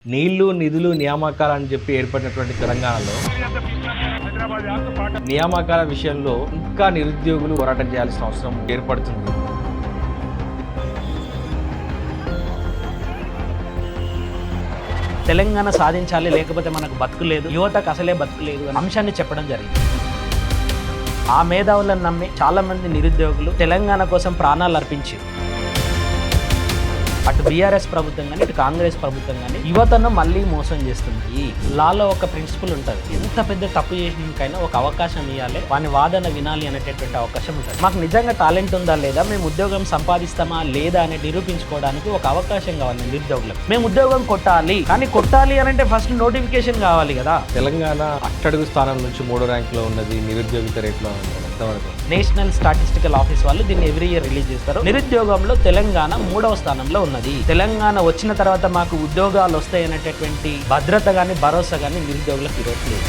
నీళ్లు, నిధులు, నియామకాలు అని చెప్పి ఏర్పడినటువంటి తెలంగాణలో నియామకాల విషయంలో ఇంకా నిరుద్యోగులు పోరాటం చేయాల్సిన అవసరం ఏర్పడుతుంది. తెలంగాణ సాధించాలి, లేకపోతే మనకు బతుకు లేదు, యువతకు అసలే బతుకు లేదు అనే అంశాన్ని చెప్పడం జరిగింది. ఆ మేధావులను నమ్మి చాలా మంది నిరుద్యోగులు తెలంగాణ కోసం ప్రాణాలు అర్పించారు. అటు బీఆర్ఎస్ ప్రభుత్వం కానీ ఇటు కాంగ్రెస్ ప్రభుత్వం కానీ యువతను మళ్ళీ మోసం చేస్తుంది. లాలో ఒక ప్రిన్సిపల్ ఉంటుంది, ఎంత పెద్ద తప్పు చేసినకైనా ఒక అవకాశం ఇవ్వాలి, వాని వాదన వినాలి అనేటటువంటి అవకాశం ఉంటుంది. మాకు నిజంగా టాలెంట్ ఉందా లేదా, మేము ఉద్యోగం సంపాదిస్తామా లేదా అని నిరూపించుకోవడానికి ఒక అవకాశం కావాలి నిరుద్యోగులకు. మేము ఉద్యోగం కొట్టాలి, కానీ కొట్టాలి అని అంటే ఫస్ట్ నోటిఫికేషన్ కావాలి కదా. తెలంగాణ అట్టడుగు స్థానం నుంచి 3వ ర్యాంకులో ఉన్నది నిరుద్యోగిత రేట్లో. నేషనల్ స్టాటిస్టికల్ ఆఫీస్ వాళ్ళు దీన్ని ఎవ్రీ ఇయర్ రిలీజ్ చేస్తారు. నిరుద్యోగంలో తెలంగాణ 3వ స్థానంలో ఉన్నది. తెలంగాణ వచ్చిన తర్వాత మాకు ఉద్యోగాలు వస్తాయనేటటువంటి భద్రత కానీ భరోసా కానీ నిరుద్యోగులకు ఈరోజు లేదు.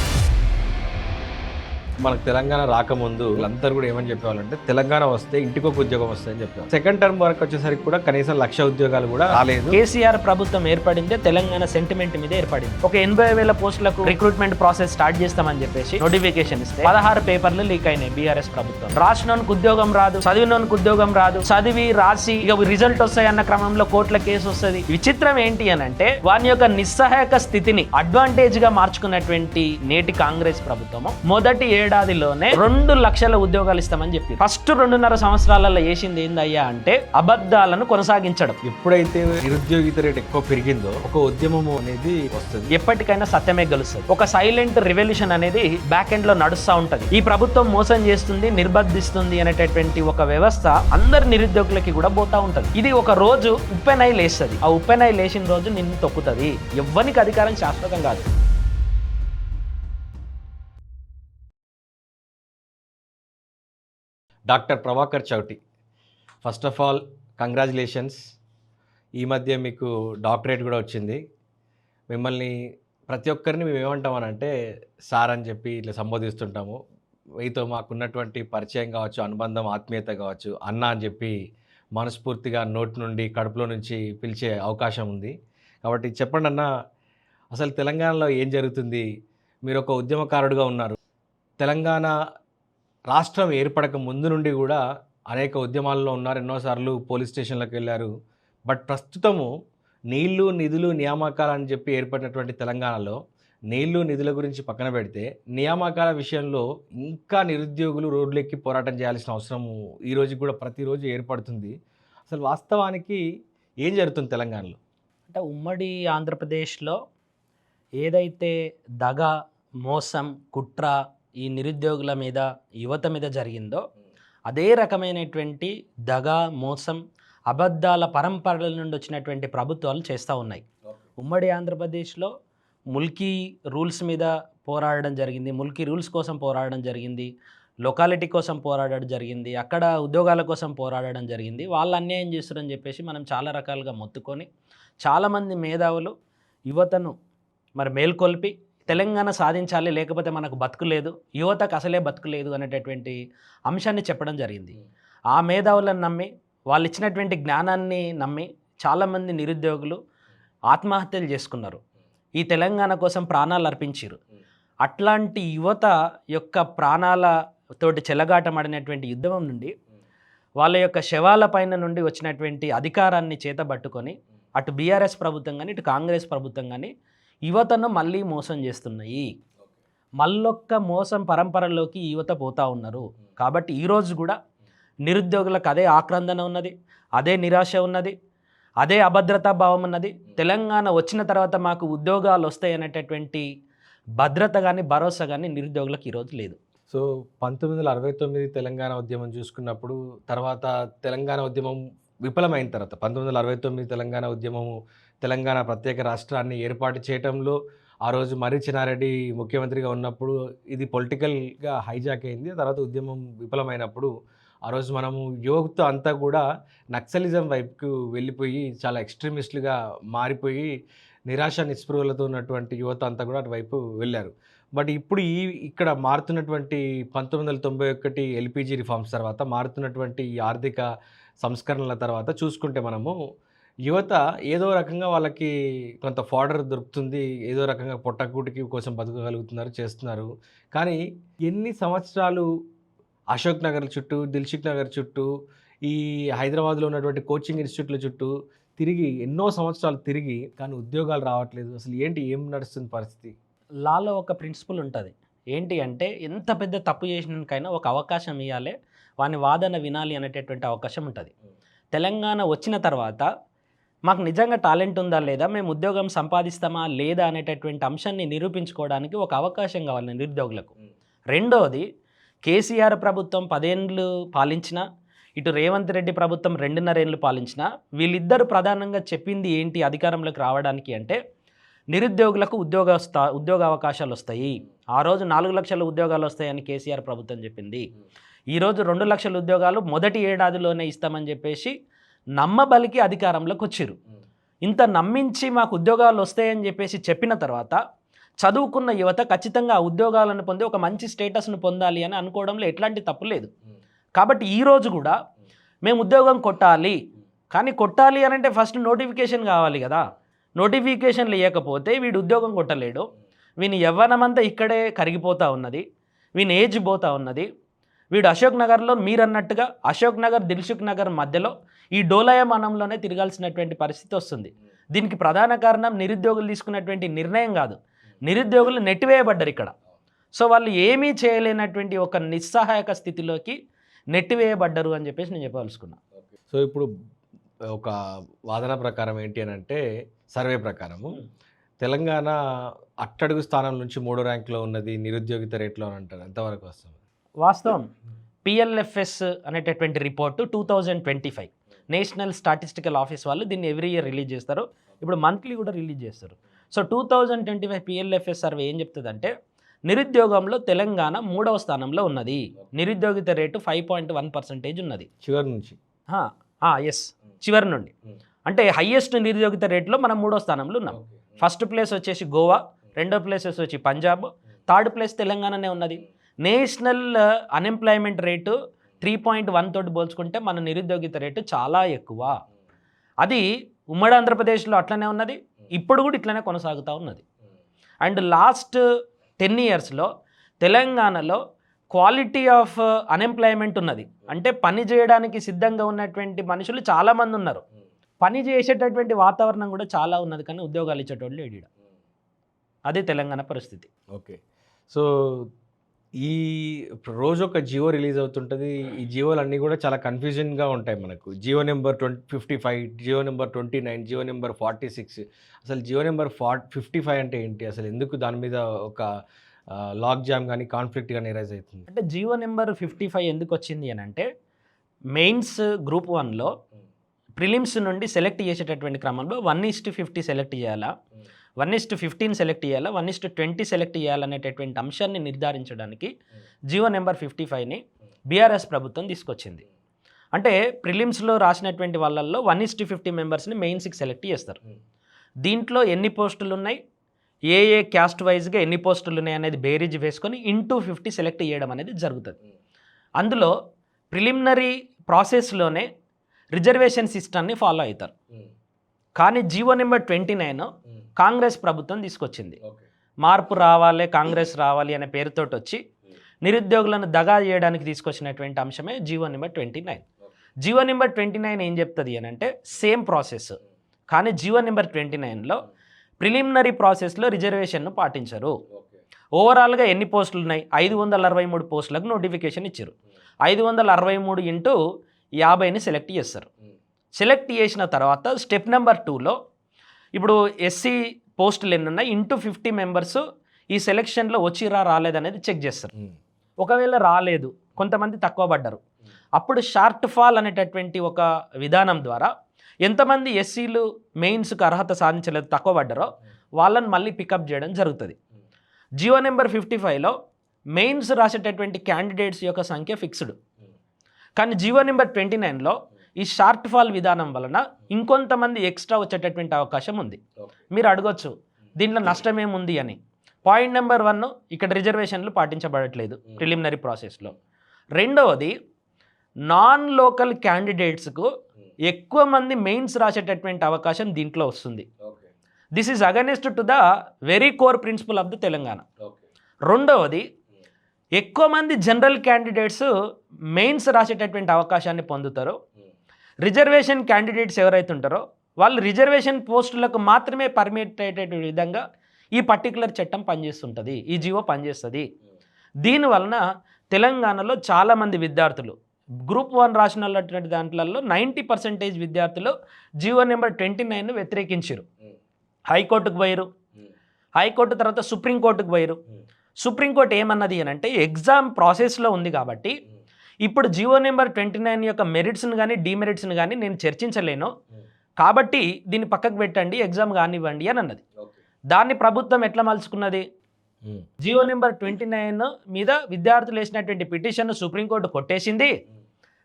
మనకు తెలంగాణ రాకముందు అందరూ కూడా ఏమని చెప్పేవాళ్ళంటే తెలంగాణ వస్తే ఇంటికి ఒక ఉద్యోగం వస్తాయని చెప్పారు. సెకండ్ టర్మ్ వరకు వచ్చేసరికి కూడా కనీసం 1,00,000 ఉద్యోగాలు కూడా రాలేదు. కేసీఆర్ ప్రభుత్వం ఏర్పడిందే తెలంగాణ సెంటిమెంట్ మీద ఏర్పడింది. ఒక 80,000 పోస్టులకు రిక్రూట్మెంట్ ప్రాసెస్ స్టార్ట్ చేస్తామని చెప్పేసి నోటిఫికేషన్ ఇస్తే 16 పేపర్లు లీక్ అయినాయి. బీఆర్ఎస్ ప్రభుత్వం రాసినోనికి ఉద్యోగం రాదు, చదివినోనికి ఉద్యోగం రాదు, చదివి రాసి ఇక రిజల్ట్ వస్తాయన్న క్రమంలో కోర్టుల కేసు వస్తుంది. విచిత్రం ఏంటి అని అంటే వాని యొక్క నిస్సహాయక స్థితిని అడ్వాంటేజ్ గా మార్చుకున్నటువంటి నేటి కాంగ్రెస్ ప్రభుత్వం మొదటి ఏడాదిలోనే 2 లక్షల ఉద్యోగాలు ఇస్తామని చెప్పి ఫస్ట్ 2.5 సంవత్సరాలలో చేసింది ఏందయ్యా అంటే అబద్ధాలను కొనసాగించడం. ఎప్పుడైతే నిరుద్యోగిత రేట్ ఎక్కువ పెరిగిందో ఒక ఉద్యమం అనేది వస్తుంది. ఎప్పటికైనా సత్యమే గెలుస్తుంది. ఒక సైలెంట్ రెవల్యూషన్ అనేది బ్యాక్ ఎండ్ లో నడుస్తూ ఉంటది. ఈ ప్రభుత్వం మోసం చేస్తుంది, నిర్బంధిస్తుంది అనేటటువంటి ఒక వ్యవస్థ అందరి నిరుద్యోగులకి కూడా పోతా ఉంటది. ఇది ఒక రోజు ఉప్పెనై లేస్తుంది. ఆ ఉప్పెనై లేచిన రోజు నిన్ను తొక్కుతుంది. ఎవ్వనికి అధికారం శాశ్వతం కాదు. Doctor Prabhakar Chouti, first of all congratulations. ఈ మధ్య మీకు డాక్టరేట్ కూడా వచ్చింది. మిమ్మల్ని ప్రతి ఒక్కరిని మేము ఏమంటామనంటే సార్ అని చెప్పి ఇట్లా సంబోధిస్తుంటాము. మీతో మాకున్నటువంటి పరిచయం కావచ్చు, అనుబంధం, ఆత్మీయత కావచ్చు, అన్న అని చెప్పి మనస్ఫూర్తిగా నోటి నుండి కడుపులో నుంచి పిలిచే అవకాశం ఉంది. కాబట్టి చెప్పండి అన్న, అసలు తెలంగాణలో ఏం జరుగుతుంది? మీరు ఒక ఉద్యమకారుడుగా ఉన్నారు. తెలంగాణ రాష్ట్రం ఏర్పడక ముందు నుండి కూడా అనేక ఉద్యమాల్లో ఉన్నారు. ఎన్నోసార్లు పోలీస్ స్టేషన్లకు వెళ్ళారు. బట్ ప్రస్తుతము నీళ్లు, నిధులు, నియామకాలు అని చెప్పి ఏర్పడినటువంటి తెలంగాణలో నీళ్లు, నిధుల గురించి పక్కన పెడితే నియామకాల విషయంలో ఇంకా నిరుద్యోగులు రోడ్లెక్కి పోరాటం చేయాల్సిన అవసరం ఈరోజు కూడా ప్రతిరోజు ఏర్పడుతుంది. అసలు వాస్తవానికి ఏం జరుగుతుంది తెలంగాణలో? అంటే ఉమ్మడి ఆంధ్రప్రదేశ్లో ఏదైతే దగ, మోసం, కుట్ర ఈ నిరుద్యోగుల మీద, యువత మీద జరిగిందో అదే రకమైనటువంటి దగ, మోసం, అబద్ధాల పరంపరల నుండి వచ్చినటువంటి ప్రభుత్వాలు చేస్తూ ఉన్నాయి. ఉమ్మడి ఆంధ్రప్రదేశ్లో ముల్కీ రూల్స్ మీద పోరాడడం జరిగింది, ముల్కీ రూల్స్ కోసం పోరాడడం జరిగింది, లొకాలిటీ కోసం పోరాడడం జరిగింది, అక్కడ ఉద్యోగాల కోసం పోరాడడం జరిగింది. వాళ్ళు అన్యాయం చేస్తారని చెప్పేసి మనం చాలా రకాలుగా మొత్తుకొని చాలామంది మేధావులు యువతను మరి మేల్కొల్పి తెలంగాణ సాధించాలి, లేకపోతే మనకు బతుకు లేదు, యువతకు అసలే బతుకు లేదు అనేటటువంటి అంశాన్ని చెప్పడం జరిగింది. ఆ మేధావులను నమ్మి వాళ్ళు ఇచ్చినటువంటి జ్ఞానాన్ని నమ్మి చాలామంది నిరుద్యోగులు ఆత్మహత్యలు చేసుకున్నారు. ఈ తెలంగాణ కోసం ప్రాణాలు అర్పించారు. అట్లాంటి యువత యొక్క ప్రాణాలతోటి చెలగాటమాడినటువంటి యుద్ధం నుండి వాళ్ళ యొక్క శవాల పైన నుండి వచ్చినటువంటి అధికారాన్ని చేతబట్టుకొని అటు బీఆర్ఎస్ ప్రభుత్వం కానీ ఇటు కాంగ్రెస్ ప్రభుత్వం కానీ యువతను మళ్ళీ మోసం చేస్తున్నాయి. మళ్ళొక్క మోసం పరంపరలోకి యువత పోతూ ఉన్నారు. కాబట్టి ఈరోజు కూడా నిరుద్యోగులకు అదే ఆక్రందన ఉన్నది, అదే నిరాశ ఉన్నది, అదే అభద్రతా భావం ఉన్నది. తెలంగాణ వచ్చిన తర్వాత మాకు ఉద్యోగాలు వస్తాయి అనేటటువంటి భద్రత కానీ భరోసా కానీ నిరుద్యోగులకు ఈరోజు లేదు. సో 1969 తెలంగాణ ఉద్యమం చూసుకున్నప్పుడు తర్వాత తెలంగాణ ఉద్యమం విఫలమైన తర్వాత 1969 తెలంగాణ ఉద్యమము తెలంగాణ ప్రత్యేక రాష్ట్రాన్ని ఏర్పాటు చేయడంలో ఆ రోజు మర్రి చెన్నారెడ్డి ముఖ్యమంత్రిగా ఉన్నప్పుడు ఇది పొలిటికల్గా హైజాక్ అయింది. తర్వాత ఉద్యమం విఫలమైనప్పుడు ఆ రోజు మనము యువత అంతా కూడా నక్సలిజం వైపుకు వెళ్ళిపోయి చాలా ఎక్స్ట్రీమిస్టులుగా మారిపోయి నిరాశ నిస్పృహలతో ఉన్నటువంటి యువత అంతా కూడా అటువైపు వెళ్ళారు. బట్ ఇప్పుడు ఇక్కడ మారుతున్నటువంటి 1991 ఎల్పిజి రిఫార్మ్స్ తర్వాత మారుతున్నటువంటి ఈ ఆర్థిక సంస్కరణల తర్వాత చూసుకుంటే మనము యువత ఏదో రకంగా వాళ్ళకి కొంత ఫాడర్ దొరుకుతుంది. ఏదో రకంగా పొట్టకూటికి కోసం బతకగలుగుతున్నారు, చేస్తున్నారు. కానీ ఎన్ని సంవత్సరాలు అశోక్ నగర్ చుట్టూ, దిల్‌సుఖ్ నగర్ చుట్టూ, ఈ హైదరాబాద్‌లో ఉన్నటువంటి కోచింగ్ ఇన్‌స్టిట్యూట్‌ల చుట్టూ తిరిగి ఎన్నో సంవత్సరాలు తిరిగి కానీ ఉద్యోగాలు రావట్లేదు. అసలు ఏంటి? ఏం నడుస్తుంది పరిస్థితి? లాలో ఒక ప్రిన్సిపల్ ఉంటుంది. ఏంటి అంటే ఎంత పెద్ద తప్పు చేసినకైనా ఒక అవకాశం ఇవ్వాలి, వాని వాదన వినాలి అనేటటువంటి అవకాశం ఉంటుంది. తెలంగాణ వచ్చిన తర్వాత మాకు నిజంగా టాలెంట్ ఉందా లేదా, మేము ఉద్యోగం సంపాదిస్తామా లేదా అనేటటువంటి అంశాన్ని నిరూపించుకోవడానికి ఒక అవకాశం కావాలి నిరుద్యోగులకు. రెండోది, కేసీఆర్ ప్రభుత్వం 10 ఏళ్ళు పాలించినా, ఇటు రేవంత్ రెడ్డి ప్రభుత్వం 2.5 ఏళ్ళు పాలించినా, వీళ్ళిద్దరు ప్రధానంగా చెప్పింది ఏంటి అధికారంలోకి రావడానికి అంటే, నిరుద్యోగులకు ఉద్యోగ అవకాశాలు వస్తాయి. ఆ రోజు 4 లక్షల ఉద్యోగాలు వస్తాయని కేసీఆర్ ప్రభుత్వం చెప్పింది. ఈరోజు 2 లక్షల ఉద్యోగాలు మొదటి ఏడాదిలోనే ఇస్తామని చెప్పేసి నమ్మబలికి అధికారంలోకి వచ్చిర్రు. ఇంత నమ్మించి మాకు ఉద్యోగాలు వస్తాయని చెప్పేసి చెప్పిన తర్వాత చదువుకున్న యువత ఖచ్చితంగా ఆ ఉద్యోగాలను పొంది ఒక మంచి స్టేటస్ను పొందాలి అని అనుకోవడంలో ఎట్లాంటి తప్పు లేదు. కాబట్టి ఈరోజు కూడా మేము ఉద్యోగం కొట్టాలి, కానీ కొట్టాలి అని అంటే ఫస్ట్ నోటిఫికేషన్ కావాలి కదా. నోటిఫికేషన్ లేకపోతే వీడు ఉద్యోగం కొట్టలేడు. వీని యవ్వనమంతా ఇక్కడే కరిగిపోతూ ఉన్నది, వీని ఏజ్ పోతూ ఉన్నది. వీడు అశోక్ నగర్లో మీరన్నట్టుగా అశోక్ నగర్, దిల్‌సుఖ్ నగర్ మధ్యలో ఈ డోలాయమానంలోనే తిరగాల్సినటువంటి పరిస్థితి వస్తుంది. దీనికి ప్రధాన కారణం నిరుద్యోగులు తీసుకున్నటువంటి నిర్ణయం కాదు, నిరుద్యోగులు నెట్టివేయబడ్డారు ఇక్కడ. సో వాళ్ళు ఏమీ చేయలేనటువంటి ఒక నిస్సహాయక స్థితిలోకి నెట్టివేయబడ్డారు అని చెప్పేసి నేను చెప్పదలుచుకున్నా. సో ఇప్పుడు ఒక వాదన ప్రకారం ఏంటి అని అంటే, సర్వే ప్రకారము తెలంగాణ అట్టడుగు స్థానం నుంచి 3వ ర్యాంక్లో ఉన్నది నిరుద్యోగిత రేట్లో అని అంటారు. ఎంతవరకు వస్తుంది? వాస్తవం. PLFS అనేటటువంటి రిపోర్టు 2025 నేషనల్ స్టాటిస్టికల్ ఆఫీస్ వాళ్ళు దీన్ని ఎవ్రీ ఇయర్ రిలీజ్ చేస్తారు. ఇప్పుడు మంత్లీ కూడా రిలీజ్ చేస్తారు. సో 2025 PLFS సర్వే ఏం చెప్తుందంటే, నిరుద్యోగంలో తెలంగాణ 3వ స్థానంలో ఉన్నది. నిరుద్యోగిత రేటు 5.1% ఉన్నది చివరి నుంచి. ఎస్, చివరి నుండి. అంటే హయ్యెస్ట్ నిరుద్యోగిత రేట్లో మనం 3వ స్థానంలో ఉన్నాం. ఫస్ట్ ప్లేస్ వచ్చేసి గోవా, 2వ ప్లేస్ వచ్చి పంజాబ్, 3rd ప్లేస్ తెలంగాణనే ఉన్నది. నేషనల్ అన్ఎంప్లాయ్మెంట్ రేటు 3.1 తోటి పోల్చుకుంటే మన నిరుద్యోగిత రేటు చాలా ఎక్కువ. అది ఉమ్మడి ఆంధ్రప్రదేశ్లో అట్లనే ఉన్నది, ఇప్పుడు కూడా ఇట్లనే కొనసాగుతూ ఉన్నది. అండ్ లాస్ట్ 10 ఇయర్స్లో తెలంగాణలో క్వాలిటీ ఆఫ్ అన్ఎంప్లాయ్మెంట్ ఉన్నది. అంటే పని చేయడానికి సిద్ధంగా ఉన్నటువంటి మనుషులు చాలామంది ఉన్నారు, పని చేసేటటువంటి వాతావరణం కూడా చాలా ఉన్నది, కానీ ఉద్యోగాలు ఇచ్చేటోళ్ళు లేడు. అదే తెలంగాణ పరిస్థితి. ఓకే. సో ఈ రోజు ఒక జియో రిలీజ్ అవుతుంటుంది. ఈ జియోలన్నీ కూడా చాలా కన్ఫ్యూజన్గా ఉంటాయి మనకు. GO number 55, GO number 29, GO number 46. అసలు జియో నెంబర్ 55 అంటే ఏంటి? అసలు ఎందుకు దాని మీద ఒక లాక్ జామ్ కానీ కాన్ఫ్లిక్ట్ కానీ రైజ్ అవుతుంది? అంటే జియో నెంబర్ 55 ఎందుకు వచ్చింది అని అంటే, మెయిన్స్ గ్రూప్ 1లో ప్రిలిమ్స్ నుండి సెలెక్ట్ చేసేటటువంటి క్రమంలో 1:50 సెలెక్ట్ చేయాలా, 1:15 సెలెక్ట్ చేయాలా, 1:20 సెలెక్ట్ చేయాలనేటటువంటి అంశాన్ని నిర్ధారించడానికి జియో నెంబర్ 55ని బీఆర్ఎస్ ప్రభుత్వం తీసుకొచ్చింది. అంటే ప్రిలిమ్స్లో రాసినటువంటి వాళ్ళల్లో 1:50 మెంబర్స్ని మెయిన్స్కి సెలెక్ట్ చేస్తారు. దీంట్లో ఎన్ని పోస్టులు ఉన్నాయి, ఏ క్యాస్ట్ వైజ్గా ఎన్ని పోస్టులు ఉన్నాయి అనేది బేరీజ్ వేసుకొని ఇంటూ 50 సెలెక్ట్ చేయడం అనేది జరుగుతుంది. అందులో ప్రిలిమినరీ ప్రాసెస్లోనే రిజర్వేషన్ సిస్టమ్ని ఫాలో అవుతారు. కానీ జియో నెంబర్ 29 కాంగ్రెస్ ప్రభుత్వం తీసుకొచ్చింది. మార్పు రావాలి, కాంగ్రెస్ రావాలి అనే పేరుతోటి వచ్చి నిరుద్యోగులను దగా చేయడానికి తీసుకొచ్చినటువంటి అంశమే జియో నెంబర్ 29. జియో నెంబర్ 29 ఏం చెప్తుంది అని అంటే, సేమ్ ప్రాసెస్, కానీ జియో నెంబర్ 29లో ప్రిలిమినరీ ప్రాసెస్లో రిజర్వేషన్ను పాటించరు. ఓవరాల్గా ఎన్ని పోస్టులు ఉన్నాయి, 563 పోస్టులకు నోటిఫికేషన్ ఇచ్చారు. 563 ఇంటూ 50ని సెలెక్ట్ చేస్తారు. సెలెక్ట్ చేసిన తర్వాత స్టెప్ నెంబర్ 2లో ఇప్పుడు ఎస్సీ పోస్టులు ఎన్ని ఉన్నాయి ఇంటూ 50 మెంబర్స్ ఈ సెలెక్షన్లో వచ్చిరా రాలేదనేది చెక్ చేస్తారు. ఒకవేళ రాలేదు, కొంతమంది తక్కువ పడ్డారు, అప్పుడు షార్ట్ ఫాల్ అనేటటువంటి ఒక విధానం ద్వారా ఎంతమంది ఎస్సీలు మెయిన్స్కి అర్హత సాధించలేదు, తక్కువ పడ్డారో వాళ్ళని మళ్ళీ పికప్ చేయడం జరుగుతుంది. జియో నెంబర్ 55లో మెయిన్స్ రాసేటటువంటి క్యాండిడేట్స్ యొక్క సంఖ్య ఫిక్స్డ్. కానీ జియో నెంబర్ 29లో ఈ షార్ట్ ఫాల్ విధానం వలన ఇంకొంతమంది ఎక్స్ట్రా వచ్చేటటువంటి అవకాశం ఉంది. మీరు అడగొచ్చు దీంట్లో నష్టమేముంది అని. పాయింట్ నెంబర్ 1, ఇక్కడ రిజర్వేషన్లు పాటించబడట్లేదు ప్రిలిమినరీ ప్రాసెస్లో. రెండవది, నాన్ లోకల్ క్యాండిడేట్స్కు ఎక్కువ మంది మెయిన్స్ రాసేటటువంటి అవకాశం దీంట్లో వస్తుంది. This is against to the very core principle of the Telangana. రెండవది, ఎక్కువ మంది జనరల్ క్యాండిడేట్స్ మెయిన్స్ రాసేటటువంటి అవకాశాన్ని పొందుతారు. రిజర్వేషన్ క్యాండిడేట్స్ ఎవరైతే ఉంటారో వాళ్ళు రిజర్వేషన్ పోస్టులకు మాత్రమే పర్మిట్ అయ్యేటటువంటి విధంగా ఈ పర్టికులర్ చట్టం పనిచేస్తుంటుంది, ఈ జీవో పనిచేస్తుంది. దీనివలన తెలంగాణలో చాలామంది విద్యార్థులు గ్రూప్ 1 రాసినటువంటి దాంట్లలో 90% విద్యార్థులు జీవో నెంబర్ 29 వ్యతిరేకించారు. హైకోర్టుకు పోయారు, హైకోర్టు తర్వాత సుప్రీంకోర్టుకు పోయారు. సుప్రీంకోర్టు ఏమన్నది అని అంటే ఎగ్జామ్ ప్రాసెస్లో ఉంది కాబట్టి ఇప్పుడు జీవో నెంబర్ 29 యొక్క మెరిట్స్ని కానీ డిమెరిట్స్ని కానీ నేను చర్చించలేను, కాబట్టి దీన్ని పక్కకు పెట్టండి, ఎగ్జామ్ కానివ్వండి అని అన్నది. దాన్ని ప్రభుత్వం ఎట్లా మలుచుకున్నది? జీవో నెంబర్ 29 మీద విద్యార్థులు వేసినటువంటి పిటిషన్ సుప్రీంకోర్టు కొట్టేసింది.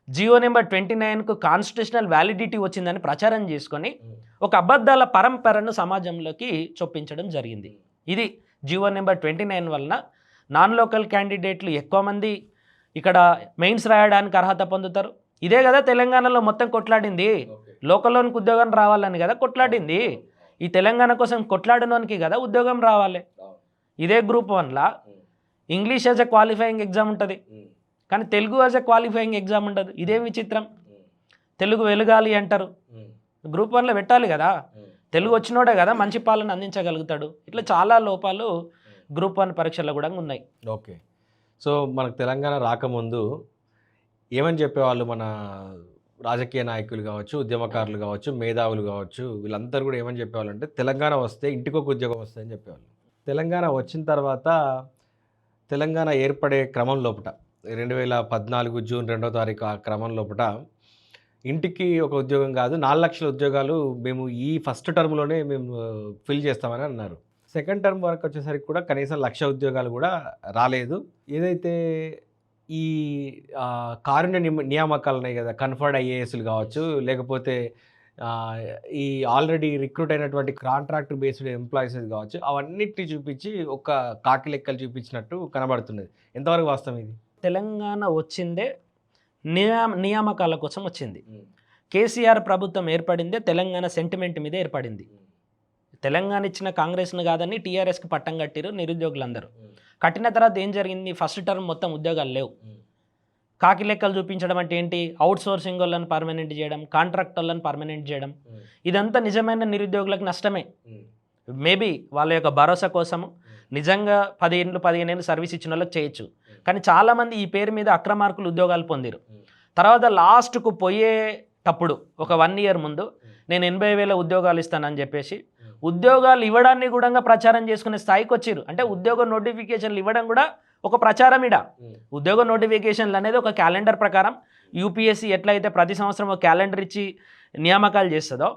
జీవో నెంబర్ 29కు కాన్స్టిట్యూషనల్ వ్యాలిడిటీ వచ్చిందని ప్రచారం చేసుకొని ఒక అబద్ధాల పరంపరను సమాజంలోకి చొప్పించడం జరిగింది. ఇది జీవో నెంబర్ 29 వలన నాన్ లోకల్ క్యాండిడేట్లు ఎక్కువ మంది ఇక్కడ మెయిన్స్ రాయడానికి అర్హత పొందుతారు. ఇదే కదా తెలంగాణలో మొత్తం కొట్లాడింది, లోకల్లోనికి ఉద్యోగం రావాలని కదా కొట్లాడింది. ఈ తెలంగాణ కోసం కొట్లాడడానికి కదా ఉద్యోగం రావాలి. ఇదే గ్రూప్ 1లా English as a qualifying exam ఉంటుంది, కానీ Telugu as a qualifying exam ఉండదు. ఇదేం విచిత్రం? తెలుగు వెలగాలి అంటారు, గ్రూప్ 1లో పెట్టాలి కదా, తెలుగు వచ్చినోడే కదా మంచి పాలన అందించగలుగుతాడు. ఇట్లా చాలా లోపాలు గ్రూప్ 1 పరీక్షల్లో కూడా ఉన్నాయి. ఓకే, సో మనకు తెలంగాణ రాకముందు ఏమని చెప్పేవాళ్ళు మన రాజకీయ నాయకులు కావచ్చు, ఉద్యమకారులు కావచ్చు, మేధావులు కావచ్చు, వీళ్ళందరూ కూడా ఏమని చెప్పేవాళ్ళు అంటే తెలంగాణ వస్తే ఇంటికొక ఉద్యోగం వస్తుందని చెప్పేవాళ్ళు. తెలంగాణ వచ్చిన తర్వాత తెలంగాణ ఏర్పడే క్రమం లోపల 2014 జూన్ 2వ తారీఖు ఆ క్రమం లోపల ఇంటికి ఒక ఉద్యోగం కాదు 4 లక్షల ఉద్యోగాలు మేము ఈ ఫస్ట్ టర్మ్లోనే మేము ఫిల్ చేస్తామని అన్నారు. సెకండ్ టర్మ్ వరకు వచ్చేసరికి కూడా కనీసం 1,00,000 ఉద్యోగాలు కూడా రాలేదు. ఏదైతే ఈ కారుణ్య నియామకాలు ఉన్నాయి కదా, కన్ఫర్డ్ ఐఏఎస్లు కావచ్చు, లేకపోతే ఈ ఆల్రెడీ రిక్రూట్ అయినటువంటి కాంట్రాక్ట్ బేస్డ్ ఎంప్లాయీస్ కావచ్చు, అవన్నిటిని చూపించి ఒక కాకి లెక్కలు చూపించినట్టు కనబడుతున్నది. ఎంతవరకు వాస్తవం ఇది? తెలంగాణ వచ్చిందే నియామకాల కోసం వచ్చింది. కేసీఆర్ ప్రభుత్వం ఏర్పడిందే తెలంగాణ సెంటిమెంట్ మీద ఏర్పడింది. తెలంగాణ ఇచ్చిన కాంగ్రెస్ను కాదని టీఆర్ఎస్కి పట్టం కట్టిరు నిరుద్యోగులందరూ. కట్టిన తర్వాత ఏం జరిగింది? ఫస్ట్ టర్మ్ మొత్తం ఉద్యోగాలు లేవు. కాకి లెక్కలు చూపించడం అంటే ఏంటి? అవుట్ సోర్సింగ్ వాళ్ళని పర్మనెంట్ చేయడం, కాంట్రాక్ట్ వాళ్ళని పర్మనెంట్ చేయడం, ఇదంతా నిజమైన నిరుద్యోగులకు నష్టమే. మేబీ వాళ్ళ యొక్క భరోసా కోసము నిజంగా 10 ఏళ్ళు 15 ఏళ్ళు సర్వీస్ ఇచ్చిన వాళ్ళకి చేయొచ్చు, కానీ చాలామంది ఈ పేరు మీద అక్రమార్కులు ఉద్యోగాలు పొందిరు. తర్వాత లాస్ట్కు పోయేటప్పుడు ఒక 1 ఇయర్ ముందు నేను 80,000 ఉద్యోగాలు ఇస్తానని చెప్పేసి ఉద్యోగాలు ఇవ్వడాన్ని కూడా ప్రచారం చేసుకునే స్థాయికి వచ్చారు. అంటే ఉద్యోగ నోటిఫికేషన్లు ఇవ్వడం కూడా ఒక ప్రచారం. ఉద్యోగ నోటిఫికేషన్లు అనేది ఒక క్యాలెండర్ ప్రకారం యూపీఎస్సీ ఎట్లయితే ప్రతి సంవత్సరం ఒక క్యాలెండర్ ఇచ్చి నియామకాలు చేస్తుందో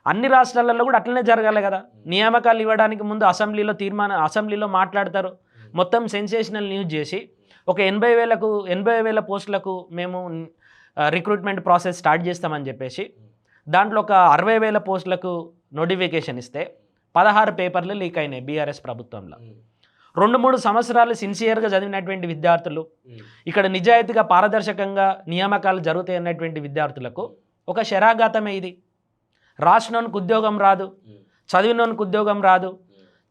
అన్ని రాష్ట్రాలలో కూడా అట్లనే జరగాలి కదా. నియామకాలు ఇవ్వడానికి ముందు అసెంబ్లీలో మాట్లాడతారు, మొత్తం సెన్సేషనల్ న్యూస్ చేసి ఒక 80,000 పోస్టులకు మేము రిక్రూట్మెంట్ ప్రాసెస్ స్టార్ట్ చేస్తామని చెప్పేసి దాంట్లో ఒక 60,000 పోస్టులకు నోటిఫికేషన్ ఇస్తే 16 పేపర్లు లీక్ అయినాయి బీఆర్ఎస్ ప్రభుత్వంలో. 2-3 సంవత్సరాలు సిన్సియర్గా చదివినటువంటి విద్యార్థులు, ఇక్కడ నిజాయితీగా పారదర్శకంగా నియామకాలు జరుగుతాయి అన్నటువంటి విద్యార్థులకు ఒక శరాఘాతమే ఇది. రాసినోనికి ఉద్యోగం రాదు, చదివినోనికి ఉద్యోగం రాదు,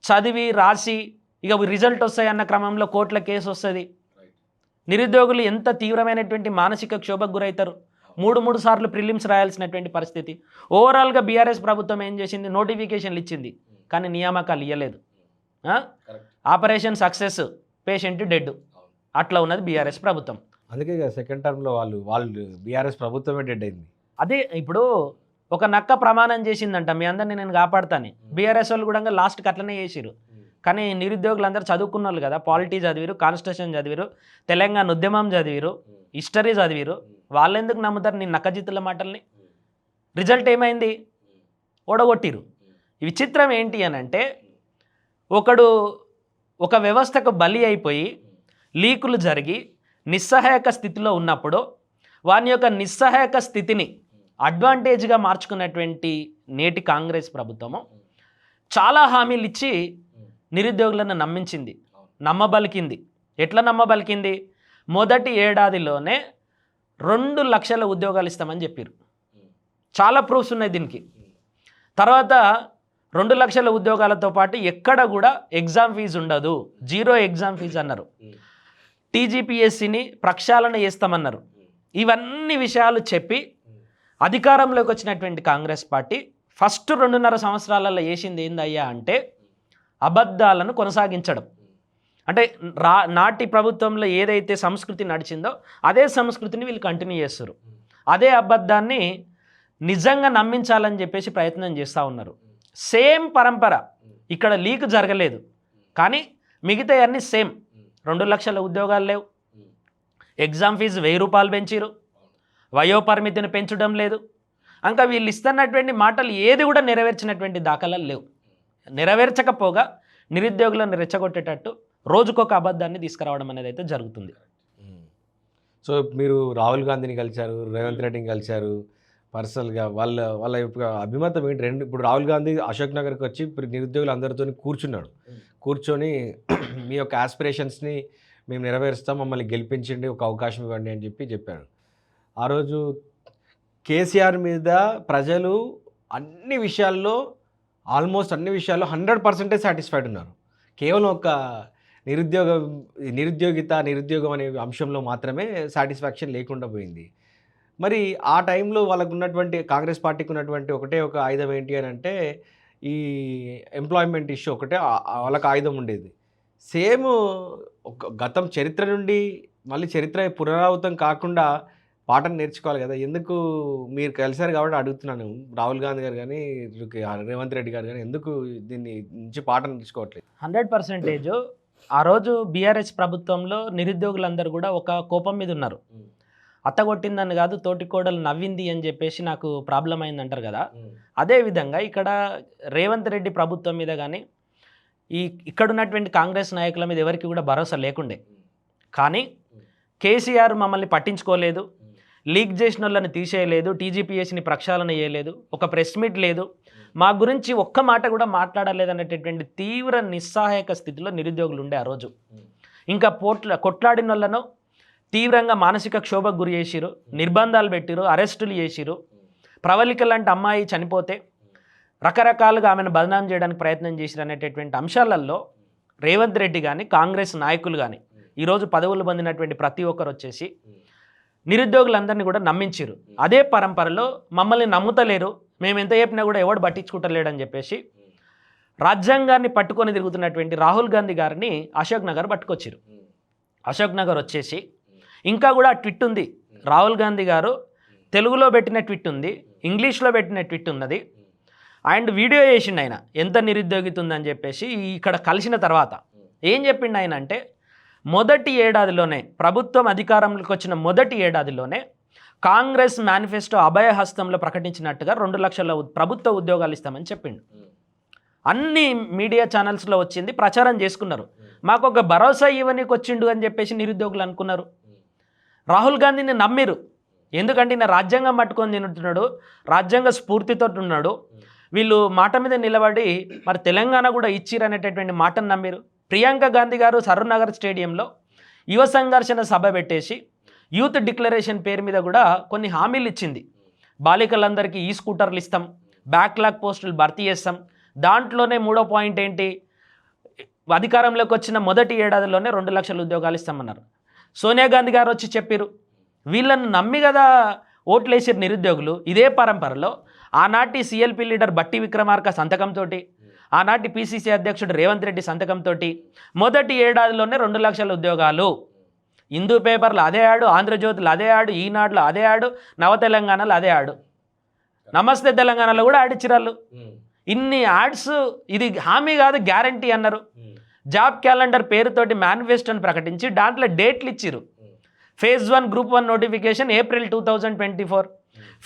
చదివి రాసి ఇక రిజల్ట్ వస్తాయన్న క్రమంలో కోర్టుల కేసు వస్తుంది. నిరుద్యోగులు ఎంత తీవ్రమైనటువంటి మానసిక క్షోభకు గురవుతారు. 3 సార్లు ప్రిలిమ్స్ రాయాల్సినటువంటి పరిస్థితి. ఓవరాల్గా బీఆర్ఎస్ ప్రభుత్వం ఏం చేసింది? నోటిఫికేషన్లు ఇచ్చింది కానీ నియామకాలు ఇవ్వలేదు. ఆపరేషన్ సక్సెస్, పేషెంట్ డెడ్, అట్లా ఉన్నది బీఆర్ఎస్ ప్రభుత్వం. అందుకే సెకండ్ టర్మ్లో వాళ్ళు బీఆర్ఎస్ ప్రభుత్వమే డెడ్ అయింది. అదే ఇప్పుడు ఒక నక్క ప్రమాణం చేసిందంట, మీ అందరినీ నేను కాపాడుతాను. బీఆర్ఎస్ వాళ్ళు కూడా లాస్ట్కి అట్లనే చేసిరు. కానీ నిరుద్యోగులు అందరూ చదువుకున్న వాళ్ళు కదా, పాలిటీ చదివిరు, కాన్స్టిట్యూషన్ చదివిరు, తెలంగాణ ఉద్యమం చదివిరు, హిస్టరీ చదివిరు. వాళ్ళు ఎందుకు నమ్ముతారు నీ నక్కజిత్తుల మాటల్ని? రిజల్ట్ ఏమైంది? ఓడగొట్టిరు. ఈ విచిత్రం ఏంటి అని అంటే ఒకడు ఒక వ్యవస్థకు బలి అయిపోయి లీకులు జరిగి నిస్సహాయక స్థితిలో ఉన్నప్పుడు వాని యొక్క నిస్సహాయక స్థితిని అడ్వాంటేజ్గా మార్చుకున్నటువంటి నేటి కాంగ్రెస్ ప్రభుత్వము చాలా హామీలు ఇచ్చి నిరుద్యోగులను నమ్మించింది, నమ్మబలికింది. ఎట్లా నమ్మబలికింది? మొదటి ఏడాదిలోనే 2 లక్షల ఉద్యోగాలు ఇస్తామని చెప్పారు. చాలా ప్రూఫ్స్ ఉన్నాయి దీనికి. తర్వాత 2 లక్షల ఉద్యోగాలతో పాటు ఎక్కడ కూడా ఎగ్జామ్ ఫీజు ఉండదు, 0 ఎగ్జామ్ ఫీజు అన్నారు. టీజీపీఎస్సీని ప్రక్షాళన చేస్తామన్నారు. ఇవన్నీ విషయాలు చెప్పి అధికారంలోకి వచ్చినటువంటి కాంగ్రెస్ పార్టీ ఫస్ట్ 2.5 సంవత్సరాలలో చేసింది ఏందయ్యా అంటే అబద్ధాలను కొనసాగించడం. అంటే నాటి ప్రభుత్వంలో ఏదైతే సంస్కృతి నడిచిందో అదే సంస్కృతిని వీళ్ళు కంటిన్యూ చేస్తారు. అదే అబద్ధాన్ని నిజంగా నమ్మించాలని చెప్పేసి ప్రయత్నం చేస్తూ ఉన్నారు. సేమ్ పరంపర, ఇక్కడ లీక్ జరగలేదు కానీ మిగతా అన్నీ సేమ్. 2 లక్షల ఉద్యోగాలు లేవు, ఎగ్జామ్ ఫీజు 1000 రూపాయలు పెంచిరు, వయోపరిమితిని పెంచడం లేదు. ఇంకా వీళ్ళు ఇస్తున్నటువంటి మాటలు ఏది కూడా నెరవేర్చినటువంటి దాఖలాలు లేవు. నెరవేర్చకపోగా నిరుద్యోగులను రెచ్చగొట్టేటట్టు రోజుకొక అబద్ధాన్ని తీసుకురావడం అనేది అయితే జరుగుతుంది. సో మీరు రాహుల్ గాంధీని కలిశారు, రేవంత్ రెడ్డిని కలిశారు పర్సనల్గా. వాళ్ళ యొక్క అభిమతం ఏంటి? ఇప్పుడు రాహుల్ గాంధీ అశోక్ నగర్కి వచ్చి నిరుద్యోగులు అందరితో కూర్చొని మీ యొక్క ఆస్పిరేషన్స్ని మేము నెరవేరుస్తాం, మమ్మల్ని గెలిపించండి, ఒక అవకాశం ఇవ్వండి అని చెప్పాడు. ఆ రోజు కేసీఆర్ మీద ప్రజలు ఆల్మోస్ట్ అన్ని విషయాల్లో 100% సాటిస్ఫైడ్ ఉన్నారు. కేవలం ఒక నిరుద్యోగం అనే అంశంలో మాత్రమే సాటిస్ఫాక్షన్ లేకుండా పోయింది. మరి ఆ టైంలో వాళ్ళకు ఉన్నటువంటి కాంగ్రెస్ పార్టీకి ఉన్నటువంటి ఒక ఆయుధం ఏంటి అని అంటే ఈ ఎంప్లాయ్మెంట్ ఇష్యూ ఒకటే వాళ్ళకి ఆయుధం ఉండేది. సేమ్ ఒక గతం చరిత్ర నుండి మళ్ళీ చరిత్ర పునరావృతం కాకుండా పాఠం నేర్చుకోవాలి కదా. ఎందుకు మీరు కలిసారు కాబట్టి అడుగుతున్నాను, రాహుల్ గాంధీ గారు కానీ రేవంత్ రెడ్డి గారు కానీ ఎందుకు దీన్ని నుంచి పాఠం నేర్చుకోవట్లేదు? 100% ఆ రోజు బీఆర్ఎస్ ప్రభుత్వంలో నిరుద్యోగులందరూ కూడా ఒక కోపం మీద ఉన్నారు. అత్తగొట్టిందని కాదు, తోటి కోడలు నవ్వింది అని చెప్పేసి నాకు ప్రాబ్లం అయింది అంటారు కదా. అదేవిధంగా ఇక్కడ రేవంత్ రెడ్డి ప్రభుత్వం మీద కానీ ఇక్కడ ఉన్నటువంటి కాంగ్రెస్ నాయకుల మీద ఎవరికి కూడా భరోసా లేకుండే. కానీ కేసీఆర్ మమ్మల్ని పట్టించుకోలేదు, లీక్ చేసిన వాళ్ళని తీసేయలేదు, టీజీపీఎస్సీని ప్రక్షాళన చేయలేదు, ఒక ప్రెస్ మీట్ లేదు, మా గురించి ఒక్క మాట కూడా మాట్లాడలేదు అనేటటువంటి తీవ్ర నిస్సహాయక స్థితిలో నిరుద్యోగులు ఉండే ఆ రోజు. ఇంకా కొట్లాడిన వాళ్ళను తీవ్రంగా మానసిక క్షోభకు గురి చేసిరు, నిర్బంధాలు పెట్టిరు, అరెస్టులు చేసిరు. ప్రవళిక లాంటి అమ్మాయి చనిపోతే రకరకాలుగా ఆమెను బదనాం చేయడానికి ప్రయత్నం చేసిరు అనేటటువంటి అంశాలలో రేవంత్ రెడ్డి కానీ కాంగ్రెస్ నాయకులు కానీ ఈరోజు పదవులు పొందినటువంటి ప్రతి ఒక్కరు వచ్చేసి నిరుద్యోగులందరినీ కూడా నమ్మించారు. అదే పరంపరలో మమ్మల్ని నమ్ముతలేరు, మేము ఎంత చెప్పినా కూడా ఎవడు పట్టించుకుంటలేడని చెప్పేసి రాజ్యాంగాన్ని పట్టుకొని తిరుగుతున్నటువంటి రాహుల్ గాంధీ గారిని అశోక్ నగర్ పట్టుకొచ్చారు. అశోక్ నగర్ వచ్చేసి ఇంకా కూడా ట్విట్ ఉంది, రాహుల్ గాంధీ గారు తెలుగులో పెట్టిన ట్విట్ ఉంది, ఇంగ్లీష్లో పెట్టిన ట్విట్ ఉన్నది. అండ్ వీడియో చేసిండు ఆయన ఎంత నిరుద్యోగిత ఉందని చెప్పేసి. ఇక్కడ కలిసిన తర్వాత ఏం చెప్పిండు ఆయన అంటే, మొదటి ఏడాదిలోనే ప్రభుత్వం అధికారంలోకి వచ్చిన మొదటి ఏడాదిలోనే కాంగ్రెస్ మేనిఫెస్టో అభయహస్తంలో ప్రకటించినట్టుగా 2 లక్షల ప్రభుత్వ ఉద్యోగాలు ఇస్తామని చెప్పిండు. అన్ని మీడియా ఛానల్స్లో వచ్చింది, ప్రచారం చేసుకున్నారు. మాకు ఒక భరోసా ఇవ్వనీకి వచ్చిండు అని చెప్పేసి నిరుద్యోగులు అనుకున్నారు. రాహుల్ గాంధీని నమ్మిరు, ఎందుకంటే ఈయన రాజ్యాంగం పట్టుకొని తింటున్నాడు, రాజ్యాంగ స్ఫూర్తితో ఉన్నాడు. వీళ్ళు మాట మీద నిలబడి మరి తెలంగాణ కూడా ఇచ్చిరు అనేటటువంటి మాటను నమ్మిరు. ప్రియాంక గాంధీ గారు సరూనగర్ స్టేడియంలో యువ సంఘర్షణ సభ పెట్టేసి యూత్ డిక్లరేషన్ పేరు మీద కూడా కొన్ని హామీలు ఇచ్చింది. బాలికలందరికీ ఈ స్కూటర్లు ఇస్తాం, బ్యాక్లాగ్ పోస్టులు భర్తీ చేస్తాం. దాంట్లోనే 3వ పాయింట్ ఏంటి, అధికారంలోకి వచ్చిన మొదటి ఏడాదిలోనే 2 లక్షల ఉద్యోగాలు ఇస్తామన్నారు. సోనియా గాంధీ గారు వచ్చి చెప్పారు, వీళ్ళని నమ్మి కదా ఓట్లేసారు నిరుద్యోగులు. ఇదే పరంపరలో ఆనాటి సిఎల్పి లీడర్ బట్టి విక్రమార్క సంతకంతో, ఆనాటి పిసిసి అధ్యక్షుడు రేవంత్ రెడ్డి సంతకంతో మొదటి ఏడాదిలోనే 2 లక్షల ఉద్యోగాలు. హిందూ పేపర్లు అదే ఆడు, ఆంధ్రజ్యోతులు అదే ఆడు, ఈనాడులో అదే ఆడు, నవ తెలంగాణలో అదే ఆడు, నమస్తే తెలంగాణలో కూడా ఆడిచ్చిరాళ్ళు. ఇన్ని యాడ్స్, ఇది హామీ కాదు గ్యారంటీ అన్నారు. జాబ్ క్యాలెండర్ పేరుతోటి మేనిఫెస్టోని ప్రకటించి దాంట్లో డేట్లు ఇచ్చిరు. Phase 1 group 1 notification April 2024,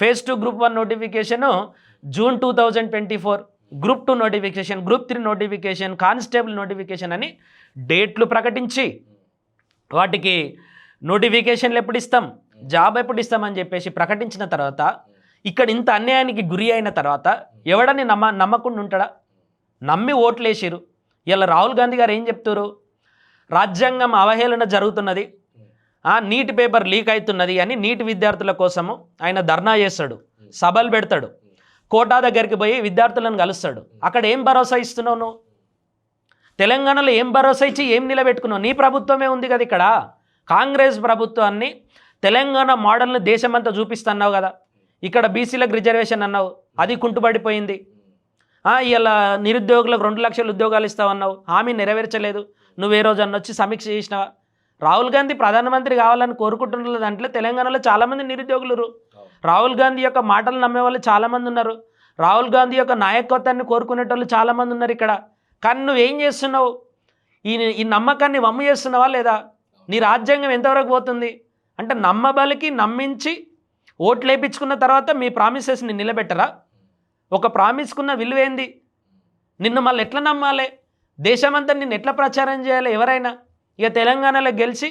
phase 2 group 1 notification June 2024, group 2 notification, group 3 notification, constable notification అని డేట్లు ప్రకటించి వాటికి నోటిఫికేషన్లు ఎప్పుడు ఇస్తాం, జాబ్ ఎప్పుడు ఇస్తామని చెప్పేసి ప్రకటించిన తర్వాత ఇక్కడ ఇంత అన్యాయానికి గురి అయిన తర్వాత ఎవడని నమ్మకుండా ఉంటాడా? నమ్మి ఓట్లేసారు. ఇలా రాహుల్ గాంధీ గారు ఏం చెప్తారు, రాజ్యాంగం అవహేళన జరుగుతున్నది, నీట్ పేపర్ లీక్ అవుతున్నది అని నీట్ విద్యార్థుల కోసము ఆయన ధర్నా చేస్తాడు. సభలు పెడతాడు, కోటా దగ్గరికి పోయి విద్యార్థులను కలుస్తాడు. అక్కడ ఏం భరోసా ఇస్తున్నావు నువ్వు? తెలంగాణలో ఏం భరోసా ఇచ్చి ఏం నిలబెట్టుకున్నావు? నీ ప్రభుత్వమే ఉంది కదా ఇక్కడ. కాంగ్రెస్ ప్రభుత్వాన్ని తెలంగాణ మోడల్ని దేశమంతా చూపిస్తున్నావు కదా. ఇక్కడ బీసీలకు రిజర్వేషన్ అన్నావు, అది కుంటుపడిపోయింది. ఇలా నిరుద్యోగులకు 2 లక్షల ఉద్యోగాలు ఇస్తావన్నావు, హామీ నెరవేర్చలేదు. నువ్వు ఏ రోజు అన్నొచ్చి సమీక్ష చేసినావా? రాహుల్ గాంధీ ప్రధానమంత్రి కావాలని కోరుకుంటున్న దాంట్లో తెలంగాణలో చాలామంది నిరుద్యోగులు. రాహుల్ గాంధీ యొక్క మాటలు నమ్మే వాళ్ళు చాలామంది ఉన్నారు. రాహుల్ గాంధీ యొక్క నాయకత్వాన్ని కోరుకునేటోళ్ళు చాలామంది ఉన్నారు ఇక్కడ. కానీ నువ్వేం చేస్తున్నావు? ఈ నమ్మకాన్ని వమ్ము చేస్తున్నావా లేదా? నీ రాజ్యాంగం ఎంతవరకు పోతుంది అంటే నమ్మబలికి నమ్మించి ఓట్లు వేయించుకున్న తర్వాత మీ ప్రామిసెస్ని నిలబెట్టరా? ఒక ప్రామిస్కున్న విలువేంది? నిన్ను మళ్ళీ ఎట్లా నమ్మాలి? దేశమంతా నిన్ను ఎట్లా ప్రచారం చేయాలి ఎవరైనా? ఇక తెలంగాణలో గెలిచి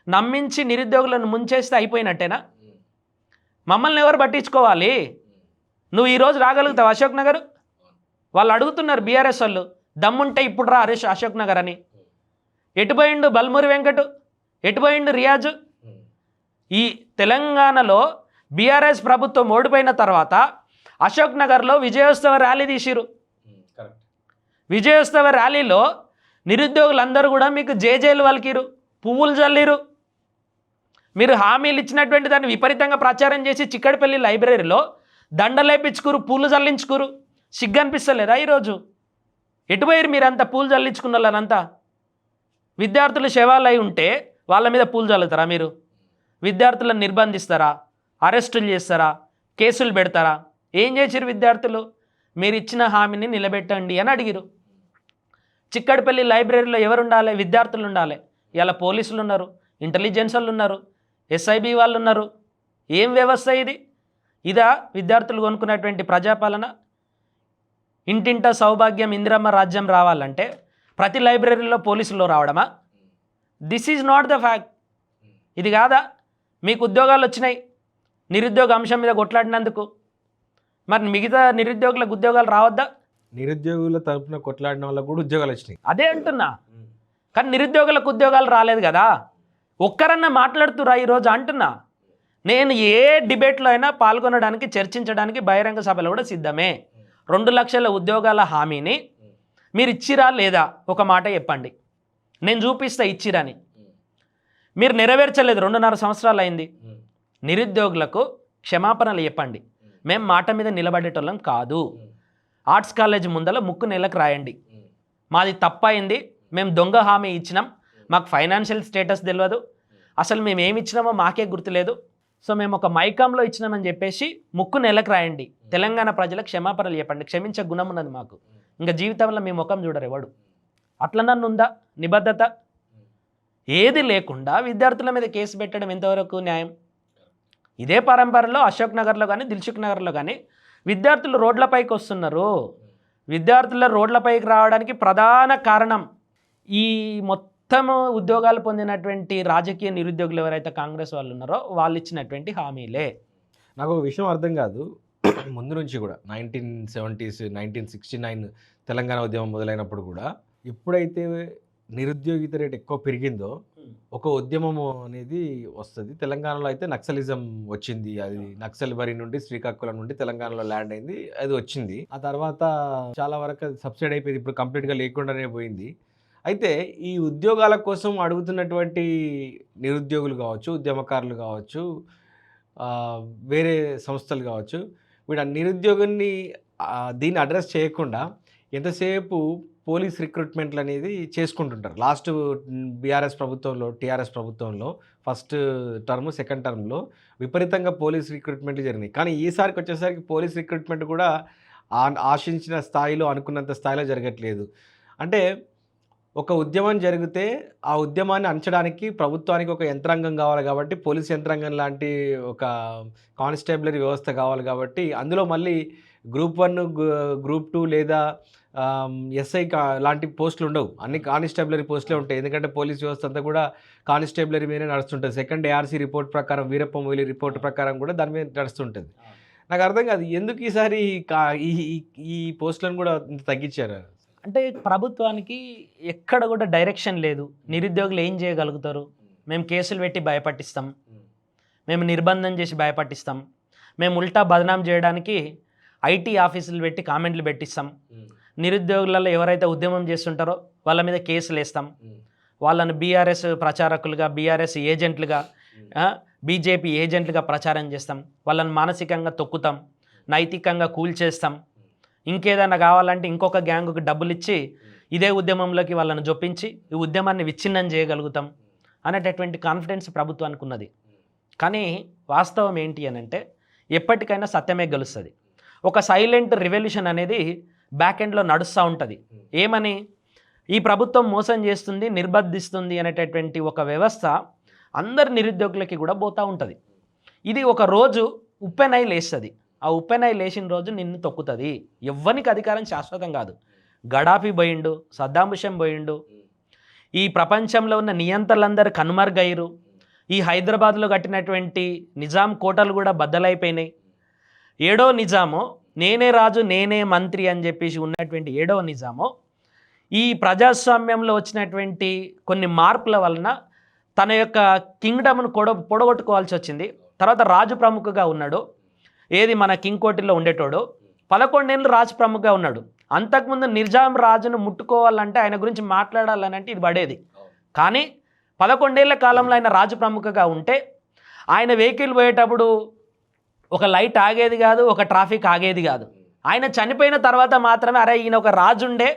నమ్మించి నిరుద్యోగులను ముంచేస్తే అయిపోయినట్టేనా? మమ్మల్ని ఎవరు పట్టించుకోవాలి? నువ్వు ఈరోజు రాగలుగుతావు అశోక్ నగర్? వాళ్ళు అడుగుతున్నారు బీఆర్ఎస్ వాళ్ళు, దమ్ముంటే ఇప్పుడు రా అశోక్ నగర్ అని. ఎటుపోయిండు బల్మూరి వెంకటు? ఎటుపోయిండు రియాజు? ఈ తెలంగాణలో బీఆర్ఎస్ ప్రభుత్వం ఓడిపోయిన తర్వాత అశోక్ నగర్లో విజయోత్సవ ర్యాలీ తీసిరు. విజయోత్సవ ర్యాలీలో నిరుద్యోగులందరూ కూడా మీకు జేజేలు వలికిరు, పువ్వులు జల్లిరు. మీరు హామీలు ఇచ్చినటువంటి దాన్ని విపరీతంగా ప్రచారం చేసి చిక్కడపల్లి లైబ్రరీలో దండలేపించుకురు, పూలు జల్లించుకురు. సిగ్గు అనిపిస్తలేదా ఈరోజు? ఎటుపోయారు మీరంతా పూలు జల్లించుకున్న వాళ్ళనంతా? విద్యార్థులు శవాలై ఉంటే వాళ్ళ మీద పూలు చల్లుతారా మీరు? విద్యార్థులను నిర్బంధిస్తారా? అరెస్టులు చేస్తారా? కేసులు పెడతారా? ఏం చేసిరు విద్యార్థులు? మీరు ఇచ్చిన హామీని నిలబెట్టండి అని అడిగిరు. చిక్కడపల్లి లైబ్రరీలో ఎవరు ఉండాలి? విద్యార్థులు ఉండాలి. ఇలా పోలీసులు ఉన్నారు, ఇంటెలిజెన్స్ వాళ్ళు ఉన్నారు, ఎస్ఐబి వాళ్ళు ఉన్నారు. ఏం వ్యవస్థ ఇది? ఇదా విద్యార్థులు కొనుక్కున్నటువంటి ప్రజాపాలన? ఇంటింట సౌభాగ్యం ఇందిరమ్మ రాజ్యం రావాలంటే ప్రతి లైబ్రరీలో పోలీసులు రావడమా? This is not the fact. ఇది కాదా? మీకు ఉద్యోగాలు వచ్చినాయి నిరుద్యోగ అంశం మీద కొట్లాడినందుకు. మరి మిగతా నిరుద్యోగులకు ఉద్యోగాలు రావద్దా? నిరుద్యోగుల తరపున కొట్లాడిన వాళ్ళకు కూడా ఉద్యోగాలు వచ్చినాయి. అదే అంటున్నా. కానీ నిరుద్యోగులకు ఉద్యోగాలు రాలేదు కదా. ఒక్కరన్నా మాట్లాడుతురా ఈరోజు అంటున్నా. నేను ఏ డిబేట్లో అయినా పాల్గొనడానికి, చర్చించడానికి బహిరంగ సభలో కూడా సిద్ధమే. 2 లక్షల ఉద్యోగాల హామీని మీరు ఇచ్చిరా లేదా? ఒక మాట చెప్పండి, నేను చూపిస్తా ఇచ్చిరని. మీరు నెరవేర్చలేదు, 2.5 సంవత్సరాలు అయింది. నిరుద్యోగులకు క్షమాపణలు చెప్పండి. మేము మాట మీద నిలబడేటోళ్ళం కాదు. ఆర్ట్స్ కాలేజ్ ముందల ముక్కు నెలకు రాయండి, మాది తప్పైంది, మేము దొంగ హామీ ఇచ్చినాం, మాకు ఫైనాన్షియల్ స్టేటస్ తెలియదు, అసలు మేము ఏమి ఇచ్చినామో మాకే గుర్తులేదు, సో మేము ఒక మైకాంలో ఇచ్చినామని చెప్పేసి ముక్కు నెలకు రాయండి. తెలంగాణ ప్రజలకు క్షమాపణలు చెప్పండి. క్షమించే గుణం ఉన్నది మాకు. ఇంకా జీవితంలో మీ ముఖం చూడరు ఎవడు. అట్లా నన్ను ఉందా నిబద్ధత? ఏది లేకుండా విద్యార్థుల మీద కేసు పెట్టడం ఎంతవరకు న్యాయం? ఇదే పరంపరలో అశోక్ నగర్లో కానీ దిల్సుఖ్ నగర్లో కానీ విద్యార్థులు రోడ్లపైకి వస్తున్నారు. విద్యార్థుల రోడ్లపైకి రావడానికి ప్రధాన కారణం ఈ మొత్తము ఉద్యోగాలు పొందినటువంటి రాజకీయ నిరుద్యోగులు ఎవరైతే కాంగ్రెస్ వాళ్ళు ఉన్నారో వాళ్ళు ఇచ్చినటువంటి హామీలే. నాకు ఒక విషయం అర్థం కాదు. ముందు నుంచి కూడా 1970s 1969 తెలంగాణ ఉద్యమం మొదలైనప్పుడు కూడా ఎప్పుడైతే నిరుద్యోగిత రేట్ ఎక్కువ పెరిగిందో ఒక ఉద్యమం అనేది వస్తుంది. తెలంగాణలో అయితే నక్సలిజం వచ్చింది. అది నక్సల్ బరి నుండి శ్రీకాకుళం నుండి తెలంగాణలో ల్యాండ్ అయింది, అది వచ్చింది. ఆ తర్వాత చాలా వరకు అది సబ్సైడ్ అయిపోయింది, ఇప్పుడు కంప్లీట్గా లేకుండానే పోయింది. అయితే ఈ ఉద్యోగాల కోసం అడుగుతున్నటువంటి నిరుద్యోగులు కావచ్చు, ఉద్యమకారులు కావచ్చు, వేరే సంస్థలు కావచ్చు, వీడు ఆ నిరుద్యోగాన్ని దీన్ని అడ్రస్ చేయకుండా ఎంతసేపు పోలీస్ రిక్రూట్మెంట్లు అనేది చేసుకుంటుంటారు. లాస్ట్ బీఆర్ఎస్ ప్రభుత్వంలో, టీఆర్ఎస్ ప్రభుత్వంలో ఫస్ట్ టర్మ్, సెకండ్ టర్మ్లో విపరీతంగా పోలీస్ రిక్రూట్మెంట్లు జరిగినాయి. కానీ ఈసారికి వచ్చేసరికి పోలీస్ రిక్రూట్మెంట్ కూడా ఆశించిన స్థాయిలో, అనుకున్నంత స్థాయిలో జరగట్లేదు. అంటే ఒక ఉద్యమం జరిగితే ఆ ఉద్యమాన్ని అంచడానికి ప్రభుత్వానికి ఒక యంత్రాంగం కావాలి కాబట్టి, పోలీస్ యంత్రాంగం లాంటి ఒక కానిస్టేబులరీ వ్యవస్థ కావాలి కాబట్టి, అందులో మళ్ళీ గ్రూప్ 1, గ్రూప్ 2 లేదా ఎస్ఐ లాంటి పోస్టులు ఉండవు, అన్ని కానిస్టేబులరీ పోస్టులే ఉంటాయి. ఎందుకంటే పోలీస్ వ్యవస్థ అంతా కూడా కానిస్టేబులరీ మీదే నడుస్తుంటుంది. సెకండ్ ARC రిపోర్ట్ ప్రకారం, వీరప్ప మొయిలీ రిపోర్ట్ ప్రకారం కూడా దాని మీద నడుస్తుంటుంది. నాకు అర్థం కాదు ఎందుకు ఈసారి ఈ పోస్టులను కూడా తగ్గించారు. అంటే ప్రభుత్వానికి ఎక్కడ కూడా డైరెక్షన్ లేదు. నిరుద్యోగులు ఏం చేయగలుగుతారు? మేము కేసులు పెట్టి భయపట్టిస్తాం, మేము నిర్బంధం చేసి భయపట్టిస్తాం, మేము ఉల్టా బదనాం చేయడానికి ఐటీ ఆఫీసులు పెట్టి కామెంట్లు పెట్టిస్తాం, నిరుద్యోగులలో ఎవరైతే ఉద్యమం చేస్తుంటారో వాళ్ళ మీద కేసులు వేస్తాం, వాళ్ళని బీఆర్ఎస్ ప్రచారకులుగా, బీఆర్ఎస్ ఏజెంట్లుగా, బీజేపీ ఏజెంట్లుగా ప్రచారం చేస్తాం, వాళ్ళని మానసికంగా తొక్కుతాం, నైతికంగా కూల్చేస్తాం, ఇంకేదైనా కావాలంటే ఇంకొక గ్యాంగుకి డబ్బులు ఇచ్చి ఇదే ఉద్యమంలోకి వాళ్ళని జొప్పించి ఈ ఉద్యమాన్ని విచ్ఛిన్నం చేయగలుగుతాం అనేటటువంటి కాన్ఫిడెన్స్ ప్రభుత్వానికి ఉన్నది. కానీ వాస్తవం ఏంటి అని అంటే ఎప్పటికైనా సత్యమే గెలుస్తుంది. ఒక సైలెంట్ రివల్యూషన్ అనేది బ్యాక్ ఎండ్లో నడుస్తూ ఉంటుంది. ఏమని? ఈ ప్రభుత్వం మోసం చేస్తుంది, నిర్బంధిస్తుంది అనేటటువంటి ఒక వ్యవస్థ అందరి నిరుద్యోగులకి కూడా పోతూ ఉంటుంది. ఇది ఒక రోజు ఉప్పెనై లేస్తుంది. ఆ ఉప్పెనై లేచిన రోజు నిన్ను తొక్కుతుంది. ఎవ్వనికి అధికారం శాశ్వతం కాదు. గడాఫీ పోయిండు, సద్దాం హుసేన్ పోయిండు, ఈ ప్రపంచంలో ఉన్న నియంత్రణలందరూ కనుమరుగయ్యారు, ఈ హైదరాబాద్లో కట్టినటువంటి నిజాం కోటలు కూడా బద్దలైపోయినాయి. ఏడో నిజాము నేనే రాజు నేనే మంత్రి అని చెప్పేసి ఉన్నటువంటి ఏడో నిజాము ఈ ప్రజాస్వామ్యంలో వచ్చినటువంటి కొన్ని మార్పుల వలన తన యొక్క కింగ్డమ్ను పొడగొట్టుకోవాల్సి వచ్చింది. తర్వాత రాజు ప్రముఖగా ఉన్నాడు. ఏది మన కింగ్ కోటిలో ఉండేటోడు 11 ఏళ్ళు రాజు ప్రముఖగా ఉన్నాడు. అంతకుముందు నిజాం రాజును ముట్టుకోవాలంటే ఆయన గురించి మాట్లాడాలని అంటే ఇది పడేది. కానీ 11 ఏళ్ల కాలంలో ఆయన రాజు ప్రముఖగా ఉంటే ఆయన వెహికల్ పోయేటప్పుడు ఒక లైట్ ఆగేది కాదు, ఒక ట్రాఫిక్ ఆగేది కాదు. ఆయన చనిపోయిన తర్వాత మాత్రమే అరే ఈయన ఒక రాజు ఉండే,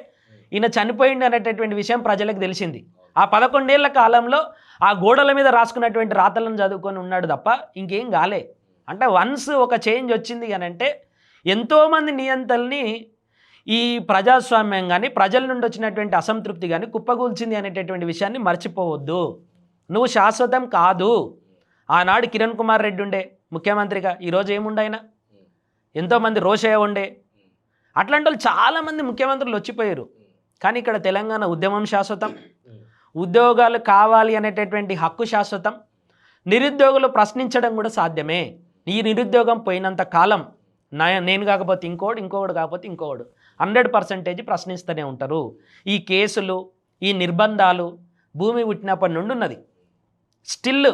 ఈయన చనిపోయింది అనేటటువంటి విషయం ప్రజలకు తెలిసింది. ఆ 11 ఏళ్ల కాలంలో ఆ గోడల మీద రాసుకున్నటువంటి రాతలను చదువుకొని ఉన్నాడు తప్ప ఇంకేం కాలే. అంటే వన్స్ ఒక చేంజ్ వచ్చింది అని అంటే ఎంతోమంది నియంతల్ని ఈ ప్రజాస్వామ్యం కానీ ప్రజల నుండి వచ్చినటువంటి అసంతృప్తి కానీ కుప్పగూల్చింది అనేటటువంటి విషయాన్ని మర్చిపోవద్దు. నువ్వు శాశ్వతం కాదు. ఆనాడు కిరణ్ కుమార్ రెడ్డి ఉండే ముఖ్యమంత్రిగా, ఈరోజు ఏముండైనా ఎంతోమంది రోషయ్య ఉండే, అట్లాంటి వాళ్ళు చాలామంది ముఖ్యమంత్రులు వచ్చిపోయారు. కానీ ఇక్కడ తెలంగాణ ఉద్యమం శాశ్వతం, ఉద్యోగాలు కావాలి అనేటటువంటి హక్కు శాశ్వతం, నిరుద్యోగులు ప్రశ్నించడం కూడా సాధ్యమే. ఈ నిరుద్యోగం పోయినంత కాలం నేను కాకపోతే ఇంకోడు కాకపోతే ఇంకోడు 100% ప్రశ్నిస్తూనే ఉంటారు. ఈ కేసులు, ఈ నిర్బంధాలు భూమి పుట్టినప్పటి నుండి ఉన్నది. స్టిల్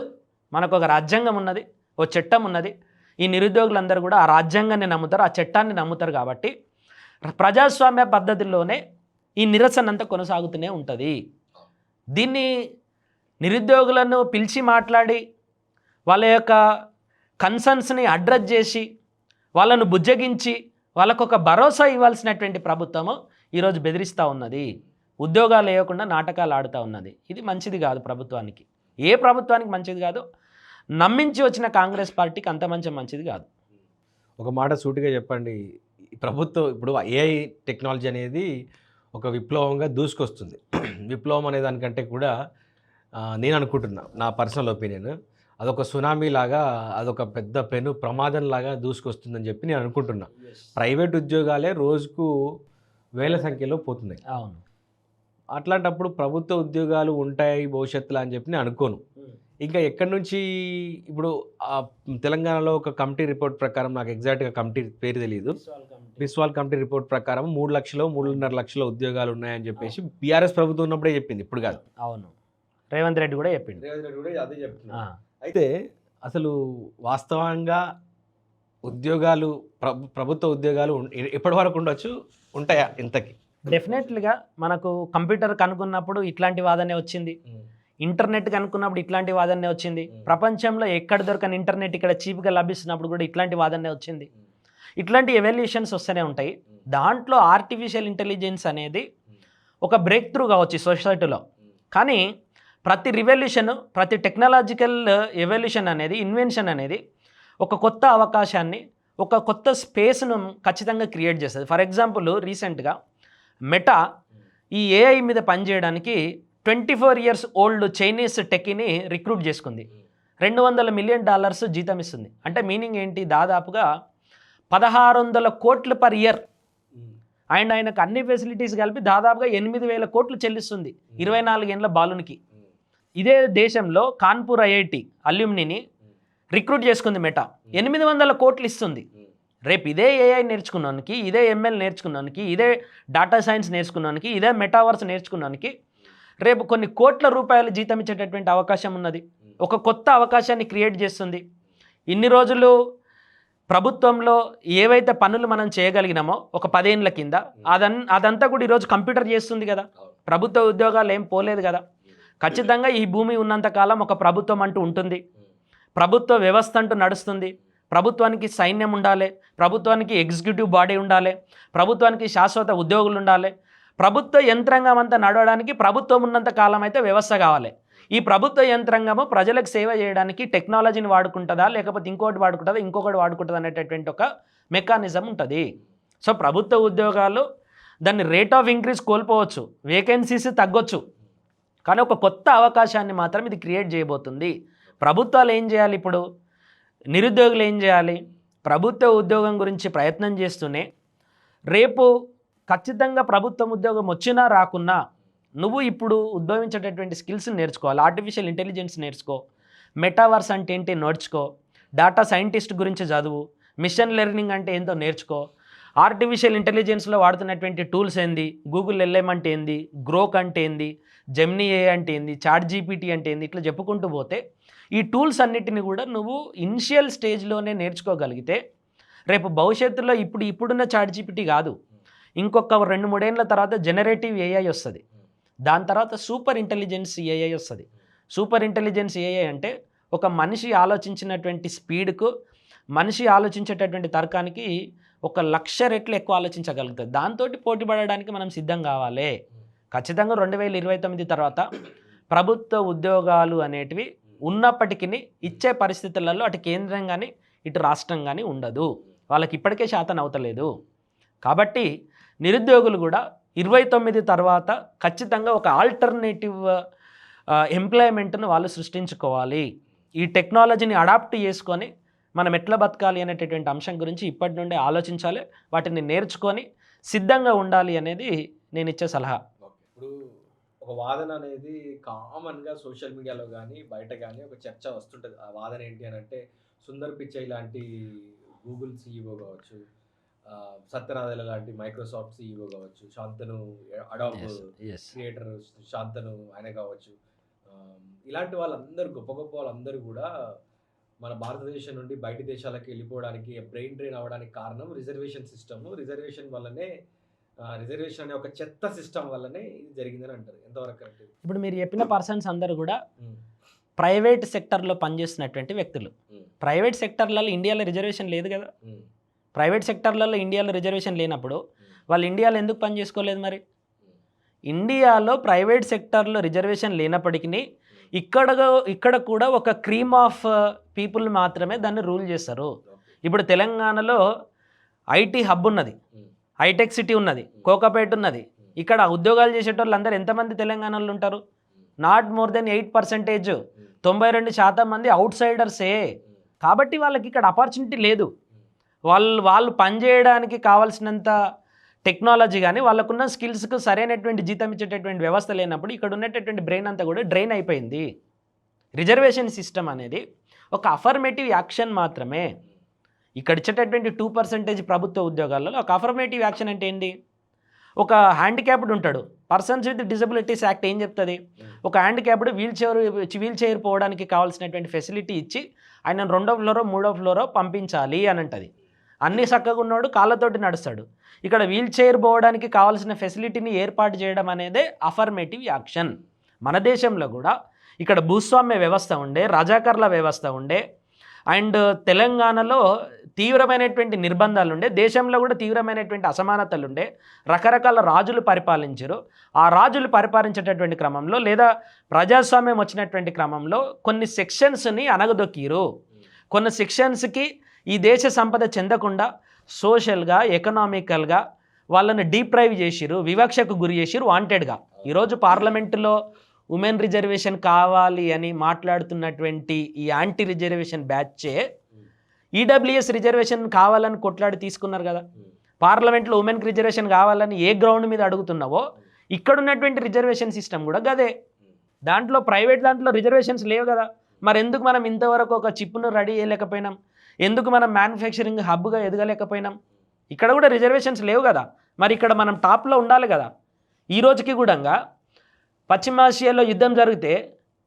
మనకు ఒక రాజ్యాంగం ఉన్నది, ఓ చట్టం ఉన్నది. ఈ నిరుద్యోగులందరూ కూడా ఆ రాజ్యాంగాన్ని నమ్ముతారు, ఆ చట్టాన్ని నమ్ముతారు. కాబట్టి ప్రజాస్వామ్య పద్ధతిలోనే ఈ నిరసన అంతా కొనసాగుతూనే ఉంటుంది. దీన్ని నిరుద్యోగులను పిలిచి మాట్లాడి వాళ్ళ యొక్క కన్సర్న్స్ని అడ్రస్ చేసి వాళ్ళను బుజ్జగించి వాళ్ళకు ఒక భరోసా ఇవ్వాల్సినటువంటి ప్రభుత్వము ఈరోజు బెదిరిస్తూ ఉన్నది. ఉద్యోగాలు వేయకుండా నాటకాలు ఆడుతూ ఉన్నది. ఇది మంచిది కాదు ప్రభుత్వానికి. ఏ ప్రభుత్వానికి మంచిది కాదు. నమ్మించి వచ్చిన కాంగ్రెస్ పార్టీకి అంత మంచిది కాదు. ఒక మాట సూటిగా చెప్పండి. ఈ ప్రభుత్వం ఇప్పుడు ఏఐ టెక్నాలజీ అనేది ఒక విప్లవంగా దూసుకొస్తుంది. విప్లవం అనే దానికంటే కూడా నేను అనుకుంటున్నా, నా పర్సనల్ ఒపీనియన్, అదొక సునామీ లాగా, అదొక పెద్ద పెను ప్రమాదం లాగా దూసుకొస్తుందని చెప్పి నేను అనుకుంటున్నా. ప్రైవేట్ ఉద్యోగాలే రోజుకు వేల సంఖ్యలో పోతున్నాయి. అవును. అట్లాంటప్పుడు ప్రభుత్వ ఉద్యోగాలు ఉంటాయి భవిష్యత్తులో అని చెప్పి నేను అనుకోను. ఇంకా ఎక్కడి నుంచి ఇప్పుడు తెలంగాణలో ఒక కమిటీ రిపోర్ట్ ప్రకారం, నాకు ఎగ్జాక్ట్గా కమిటీ పేరు తెలియదు, బిస్వాల్ కమిటీ రిపోర్ట్ ప్రకారం 3 లక్షలు 3.5 లక్షల ఉద్యోగాలు ఉన్నాయని చెప్పేసి బీఆర్ఎస్ ప్రభుత్వం ఉన్నప్పుడే చెప్పింది, ఇప్పుడు కాదు. అవును, రేవంత్ రెడ్డి కూడా చెప్పింది. అదే చెప్తున్నా. అయితే అసలు వాస్తవంగా ఉద్యోగాలు, ప్రభుత్వ ఉద్యోగాలు ఎప్పటి వరకు ఉండొచ్చు, ఉంటాయా ఇంతకి? డెఫినెట్లీగా మనకు కంప్యూటర్ కనుక్కున్నప్పుడు ఇట్లాంటి వాదనే వచ్చింది, ఇంటర్నెట్ కనుక్కున్నప్పుడు ఇట్లాంటి వాదనే వచ్చింది, ప్రపంచంలో ఎక్కడ దొరకని ఇంటర్నెట్ ఇక్కడ చీప్గా లభిస్తున్నప్పుడు కూడా ఇట్లాంటి వాదనే వచ్చింది. ఇట్లాంటి ఎవల్యూషన్స్ వస్తూనే ఉంటాయి. దాంట్లో ఆర్టిఫిషియల్ ఇంటెలిజెన్స్ అనేది ఒక బ్రేక్ త్రూ కావచ్చు సొసైటీలో. కానీ ప్రతి రివల్యూషన్, ప్రతి టెక్నాలజికల్ ఎవల్యూషన్ అనేది, ఇన్వెన్షన్ అనేది ఒక కొత్త అవకాశాన్ని, ఒక కొత్త స్పేస్ను ఖచ్చితంగా క్రియేట్ చేస్తుంది. ఫర్ ఎగ్జాంపుల్ రీసెంట్గా మెటా ఈ ఏఐ మీద పనిచేయడానికి 24 years ఓల్డ్ చైనీస్ టెక్కీని రిక్రూట్ చేసుకుంది. $200 million జీతం ఇస్తుంది. అంటే మీనింగ్ ఏంటి? దాదాపుగా 1600 కోట్లు per year. అండ్ ఆయనకు అన్ని ఫెసిలిటీస్ కలిపి దాదాపుగా 8,000 కోట్లు చెల్లిస్తుంది 24 ఏళ్ళ బాలునికి. ఇదే దేశంలో కాన్పూర్ ఐఐటి అల్యూమినీని రిక్రూట్ చేసుకుంది మెటా, 800 కోట్లు ఇస్తుంది. రేపు ఇదే ఏఐ నేర్చుకున్నానికి, ఇదే ఎంఎల్ నేర్చుకున్నానికి, ఇదే డాటా సైన్స్ నేర్చుకున్నానికి, ఇదే మెటావర్స్ నేర్చుకున్నానికి రేపు కొన్ని కోట్ల రూపాయలు జీతం ఇచ్చేటటువంటి అవకాశం ఉన్నది. ఒక కొత్త అవకాశాన్ని క్రియేట్ చేస్తుంది. ఇన్ని రోజులు ప్రభుత్వంలో ఏవైతే పనులు మనం చేయగలిగినామో ఒక 10 ఏళ్ళ కింద అదంతా కూడా ఈరోజు కంప్యూటర్ చేస్తుంది కదా. ప్రభుత్వ ఉద్యోగాలు ఏం పోలేదు కదా. ఖచ్చితంగా ఈ భూమి ఉన్నంతకాలం ఒక ప్రభుత్వం అంటూ ఉంటుంది, ప్రభుత్వ వ్యవస్థ అంటూ నడుస్తుంది. ప్రభుత్వానికి సైన్యం ఉండాలి, ప్రభుత్వానికి ఎగ్జిక్యూటివ్ బాడీ ఉండాలి, ప్రభుత్వానికి శాశ్వత ఉద్యోగులు ఉండాలి. ప్రభుత్వ యంత్రాంగం అంతా నడవడానికి ప్రభుత్వం ఉన్నంత కాలం అయితే వ్యవస్థ కావాలి. ఈ ప్రభుత్వ యంత్రాంగము ప్రజలకు సేవ చేయడానికి టెక్నాలజీని వాడుకుంటుందా, లేకపోతే ఇంకొకటి వాడుకుంటుందా అనేటటువంటి ఒక మెకానిజం ఉంటుంది. సో ప్రభుత్వ ఉద్యోగాలు దాన్ని రేట్ ఆఫ్ ఇంక్రీజ్ కోల్పోవచ్చు, వేకెన్సీస్ తగ్గొచ్చు, కానీ ఒక కొత్త అవకాశాన్ని మాత్రం ఇది క్రియేట్ చేయబోతుంది. ప్రభుత్వాలు ఏం చేయాలి, ఇప్పుడు నిరుద్యోగులు ఏం చేయాలి, ప్రభుత్వ ఉద్యోగం గురించి ప్రయత్నం చేస్తూనే రేపు ఖచ్చితంగా ప్రభుత్వం ఉద్యోగం వచ్చినా రాకున్నా నువ్వు ఇప్పుడు ఉద్భవించేటటువంటి స్కిల్స్ నేర్చుకోవాలి. ఆర్టిఫిషియల్ ఇంటెలిజెన్స్ నేర్చుకో, మెటావర్స్ అంటే ఏంటి నేర్చుకో, డేటా సైంటిస్ట్ గురించి చదువు, మిషన్ లెర్నింగ్ అంటే ఏంటో నేర్చుకో, ఆర్టిఫిషియల్ ఇంటెలిజెన్స్లో వాడుతున్నటువంటి టూల్స్ ఏంది, గూగుల్ LM అంటే ఏంది, గ్రోక్ అంటే ఏంది, జెమినీ AI అంటే ఏంది, చాట్ GPT అంటే ఏంది, ఇట్లా చెప్పుకుంటూ పోతే ఈ టూల్స్ అన్నిటిని కూడా నువ్వు ఇనిషియల్ స్టేజ్లోనే నేర్చుకోగలిగితే రేపు భవిష్యత్తులో ఇప్పుడున్న చాట్ GPT కాదు, ఇంకొక 2-3 ఏళ్ళ తర్వాత జనరేటివ్ AI వస్తుంది, దాని తర్వాత సూపర్ ఇంటెలిజెన్స్ AI వస్తుంది. సూపర్ ఇంటెలిజెన్స్ AI అంటే ఒక మనిషి ఆలోచించినటువంటి స్పీడ్కు, మనిషి ఆలోచించేటటువంటి తర్కానికి 1,00,000 రెట్లు ఎక్కువ ఆలోచించగలుగుతుంది. దాంతో పోటీ పడడానికి మనం సిద్ధం కావాలి. ఖచ్చితంగా 2029 తర్వాత ప్రభుత్వ ఉద్యోగాలు అనేటివి ఉన్నప్పటికీ ఇచ్చే పరిస్థితులలో అటు కేంద్రం కానీ ఇటు రాష్ట్రం కానీ ఉండదు, వాళ్ళకి ఇప్పటికే శాతం అవుతలేదు. కాబట్టి నిరుద్యోగులు కూడా 29 తర్వాత ఖచ్చితంగా ఒక ఆల్టర్నేటివ్ ఎంప్లాయ్మెంట్ను వాళ్ళు సృష్టించుకోవాలి. ఈ టెక్నాలజీని అడాప్ట్ చేసుకొని మనం ఎట్లా బతకాలి అనేటటువంటి అంశం గురించి ఇప్పటి నుండే ఆలోచించాలి, వాటిని నేర్చుకొని సిద్ధంగా ఉండాలి అనేది నేను ఇచ్చే సలహా. ఇప్పుడు ఒక వాదన అనేది కామన్గా సోషల్ మీడియాలో కానీ బయట కానీ ఒక చర్చ వస్తుంటుంది. ఆ వాదన ఏంటి అని అంటే, సుందర్ పిచ్చై లాంటి గూగుల్ CEO కావచ్చు, సత్యనాదెల్ల లాంటి మైక్రోసాఫ్ట్ CEO కావచ్చు, శాంతను అడాబ్ క్రియేటర్ శాంతను ఆయన కావచ్చు, ఇలాంటి వాళ్ళందరూ గొప్ప గొప్ప వాళ్ళందరూ కూడా మన భారతదేశం నుండి బయట దేశాలకు వెళ్ళిపోవడానికి, బ్రెయిన్ డ్రైన్ అవ్వడానికి కారణం రిజర్వేషన్ సిస్టమ్. రిజర్వేషన్ వల్లనే, రిజర్వేషన్ అనే ఒక చెత్త సిస్టమ్ వల్లనే ఇది జరిగిందని అంటారు. ఎంతవరకు కరెక్ట్? ఇప్పుడు మీరు చెప్పిన పర్సన్స్ అందరూ కూడా ప్రైవేట్ సెక్టర్లో పనిచేస్తున్నటువంటి వ్యక్తులు. ప్రైవేట్ సెక్టర్లలో ఇండియాలో రిజర్వేషన్ లేదు కదా. ప్రైవేట్ సెక్టర్లలో ఇండియాలో రిజర్వేషన్ లేనప్పుడు వాళ్ళు ఇండియాలో ఎందుకు పని చేసుకోలేదు? మరి ఇండియాలో ప్రైవేట్ సెక్టర్లో రిజర్వేషన్ లేనప్పటికీ ఇక్కడ కూడా ఒక క్రీమ్ ఆఫ్ పీపుల్ మాత్రమే దాన్ని రూల్ చేస్తారు. ఇప్పుడు తెలంగాణలో IT హబ్ ఉన్నది, హైటెక్ సిటీ ఉన్నది, కోకాపేట ఉన్నది. ఇక్కడ ఉద్యోగాలు చేసేటోళ్ళు అందరూ ఎంతమంది తెలంగాణలో ఉంటారు? Not more than 8%. 92% మంది అవుట్ సైడర్సే. కాబట్టి వాళ్ళకి ఇక్కడ ఆపర్చునిటీ లేదు. వాళ్ళు పనిచేయడానికి కావాల్సినంత టెక్నాలజీ కానీ వాళ్ళకున్న స్కిల్స్కు సరైనటువంటి జీతం ఇచ్చేటటువంటి వ్యవస్థ లేనప్పుడు ఇక్కడ ఉన్నటువంటి బ్రెయిన్ అంతా కూడా డ్రైన్ అయిపోయింది. రిజర్వేషన్ సిస్టమ్ అనేది ఒక అఫర్మేటివ్ యాక్షన్ మాత్రమే. ఇక్కడ ఇచ్చేటటువంటి 2% ప్రభుత్వ ఉద్యోగాలలో ఒక అఫర్మేటివ్ యాక్షన్ అంటే ఏంటి? ఒక హ్యాండిక్యాప్డ్ ఉంటాడు, పర్సన్స్ విత్ డిజబిలిటీస్ యాక్ట్ ఏం చెప్తుంది? ఒక హ్యాండిక్యాప్డ్ వీల్ చైర్ పోవడానికి కావాల్సినటువంటి ఫెసిలిటీ ఇచ్చి ఆయన 2వ ఫ్లోరో 3వ ఫ్లోరో పంపించాలి అని అంటది. అన్ని చక్కగా ఉన్నాడు, కాళ్ళతోటి నడుస్తాడు. ఇక్కడ వీల్ చైర్ పోవడానికి కావాల్సిన ఫెసిలిటీని ఏర్పాటు చేయడం అనేదే అఫర్మేటివ్ యాక్షన్. మన దేశంలో కూడా ఇక్కడ భూస్వామ్య వ్యవస్థ ఉండే, రజాకర్ల వ్యవస్థ ఉండే, అండ్ తెలంగాణలో తీవ్రమైనటువంటి నిర్బంధాలు ఉండే, దేశంలో కూడా తీవ్రమైనటువంటి అసమానతలు ఉండే, రకరకాల రాజులు పరిపాలించారు. ఆ రాజులు పరిపాలించేటటువంటి క్రమంలో లేదా ప్రజాస్వామ్యం వచ్చినటువంటి క్రమంలో కొన్ని సెక్షన్స్ని అనగదొక్కిరు. కొన్ని సెక్షన్స్కి ఈ దేశ సంపద చెందకుండా సోషల్గా, ఎకనామికల్గా వాళ్ళని డీప్రైవ్ చేసిరు, వివక్షకు గురి చేసిరు వాంటెడ్గా. ఈరోజు పార్లమెంటులో ఉమెన్ రిజర్వేషన్ కావాలి అని మాట్లాడుతున్నటువంటి ఈ యాంటీ రిజర్వేషన్ బ్యాచే ఈడబ్ల్యూఎస్ రిజర్వేషన్ కావాలని కొట్లాడి తీసుకున్నారు కదా. పార్లమెంట్లో ఉమెన్కి రిజర్వేషన్ కావాలని ఏ గ్రౌండ్ మీద అడుగుతున్నావో ఇక్కడ ఉన్నటువంటి రిజర్వేషన్ సిస్టమ్ కూడా గదే. దాంట్లో ప్రైవేట్ దాంట్లో రిజర్వేషన్స్ లేవు కదా. మరి ఎందుకు మనం ఇంతవరకు ఒక చిప్ను రెడీ చేయలేకపోయినాం? ఎందుకు మనం మ్యానుఫ్యాక్చరింగ్ హబ్గా ఎదగలేకపోయినాం? ఇక్కడ కూడా రిజర్వేషన్స్ లేవు కదా. మరి ఇక్కడ మనం టాప్లో ఉండాలి కదా. ఈ రోజుకి కూడా పశ్చిమాసియాలో యుద్ధం జరిగితే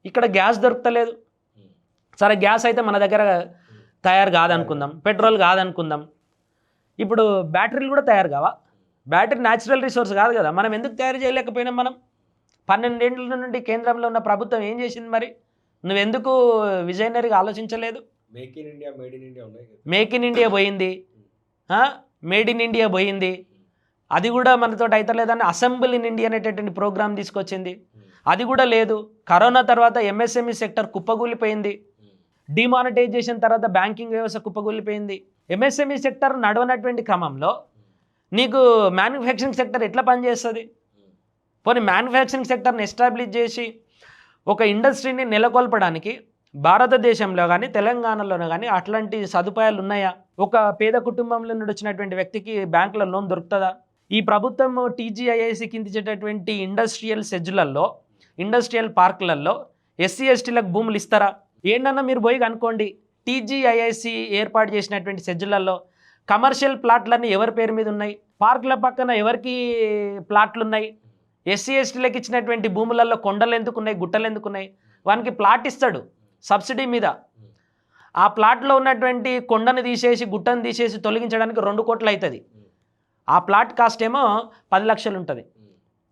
ఇక్కడ గ్యాస్ దొరకలేదు. సరే గ్యాస్ అయితే మన దగ్గర తయారు కాదనుకుందాం, పెట్రోల్ కాదనుకుందాం, ఇప్పుడు బ్యాటరీలు కూడా తయారు కావా? బ్యాటరీ న్యాచురల్ రిసోర్స్ కాదు కదా, మనం ఎందుకు తయారు చేయలేకపోయినాం? మనం 12 ఏళ్ళ నుండి కేంద్రంలో ఉన్న ప్రభుత్వం ఏం చేసింది మరి? నువ్వెందుకు విజనరీగా ఆలోచించలేదు? Make in India, made in India ఉన్నాయి కదా. మేక్ ఇన్ ఇండియా పోయింది, మేడ్ ఇన్ ఇండియా పోయింది, అది కూడా మనతో అయితలేదని అసెంబుల్ ఇన్ ఇండియా అనేటటువంటి ప్రోగ్రామ్ తీసుకొచ్చింది, అది కూడా లేదు. కరోనా తర్వాత ఎంఎస్ఎంఈ సెక్టర్ కుప్పగూలిపోయింది, డిమానిటైజేషన్ తర్వాత బ్యాంకింగ్ వ్యవస్థ కుప్పగూలిపోయింది. ఎంఎస్ఎంఈ సెక్టర్ నడవనటువంటి క్రమంలో నీకు మ్యానుఫ్యాక్చరింగ్ సెక్టర్ ఎట్లా పనిచేస్తుంది? పోనీ మ్యానుఫ్యాక్చరింగ్ సెక్టర్ని ఎస్టాబ్లిష్ చేసి ఒక ఇండస్ట్రీని నెలకొల్పడానికి భారతదేశంలో కానీ తెలంగాణలోనే కానీ అట్లాంటి సదుపాయాలు ఉన్నాయా? ఒక పేద కుటుంబంలో నుండి వచ్చినటువంటి వ్యక్తికి బ్యాంకులో లోన్ దొరుకుతుందా? ఈ ప్రభుత్వం టీజీఐఐసి కింద ఇచ్చేటటువంటి ఇండస్ట్రియల్ సెజ్లలో, ఇండస్ట్రియల్ పార్కులలో ఎస్సీ ఎస్టీలకు భూములు ఇస్తారా? ఏంటన్నా మీరు పోయి కనుక్కోండి, టీజీఐఐసి ఏర్పాటు చేసినటువంటి సెజ్లలో కమర్షియల్ ప్లాట్లన్నీ ఎవరి పేరు మీద ఉన్నాయి? పార్కుల పక్కన ఎవరికి ప్లాట్లు ఉన్నాయి? ఎస్సీ ఎస్టీలకు ఇచ్చినటువంటి భూములలో కొండలు ఎందుకు ఉన్నాయి, గుట్టలు ఎందుకు ఉన్నాయి? వానికి ప్లాట్ ఇస్తాడు సబ్సిడీ మీద, ఆ ప్లాట్లో ఉన్నటువంటి కొండను తీసేసి గుట్టను తీసేసి తొలగించడానికి 2 కోట్లు అవుతుంది. ఆ ప్లాట్ కాస్ట్ ఏమో 10 లక్షలు ఉంటుంది.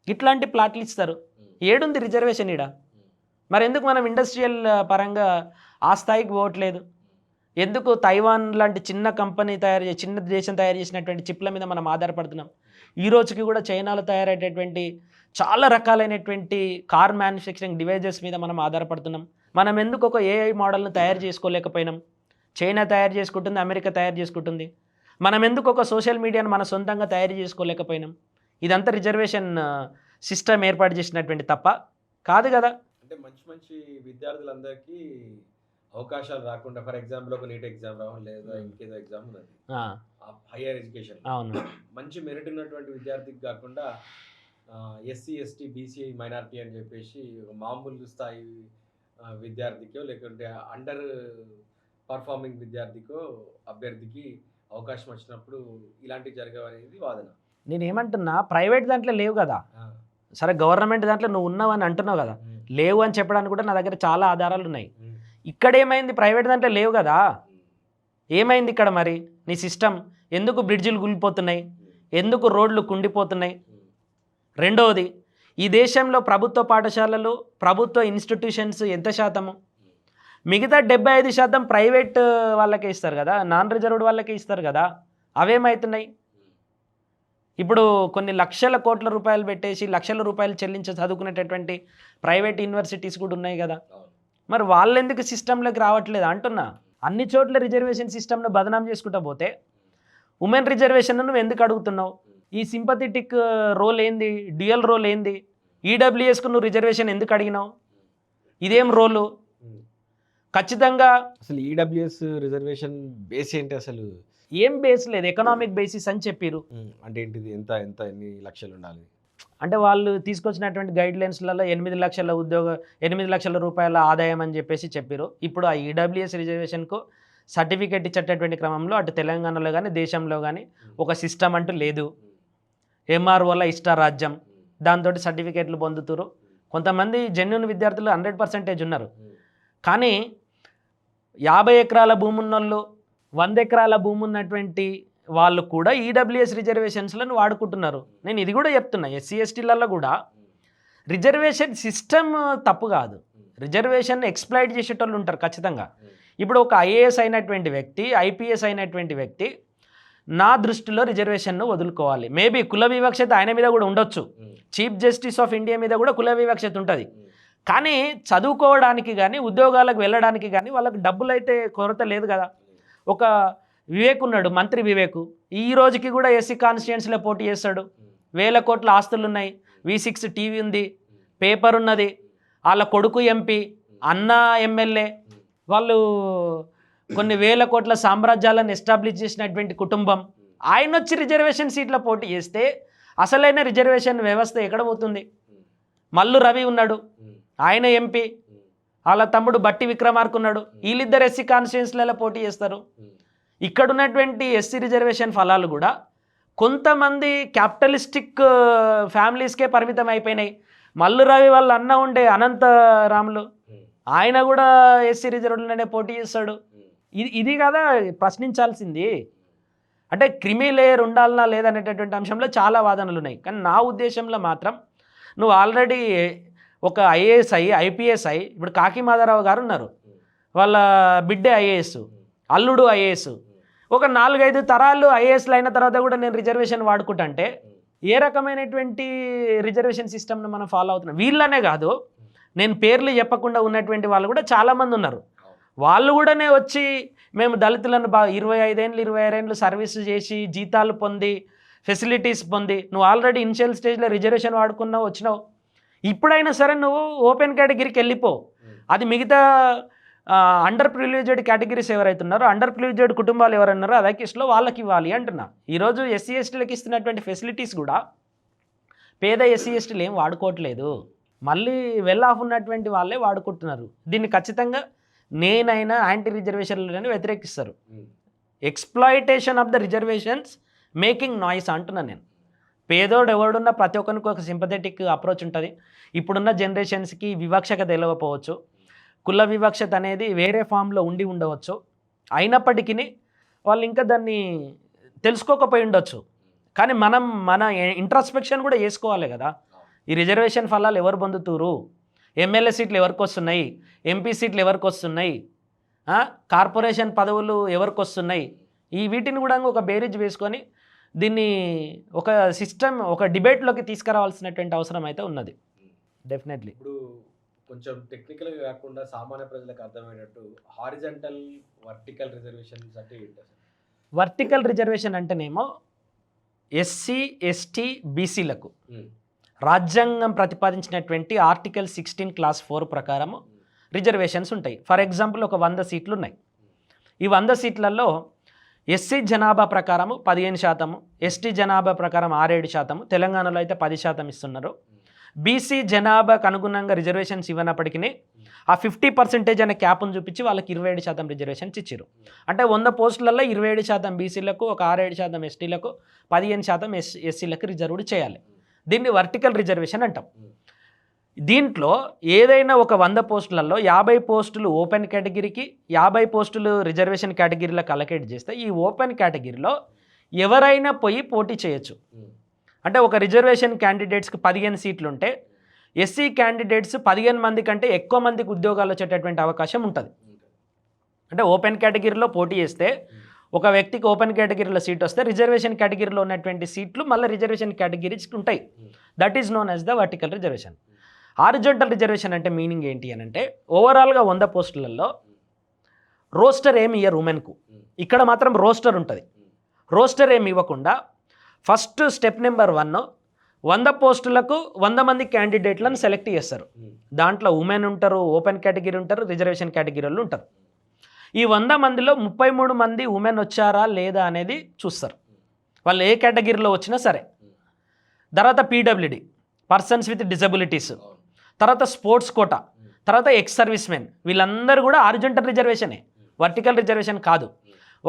ఇట్లాంటి ప్లాట్లు ఇస్తారు. ఏడుంది రిజర్వేషన్ ఈడ? మరి ఎందుకు మనం ఇండస్ట్రియల్ పరంగా ఆ స్థాయికి పోవట్లేదు? ఎందుకు తైవాన్ లాంటి చిన్న కంపెనీ చిన్న దేశం తయారు చేసినటువంటి చిప్ల మీద మనం ఆధారపడుతున్నాం? ఈ రోజుకి కూడా చైనాలో తయారయ్యేటటువంటి చాలా రకాలైనటువంటి కార్ మ్యానుఫ్యాక్చరింగ్ డివైజెస్ మీద మనం ఆధారపడుతున్నాం. మనం ఎందుకు ఒక ఏఐ మోడల్ను తయారు చేసుకోలేకపోయినాం? చైనా తయారు చేసుకుంటుంది, అమెరికా తయారు చేసుకుంటుంది. మనం ఎందుకు ఒక సోషల్ మీడియాను మన సొంతంగా తయారు చేసుకోలేకపోయినాం? ఇదంతా రిజర్వేషన్ సిస్టమ్ ఏర్పాటు చేసినటువంటి తప్ప కాదు కదా. అంటే మంచి మంచి విద్యార్థులందరికీ అవకాశాలు రాకుండా, ఫర్ ఎగ్జాంపుల్ ఒక నీట్ ఎగ్జామ్ రావడం లేదా ఇంకేదో ఎగ్జామ్ ఉన్నది హైయర్ ఎడ్యుకేషన్, అవును, మంచి మెరిట్ ఉన్నటువంటి విద్యార్థికి కాకుండా ఎస్సీ ఎస్టీ బీసీ మైనారిటీ అని చెప్పేసి ఒక మామూలు స్థాయి విద్యార్థికో లేకుంటే అండర్ పర్ఫార్మింగ్ విద్యార్థికో అభ్యర్థికి అవకాశం వచ్చినప్పుడు ఇలాంటివి జరగవనేది వాదన. నేనేమంటున్నా, ప్రైవేట్ దాంట్లో లేవు కదా, సరే గవర్నమెంట్ దాంట్లో నువ్వు ఉన్నావని అంటున్నావు కదా, లేవు అని చెప్పడానికి కూడా నా దగ్గర చాలా ఆధారాలు ఉన్నాయి. ఇక్కడ ఏమైంది? ప్రైవేట్ దాంట్లో లేవు కదా, ఏమైంది ఇక్కడ మరి? నీ సిస్టమ్ ఎందుకు బ్రిడ్జిలు కూలిపోతున్నాయి? ఎందుకు రోడ్లు కుండిపోతున్నాయి? రెండవది, ఈ దేశంలో ప్రభుత్వ పాఠశాలలు, ప్రభుత్వ ఇన్స్టిట్యూషన్స్ ఎంత శాతము? మిగతా 75% ప్రైవేట్ వాళ్ళకే ఇస్తారు కదా, నాన్ రిజర్వ్డ్ వాళ్ళకే ఇస్తారు కదా. అవేమవుతున్నాయి? ఇప్పుడు కొన్ని లక్షల కోట్ల రూపాయలు పెట్టేసి లక్షల రూపాయలు చెల్లించి చదువుకునేటటువంటి ప్రైవేట్ యూనివర్సిటీస్ కూడా ఉన్నాయి కదా. మరి వాళ్ళు ఎందుకు సిస్టంలోకి రావట్లేదు అంటున్నా. అన్ని చోట్ల రిజర్వేషన్ సిస్టమ్ను బదనాం చేసుకుంటా పోతే ఉమెన్ రిజర్వేషన్ నువ్వు ఎందుకు అడుగుతున్నావు? ఈ సింపథెటిక్ రోల్ ఏంది? డ్యూయల్ రోల్ ఏంది? ఈడబ్ల్యూఎస్కు నువ్వు రిజర్వేషన్ ఎందుకు అడిగినావు? ఇదేం రోలు? ఖచ్చితంగా అసలు ఈడబ్ల్యూఎస్ రిజర్వేషన్ బేస్ ఏంటి? అసలు ఏం బేస్ లేదు, ఎకనామిక్ బేసిస్ అని చెప్పారు. అంటే ఏంటిది? ఎంత ఎంత ఎన్ని లక్షలు ఉండాలి? అంటే వాళ్ళు తీసుకొచ్చినటువంటి గైడ్లైన్స్లలో 8 లక్షల రూపాయల ఆదాయం అని చెప్పారు. ఇప్పుడు ఆ ఈడబ్ల్యూఎస్ రిజర్వేషన్కు సర్టిఫికేట్ ఇచ్చేటటువంటి క్రమంలో అటు తెలంగాణలో కానీ దేశంలో కానీ ఒక సిస్టమ్ అంటూ లేదు. ఎంఆర్ఓల ఇష్టారాజ్యం, దాంతో సర్టిఫికేట్లు పొందుతారు. కొంతమంది జెన్యున్ విద్యార్థులు 100% ఉన్నారు. కానీ 50 ఎకరాల భూమి ఉన్నోళ్ళు, 100 ఎకరాల భూమి ఉన్నటువంటి వాళ్ళు కూడా ఈడబ్ల్యూఎస్ రిజర్వేషన్స్లను వాడుకుంటున్నారు. నేను ఇది కూడా చెప్తున్నా, ఎస్సీ ఎస్టీలలో కూడా రిజర్వేషన్ సిస్టమ్ తప్పు కాదు, రిజర్వేషన్ ఎక్స్ప్లాయిట్ చేసేటోళ్ళు ఉంటారు ఖచ్చితంగా. ఇప్పుడు ఒక ఐఏఎస్ అయినటువంటి వ్యక్తి, ఐపీఎస్ అయినటువంటి వ్యక్తి నా దృష్టిలో రిజర్వేషన్ను వదులుకోవాలి. మేబీ కుల వివక్షత ఆయన మీద కూడా ఉండొచ్చు, చీఫ్ జస్టిస్ ఆఫ్ ఇండియా మీద కూడా కుల వివక్షత ఉంటుంది. కానీ చదువుకోవడానికి కానీ ఉద్యోగాలకు వెళ్ళడానికి కానీ వాళ్ళకి డబ్బులు అయితే కొరత లేదు కదా. ఒక వివేక్ ఉన్నాడు, మంత్రి వివేక్, ఈ రోజుకి కూడా ఎస్సీ కాన్స్టిట్యుయెన్సీలో పోటీ చేస్తాడు. 1000 కోట్ల ఆస్తులు ఉన్నాయి, V6 టీవీ ఉంది, పేపర్ ఉన్నది, వాళ్ళ కొడుకు ఎంపీ, అన్న ఎమ్మెల్యే, వాళ్ళు కొన్ని 1000 కోట్ల సామ్రాజ్యాలను ఎస్టాబ్లిష్ చేసినటువంటి కుటుంబం. ఆయన వచ్చి రిజర్వేషన్ సీట్లో పోటీ చేస్తే అసలైన రిజర్వేషన్ వ్యవస్థ ఎక్కడ పోతుంది? మల్లు రవి ఉన్నాడు, ఆయన ఎంపీ, వాళ్ళ తమ్ముడు బట్టి విక్రమార్క ఉన్నాడు, వీళ్ళిద్దరు ఎస్సీ కాన్స్టిట్యుయెన్సీలలో పోటీ చేస్తారు. ఇక్కడ ఉన్నటువంటి ఎస్సీ రిజర్వేషన్ ఫలాలు కూడా కొంతమంది క్యాపిటలిస్టిక్ ఫ్యామిలీస్కే పరిమితం అయిపోయినాయి. మల్లు రవి వాళ్ళ అన్న ఉండే అనంత రాములు, ఆయన కూడా ఎస్సీ రిజర్వ్లోనే పోటీ చేస్తాడు. ఇది కదా ప్రశ్నించాల్సింది. అంటే క్రిమి లేయర్ ఉండాలనా లేదనేటటువంటి అంశంలో చాలా వాదనలు ఉన్నాయి. కానీ నా ఉద్దేశంలో మాత్రం నువ్వు ఆల్రెడీ ఒక ఐఏఎస్ అయ్యి ఐపీఎస్ అయ్యి ఇప్పుడు కాకి మాధవరావు గారు ఉన్నారు, వాళ్ళ బిడ్డే ఐఏఎస్, అల్లుడు ఐఏఎస్, ఒక 4-5 తరాలు ఐఏఎస్లు అయిన తర్వాత కూడా నేను రిజర్వేషన్ వాడుకుంటే ఏ రకమైనటువంటి రిజర్వేషన్ సిస్టమ్ను మనం ఫాలో అవుతున్నాం? వీళ్ళనే కాదు, నేను పేర్లు చెప్పకుండా ఉన్నటువంటి వాళ్ళు కూడా చాలామంది ఉన్నారు. వాళ్ళు కూడానే వచ్చి మేము దళితులను 25 ఏళ్ళు 26 ఏళ్ళు సర్వీస్ చేసి జీతాలు పొంది ఫెసిలిటీస్ పొంది నువ్వు ఆల్రెడీ ఇనిషియల్ స్టేజ్లో రిజర్వేషన్ వాడుకున్నావు వచ్చినావు, ఇప్పుడైనా సరే నువ్వు ఓపెన్ కేటగిరీకి వెళ్ళిపో. అది మిగతా అండర్ ప్రివిలేజ్డ్ కేటగిరీస్ ఎవరైతే ఉన్నారో, అండర్ ప్రివిలేజ్డ్ కుటుంబాలు ఎవరన్నారో అదే కేసులో వాళ్ళకి ఇవ్వాలి అంటున్నా. ఈరోజు ఎస్సీ ఎస్టీలకు ఇస్తున్నటువంటి ఫెసిలిటీస్ కూడా పేద ఎస్సీ ఎస్టీలు ఏం వాడుకోవట్లేదు, మళ్ళీ వెల్ ఆఫ్ ఉన్నటువంటి వాళ్ళే వాడుకుంటున్నారు. దీన్ని ఖచ్చితంగా నేనైనా యాంటీ రిజర్వేషన్లని వ్యతిరేకిస్తారు. Exploitation of the reservations making noise అంటున్నాను నేను. పేదోడు ఎవడున్నా ప్రతి ఒక్కరికి ఒక సింపథెటిక్ అప్రోచ్ ఉంటుంది. ఇప్పుడున్న జనరేషన్స్కి వివక్షత తెలియకపోవచ్చు, కుల వివక్షత అనేది వేరే ఫామ్లో ఉండి ఉండవచ్చు, అయినప్పటికీ వాళ్ళు ఇంకా దాన్ని తెలుసుకోకపోయి ఉండొచ్చు. కానీ మన ఇంట్రాస్పెక్షన్ కూడా చేసుకోవాలి కదా. ఈ రిజర్వేషన్ ఫలాలు ఎవరు పొందుతురు, ఎమ్మెల్యే సీట్లు ఎవరికి వస్తున్నాయి, ఎంపీ సీట్లు ఎవరికి వస్తున్నాయి, కార్పొరేషన్ పదవులు ఎవరికి వస్తున్నాయి, ఈ వీటిని కూడా ఒక బేరీజ్ వేసుకొని దీన్ని ఒక సిస్టమ్ ఒక డిబేట్లోకి తీసుకురావాల్సినటువంటి అవసరం అయితే ఉన్నది డెఫినెట్లీ. ఇప్పుడు కొంచెం టెక్నికల్గా కాకుండా సామాన్య ప్రజలకు అర్థమయ్యేటట్టు హారిజంటల్ వర్టికల్ రిజర్వేషన్స్ అంటే ఏంటి? వర్టికల్ రిజర్వేషన్ అంటేనేమో ఎస్సీ ఎస్టీ బీసీలకు రాజ్యాంగం ప్రతిపాదించినటువంటి ఆర్టికల్ 16 క్లాస్ 4 ప్రకారము రిజర్వేషన్స్ ఉంటాయి. ఫర్ ఎగ్జాంపుల్ ఒక 100 సీట్లు ఉన్నాయి. ఈ 100 సీట్లలో ఎస్సీ జనాభా ప్రకారము 15%, ఎస్టీ జనాభా ప్రకారం 6-7%, తెలంగాణలో అయితే 10% ఇస్తున్నారు. బీసీ జనాభాకు అనుగుణంగా రిజర్వేషన్స్ ఇవ్వనప్పటికీ ఆ 50% అనే క్యాప్ను చూపించి వాళ్ళకి 27% రిజర్వేషన్స్ ఇచ్చారు. అంటే 100 పోస్టులలో 27% బీసీలకు, ఒక 6-7% ఎస్టీలకు, 15% ఎస్సీలకు రిజర్వ్డ్ చేయాలి. దీన్ని వర్టికల్ రిజర్వేషన్ అంటాం. దీంట్లో ఏదైనా ఒక 100 పోస్టులలో 50 పోస్టులు ఓపెన్ కేటగిరీకి, 50 పోస్టులు రిజర్వేషన్ కేటగిరీలకు అలకేట్ చేస్తే ఈ ఓపెన్ కేటగిరీలో ఎవరైనా పోయి పోటీ చేయొచ్చు. అంటే ఒక రిజర్వేషన్ క్యాండిడేట్స్కి 15 సీట్లు ఉంటే ఎస్సీ క్యాండిడేట్స్ 15 మంది కంటే ఎక్కువ మందికి ఉద్యోగాలు వచ్చేటటువంటి అవకాశం ఉంటుంది. అంటే ఓపెన్ కేటగిరీలో పోటీ చేస్తే ఒక వ్యక్తికి ఓపెన్ కేటగిరీలో సీట్ వస్తే రిజర్వేషన్ కేటగిరీలో ఉన్నటువంటి సీట్లు మళ్ళీ రిజర్వేషన్ కేటగిరీస్కి ఉంటాయి. That is known as the vertical reservation. Horizontal reservation అంటే మీనింగ్ ఏంటి అని అంటే ఓవరాల్గా 100 పోస్టులలో రోస్టర్ ఏమి ఇయ్యరు ఉమెన్కు, ఇక్కడ మాత్రం రోస్టర్ ఉంటుంది. రోస్టర్ ఏమి ఇవ్వకుండా ఫస్ట్ స్టెప్ నెంబర్ 1 100 పోస్టులకు 100 మంది క్యాండిడేట్లను సెలెక్ట్ చేస్తారు. దాంట్లో ఉమెన్ ఉంటారు, ఓపెన్ కేటగిరీ ఉంటారు, రిజర్వేషన్ కేటగిరీలు ఉంటారు. ఈ 100 మందిలో 33 మంది ఉమెన్ వచ్చారా లేదా అనేది చూస్తారు, వాళ్ళు ఏ కేటగిరీలో వచ్చినా సరే. తర్వాత పీడబ్ల్యూడి, పర్సన్స్ విత్ డిజబిలిటీస్, తర్వాత స్పోర్ట్స్ కోటా, తర్వాత ఎక్స్ సర్వీస్ మెన్, వీళ్ళందరూ కూడా హారిజాంటల్ రిజర్వేషనే, వర్టికల్ రిజర్వేషన్ కాదు.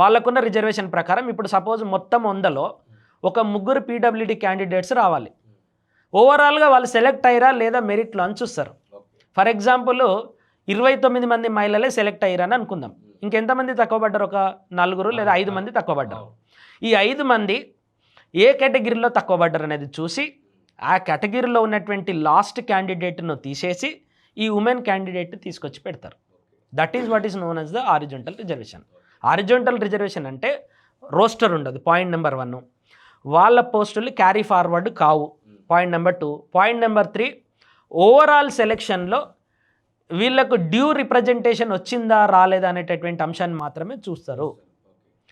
వాళ్ళకున్న రిజర్వేషన్ ప్రకారం ఇప్పుడు సపోజ్ మొత్తం 100లో ఒక 3 పీడబ్ల్యూడి క్యాండిడేట్స్ రావాలి. ఓవరాల్గా వాళ్ళు సెలెక్ట్ అయ్యారా లేదా మెరిట్లో అని చూస్తారు. ఫర్ ఎగ్జాంపుల్ 29 మంది మహిళలే సెలెక్ట్ అయ్యారని అనుకుందాం. ఇంకెంతమంది తక్కువ పడ్డారు? ఒక 4 లేదా 5 మంది తక్కువ పడ్డారు. ఈ 5 మంది ఏ కేటగిరీలో తక్కువ పడ్డారు అనేది చూసి ఆ కేటగిరీలో ఉన్నటువంటి లాస్ట్ క్యాండిడేట్ను తీసేసి ఈ ఉమెన్ క్యాండిడేట్ తీసుకొచ్చి పెడతారు. That is what is known as the horizontal reservation. Horizontal reservation అంటే రోస్టర్ ఉండదు, పాయింట్ నెంబర్ 1. వాళ్ళ పోస్టులు క్యారీ ఫార్వర్డ్ కావు, point number 2. Point number 3, overall సెలెక్షన్లో వీళ్ళకు డ్యూ రిప్రజెంటేషన్ వచ్చిందా రాలేదా అనేటటువంటి అంశాన్ని మాత్రమే చూస్తారు.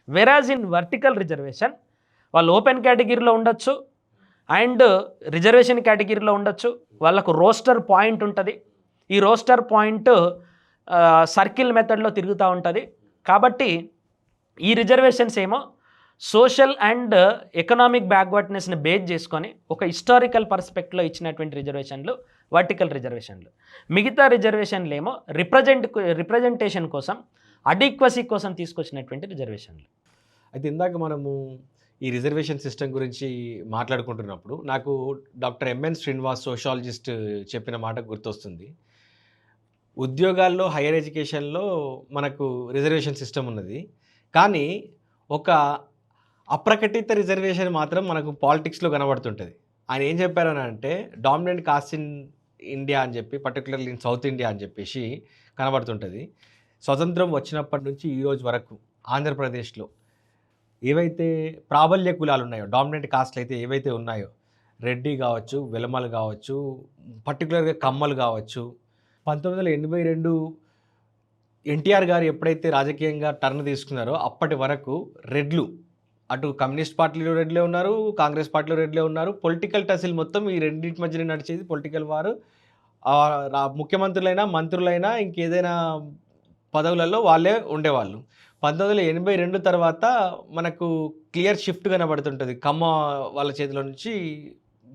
వెరాజ్ ఇన్ వర్టికల్ రిజర్వేషన్ వాళ్ళు ఓపెన్ కేటగిరీలో ఉండొచ్చు అండ్ రిజర్వేషన్ కేటగిరీలో ఉండొచ్చు. వాళ్ళకు రోస్టర్ పాయింట్ ఉంటుంది. ఈ రోస్టర్ పాయింట్ సర్కిల్ మెథడ్లో తిరుగుతూ ఉంటుంది. కాబట్టి ఈ రిజర్వేషన్స్ ఏమో సోషల్ అండ్ ఎకనామిక్ బ్యాక్వర్డ్నెస్ని బేస్ చేసుకొని ఒక హిస్టారికల్ పర్స్పెక్టివ్లో ఇచ్చినటువంటి రిజర్వేషన్లు వర్టికల్ రిజర్వేషన్లు. మిగతా రిజర్వేషన్లు ఏమో రిప్రజెంటేషన్ కోసం, అడిక్వసీ కోసం తీసుకొచ్చినటువంటి రిజర్వేషన్లు. అయితే ఇందాక మనము ఈ రిజర్వేషన్ సిస్టమ్ గురించి మాట్లాడుకుంటున్నప్పుడు నాకు డాక్టర్ ఎంఎన్ శ్రీనివాస్ సోషాలజిస్ట్ చెప్పిన మాట గుర్తొస్తుంది. ఉద్యోగాల్లో హైయర్ ఎడ్యుకేషన్లో మనకు రిజర్వేషన్ సిస్టమ్ ఉన్నది. కానీ ఒక అప్రకటిత రిజర్వేషన్ మాత్రం మనకు పాలిటిక్స్‌లో కనబడుతుంటది. ఆయన ఏం చెప్పారని అంటే డామినెంట్ కాస్ట్ ఇన్ ఇండియా అని చెప్పి పర్టిక్యులర్లీ ఇన్ సౌత్ ఇండియా అని చెప్పేసి కనబడుతుంటది. స్వతంత్రం వచ్చినప్పటి నుంచి ఈ రోజు వరకు ఆంధ్రప్రదేశ్‌లో ఏవైతే ప్రాబల్య కులాలు ఉన్నాయో, డామినెంట్ కాస్ట్‌లు అయితే ఏవైతే ఉన్నాయో, రెడ్డి కావచ్చు, వెలమలు కావచ్చు, పర్టిక్యులర్‌గా కమ్మలు కావచ్చు, 1982 ఎన్టీఆర్ గారు ఎప్పుడైతే రాజకీయంగా టర్న్ తీసుకున్నారో అప్పటి వరకు రెడ్లు, అటు కమ్యూనిస్ట్ పార్టీలో రెడ్లే ఉన్నారు, కాంగ్రెస్ పార్టీలో రెడ్లే ఉన్నారు. పొలిటికల్ టసిల్ మొత్తం ఈ రెండింటి మధ్యనే నడిచేది పొలిటికల్ వారు. ముఖ్యమంత్రులైనా, మంత్రులైనా, ఇంకేదైనా పదవులలో వాళ్ళే ఉండేవాళ్ళు. 1982 తర్వాత మనకు క్లియర్ షిఫ్ట్ కనబడుతుంటుంది. కమ్మ వాళ్ళ చేతిలో నుంచి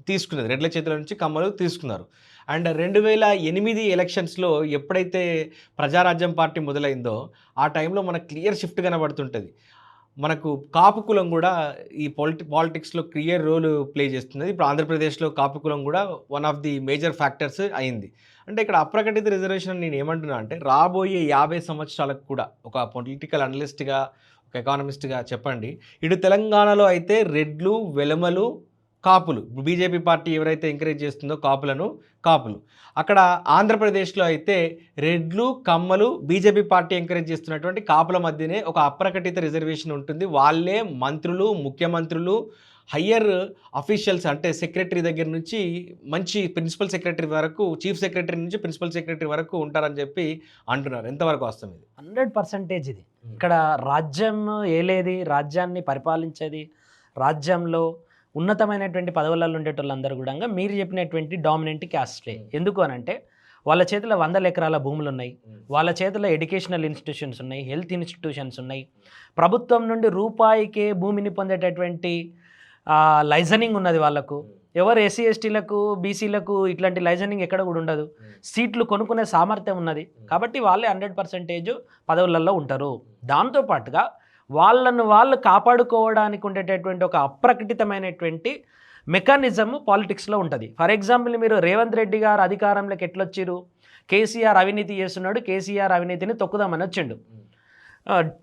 తీసుకున్నది, రెడ్ల చేతిలో నుంచి కమ్మలు తీసుకున్నారు. అండ్ 2008 ఎలక్షన్స్లో ఎప్పుడైతే ప్రజారాజ్యం పార్టీ మొదలైందో ఆ టైంలో మనకు క్లియర్ షిఫ్ట్ కనబడుతుంటుంది. మనకు కాపు కులం కూడా ఈ పాలిటిక్స్లో క్లియర్ రోల్ ప్లే చేస్తున్నది. ఇప్పుడు ఆంధ్రప్రదేశ్లో కాపు కులం కూడా one of the major factors అయింది. అంటే ఇక్కడ అప్రకటిత రిజర్వేషన్ నేను ఏమంటున్నా అంటే రాబోయే 50 సంవత్సరాలకు కూడా ఒక పొలిటికల్ అనలిస్ట్గా, ఒక ఎకానమిస్ట్గా చెప్పండి, ఇటు తెలంగాణలో అయితే రెడ్లు, వెలమలు, కాపులు, బీజేపీ పార్టీ ఎవరైతే ఎంకరేజ్ చేస్తుందో కాపులు, అక్కడ ఆంధ్రప్రదేశ్లో అయితే రెడ్లు, కమ్మలు, బీజేపీ పార్టీ ఎంకరేజ్ చేస్తున్నటువంటి కాపుల మధ్యనే ఒక అప్రకటిత రిజర్వేషన్ ఉంటుంది. వాళ్ళే మంత్రులు, ముఖ్యమంత్రులు, హయ్యర్ అఫీషియల్స్ అంటే సెక్రటరీ దగ్గర నుంచి మంచి ప్రిన్సిపల్ సెక్రటరీ వరకు, చీఫ్ సెక్రటరీ నుంచి ప్రిన్సిపల్ సెక్రటరీ వరకు ఉంటారని చెప్పి అంటున్నారు. ఎంతవరకు వస్తుంది ఇది? 100% ఇది. ఇక్కడ రాజ్యం ఏలేది, రాజ్యాన్ని పరిపాలించేది, రాజ్యంలో ఉన్నతమైనటువంటి పదవులలో ఉండేటోళ్ళందరూ కూడా మీరు చెప్పినటువంటి డామినెంట్ క్యాస్ట్లే. ఎందుకు అని అంటే వాళ్ళ చేతిలో 100 ఎకరాల భూములు ఉన్నాయి, వాళ్ళ చేతిలో ఎడ్యుకేషనల్ ఇన్స్టిట్యూషన్స్ ఉన్నాయి, హెల్త్ ఇన్స్టిట్యూషన్స్ ఉన్నాయి, ప్రభుత్వం నుండి రూపాయికే భూమిని పొందేటటువంటి లైజనింగ్ ఉన్నది వాళ్ళకు. ఎవరు ఎస్సీ ఎస్టీలకు, బీసీలకు ఇట్లాంటి లైజనింగ్ ఎక్కడ కూడా ఉండదు. సీట్లు కొనుక్కునే సామర్థ్యం ఉన్నది. కాబట్టి వాళ్ళే 100% పదవులలో ఉంటారు. దాంతోపాటుగా వాళ్ళను వాళ్ళు కాపాడుకోవడానికి ఉండేటటువంటి ఒక అప్రకటితమైనటువంటి మెకానిజం పాలిటిక్స్లో ఉంటుంది. ఫర్ ఎగ్జాంపుల్ మీరు రేవంత్ రెడ్డి గారు అధికారంలోకి ఎట్లొచ్చారు? కేసీఆర్ అవినీతి చేస్తున్నాడు, కేసీఆర్ అవినీతిని తొక్కుదామని వచ్చిండు.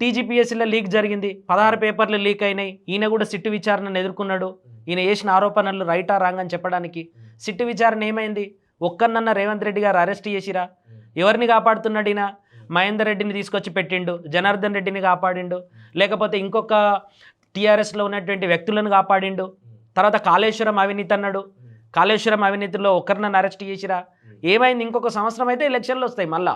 టీజీపీఎస్సీలో లీక్ జరిగింది, 16 పేపర్లు లీక్ అయినాయి. ఈయన కూడా సిట్టు విచారణను ఎదుర్కొన్నాడు. ఈయన చేసిన ఆరోపణలు రైటా రాంగ్ అని చెప్పడానికి సిట్టు విచారణ ఏమైంది? ఒక్కనన్న రేవంత్ రెడ్డి గారు అరెస్ట్ చేసిరా? ఎవరిని కాపాడుతున్నాడు ఈయన? మహేందర్ రెడ్డిని తీసుకొచ్చి పెట్టిండు, జనార్దన్ రెడ్డిని కాపాడిండు, లేకపోతే ఇంకొక టీఆర్ఎస్లో ఉన్నటువంటి వ్యక్తులను కాపాడిండు. తర్వాత కాళేశ్వరం అవినీతి అన్నాడు, కాళేశ్వరం అవినీతిలో ఒకరినన్ను అరెస్ట్ చేసిరా? ఏమైంది? ఇంకొక సంవత్సరం అయితే ఎలక్షన్లు వస్తాయి మళ్ళా.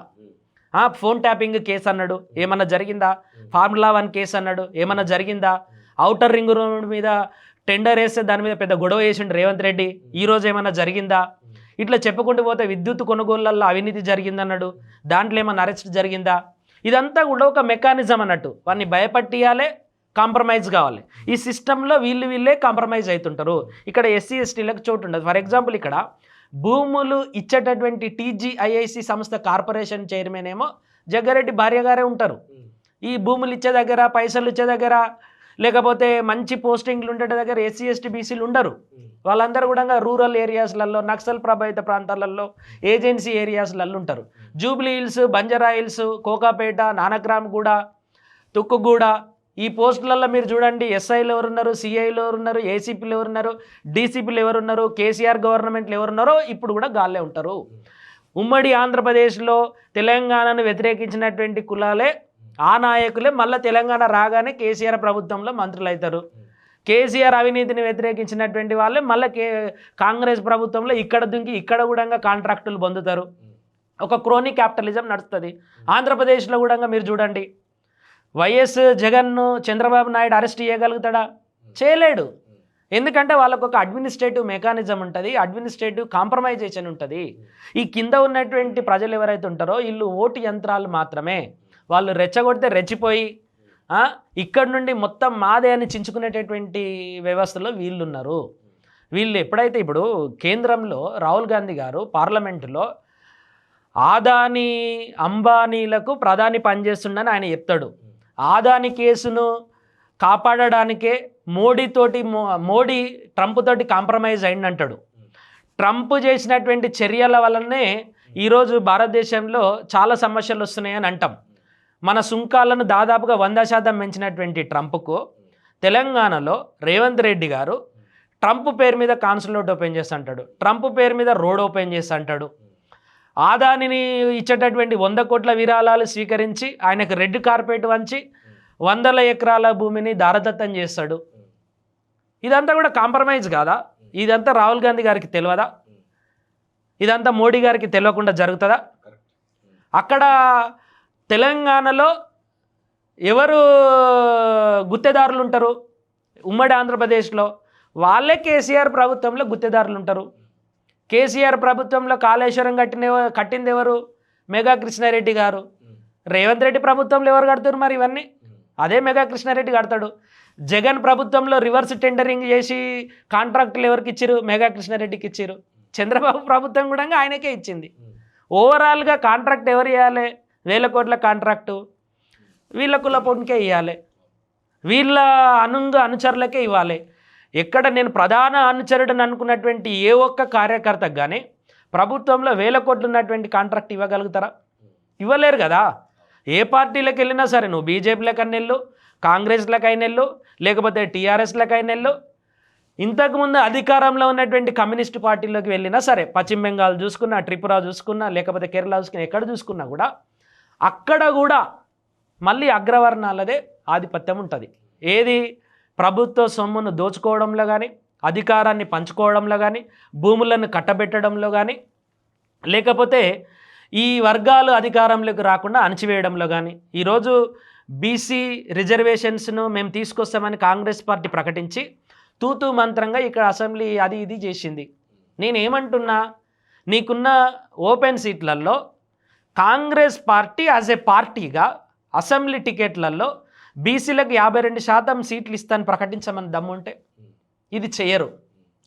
ఫోన్ ట్యాపింగ్ కేసు అన్నాడు, ఏమన్నా జరిగిందా? ఫార్ములా 1 కేసు అన్నాడు, ఏమన్నా జరిగిందా? ఔటర్ రింగ్ రోడ్ మీద టెండర్ వేస్తే దాని మీద పెద్ద గొడవ చేసిండు రేవంత్ రెడ్డి, ఈరోజు ఏమన్నా జరిగిందా? ఇట్లా చెప్పుకుంటూ పోతే విద్యుత్ కొనుగోళ్లలో అవినీతి జరిగిందన్నాడు, దాంట్లో ఏమన్నా అరెస్ట్ జరిగిందా? ఇదంతా కూడా ఒక మెకానిజం అన్నట్టు. వాడిని భయపట్టియాలే, కాంప్రమైజ్ కావాలి. ఈ సిస్టంలో వీళ్ళే కాంప్రమైజ్ అవుతుంటారు. ఇక్కడ ఎస్సీ ఎస్టీలకు చోటు ఉండదు. ఫర్ ఎగ్జాంపుల్ ఇక్కడ భూములు ఇచ్చేటటువంటి టీజీఐఐసి సంస్థ కార్పొరేషన్ చైర్మన్ ఏమో జగ్గారెడ్డి భార్య గారే ఉంటారు. ఈ భూములు ఇచ్చే దగ్గర, పైసలు ఇచ్చే దగ్గర, లేకపోతే మంచి పోస్టింగ్లు ఉండే దగ్గర ఎస్సీ ఎస్టీ బీసీలు ఉండరు. వాళ్ళందరూ కూడా రూరల్ ఏరియాస్లలో, నక్సల్ ప్రభావిత ప్రాంతాలలో, ఏజెన్సీ ఏరియాస్లలో ఉంటారు. Jubilee hills, Banjara hills, Kokapet, Nanakramguda, Tukkuguda, ఈ పోస్టులలో మీరు చూడండి ఎస్ఐలు ఎవరున్నారు, సిఐలు ఎవరున్నారు, ఏసీపీలు ఎవరున్నారు, డీసీపీలు ఎవరున్నారు, కేసీఆర్ గవర్నమెంట్లు ఎవరున్నారో ఇప్పుడు కూడా గాల్లే ఉంటారు. ఉమ్మడి ఆంధ్రప్రదేశ్లో తెలంగాణను వ్యతిరేకించినటువంటి కులాలే, ఆ నాయకులే మళ్ళీ తెలంగాణ రాగానే కేసీఆర్ ప్రభుత్వంలో మంత్రులు అవుతారు. కేసీఆర్ అవినీతిని వ్యతిరేకించినటువంటి వాళ్ళే మళ్ళీ కాంగ్రెస్ ప్రభుత్వంలో ఇక్కడ దుంకి ఇక్కడ కూడా కాంట్రాక్టులు పొందుతారు. ఒక క్రోనీ క్యాపిటలిజం నడుస్తుంది. ఆంధ్రప్రదేశ్లో కూడా మీరు చూడండి, వైఎస్ జగన్ను చంద్రబాబు నాయుడు అరెస్ట్ చేయగలుగుతాడా? చేయలేడు. ఎందుకంటే వాళ్ళకు ఒక అడ్మినిస్ట్రేటివ్ మెకానిజం ఉంటుంది, అడ్మినిస్ట్రేటివ్ కాంప్రమైజేషన్ ఉంటుంది. ఈ కింద ఉన్నటువంటి ప్రజలు ఎవరైతే ఉంటారో వీళ్ళు ఓటు యంత్రాలు మాత్రమే. వాళ్ళు రెచ్చగొడితే రెచ్చిపోయి ఇక్కడ నుండి మొత్తం మాదే అని చించుకునేటటువంటి వ్యవస్థలో వీళ్ళున్నారు. వీళ్ళు ఎప్పుడైతే ఇప్పుడు కేంద్రంలో రాహుల్ గాంధీ గారు పార్లమెంటులో ఆదాని అంబానీలకు ప్రధాని పనిచేస్తుండని ఆయన చెప్తాడు. ఆదాని కేసును కాపాడడానికే మోడీ ట్రంప్ తోటి కాంప్రమైజ్ అయిందంటాడు. ట్రంప్ చేసినటువంటి చర్యల వల్లనే ఈరోజు భారతదేశంలో చాలా సమస్యలు వస్తున్నాయని అంటాం. మన సుంకాలను దాదాపుగా 100% పెంచినటువంటి ట్రంప్కు తెలంగాణలో రేవంత్ రెడ్డి గారు ట్రంప్ పేరు మీద కాన్సులేట్ ఓపెన్ చేస్తా అంటాడు, ట్రంప్ పేరు మీద రోడ్ ఓపెన్ చేస్తా అంటాడు. ఆదానిని ఇచ్చేటటువంటి 100 కోట్ల విరాళాలు స్వీకరించి ఆయనకు రెడ్ కార్పెట్ వంచి 100 ఎకరాల భూమిని దారదత్తం చేస్తాడు. ఇదంతా కూడా కాంప్రమైజ్ కాదా? ఇదంతా రాహుల్ గాంధీ గారికి తెలియదా? ఇదంతా మోడీ గారికి తెలియకుండా జరుగుతుందా? అక్కడ తెలంగాణలో ఎవరు గుత్తేదారులు ఉంటారు? ఉమ్మడి ఆంధ్రప్రదేశ్లో వాళ్ళే కేసీఆర్ ప్రభుత్వంలో గుత్తేదారులు ఉంటారు. కేసీఆర్ ప్రభుత్వంలో కాళేశ్వరం కట్టింది ఎవరు? మెగా కృష్ణారెడ్డి గారు. రేవంత్ రెడ్డి ప్రభుత్వంలో ఎవరు కడతారు మరి ఇవన్నీ? అదే మెగా కృష్ణారెడ్డి కడతాడు. జగన్ ప్రభుత్వంలో రివర్స్ టెండరింగ్ చేసి కాంట్రాక్టులు ఎవరికి ఇచ్చారు? మెగా కృష్ణారెడ్డికి ఇచ్చారు. చంద్రబాబు ప్రభుత్వం కూడా ఆయనకే ఇచ్చింది. ఓవరాల్గా కాంట్రాక్ట్ ఎవరు ఇవ్వాలి? 1000 కోట్ల కాంట్రాక్టు వీళ్ళ కులపోనికే ఇవ్వాలి, వీళ్ళ అనుచరులకే ఇవ్వాలి. ఎక్కడ నేను ప్రధాన అనుచరుడని అనుకున్నటువంటి ఏ ఒక్క కార్యకర్తకు కానీ ప్రభుత్వంలో 1000 కోట్లు ఉన్నటువంటి కాంట్రాక్ట్ ఇవ్వగలుగుతారా? ఇవ్వలేరు కదా. ఏ పార్టీలకు వెళ్ళినా సరే, నువ్వు బీజేపీలకైనా వెళ్ళు, కాంగ్రెస్లకైనా వెళ్ళు, లేకపోతే టీఆర్ఎస్లకైనా వెళ్ళు, ఇంతకుముందు అధికారంలో ఉన్నటువంటి కమ్యూనిస్ట్ పార్టీలోకి వెళ్ళినా సరే, పశ్చిమ బెంగాల్ చూసుకున్నా, త్రిపుర చూసుకున్నా, లేకపోతే కేరళ చూసుకున్నా, ఎక్కడ చూసుకున్నా కూడా అక్కడ కూడా మళ్ళీ అగ్రవర్ణాలదే ఆధిపత్యం ఉంటుంది. ఏది? ప్రభుత్వ సొమ్మును దోచుకోవడంలో కానీ, అధికారాన్ని పంచుకోవడంలో కానీ, భూములను కట్టబెట్టడంలో కానీ, లేకపోతే ఈ వర్గాలు అధికారంలోకి రాకుండా అణచివేయడంలో కానీ. ఈరోజు బీసీ రిజర్వేషన్స్ను మేము తీసుకొస్తామని కాంగ్రెస్ పార్టీ ప్రకటించి తూతూ మంత్రంగా ఇక్కడ అసెంబ్లీ అది ఇది చేసింది. నేనేమంటున్నా, నీకున్న ఓపెన్ సీట్లలో కాంగ్రెస్ పార్టీ యాజ్ ఏ పార్టీగా అసెంబ్లీ టికెట్లలో బీసీలకు 52% సీట్లు ఇస్తాను ప్రకటించమని దమ్ముంటే ఇది చేయరు.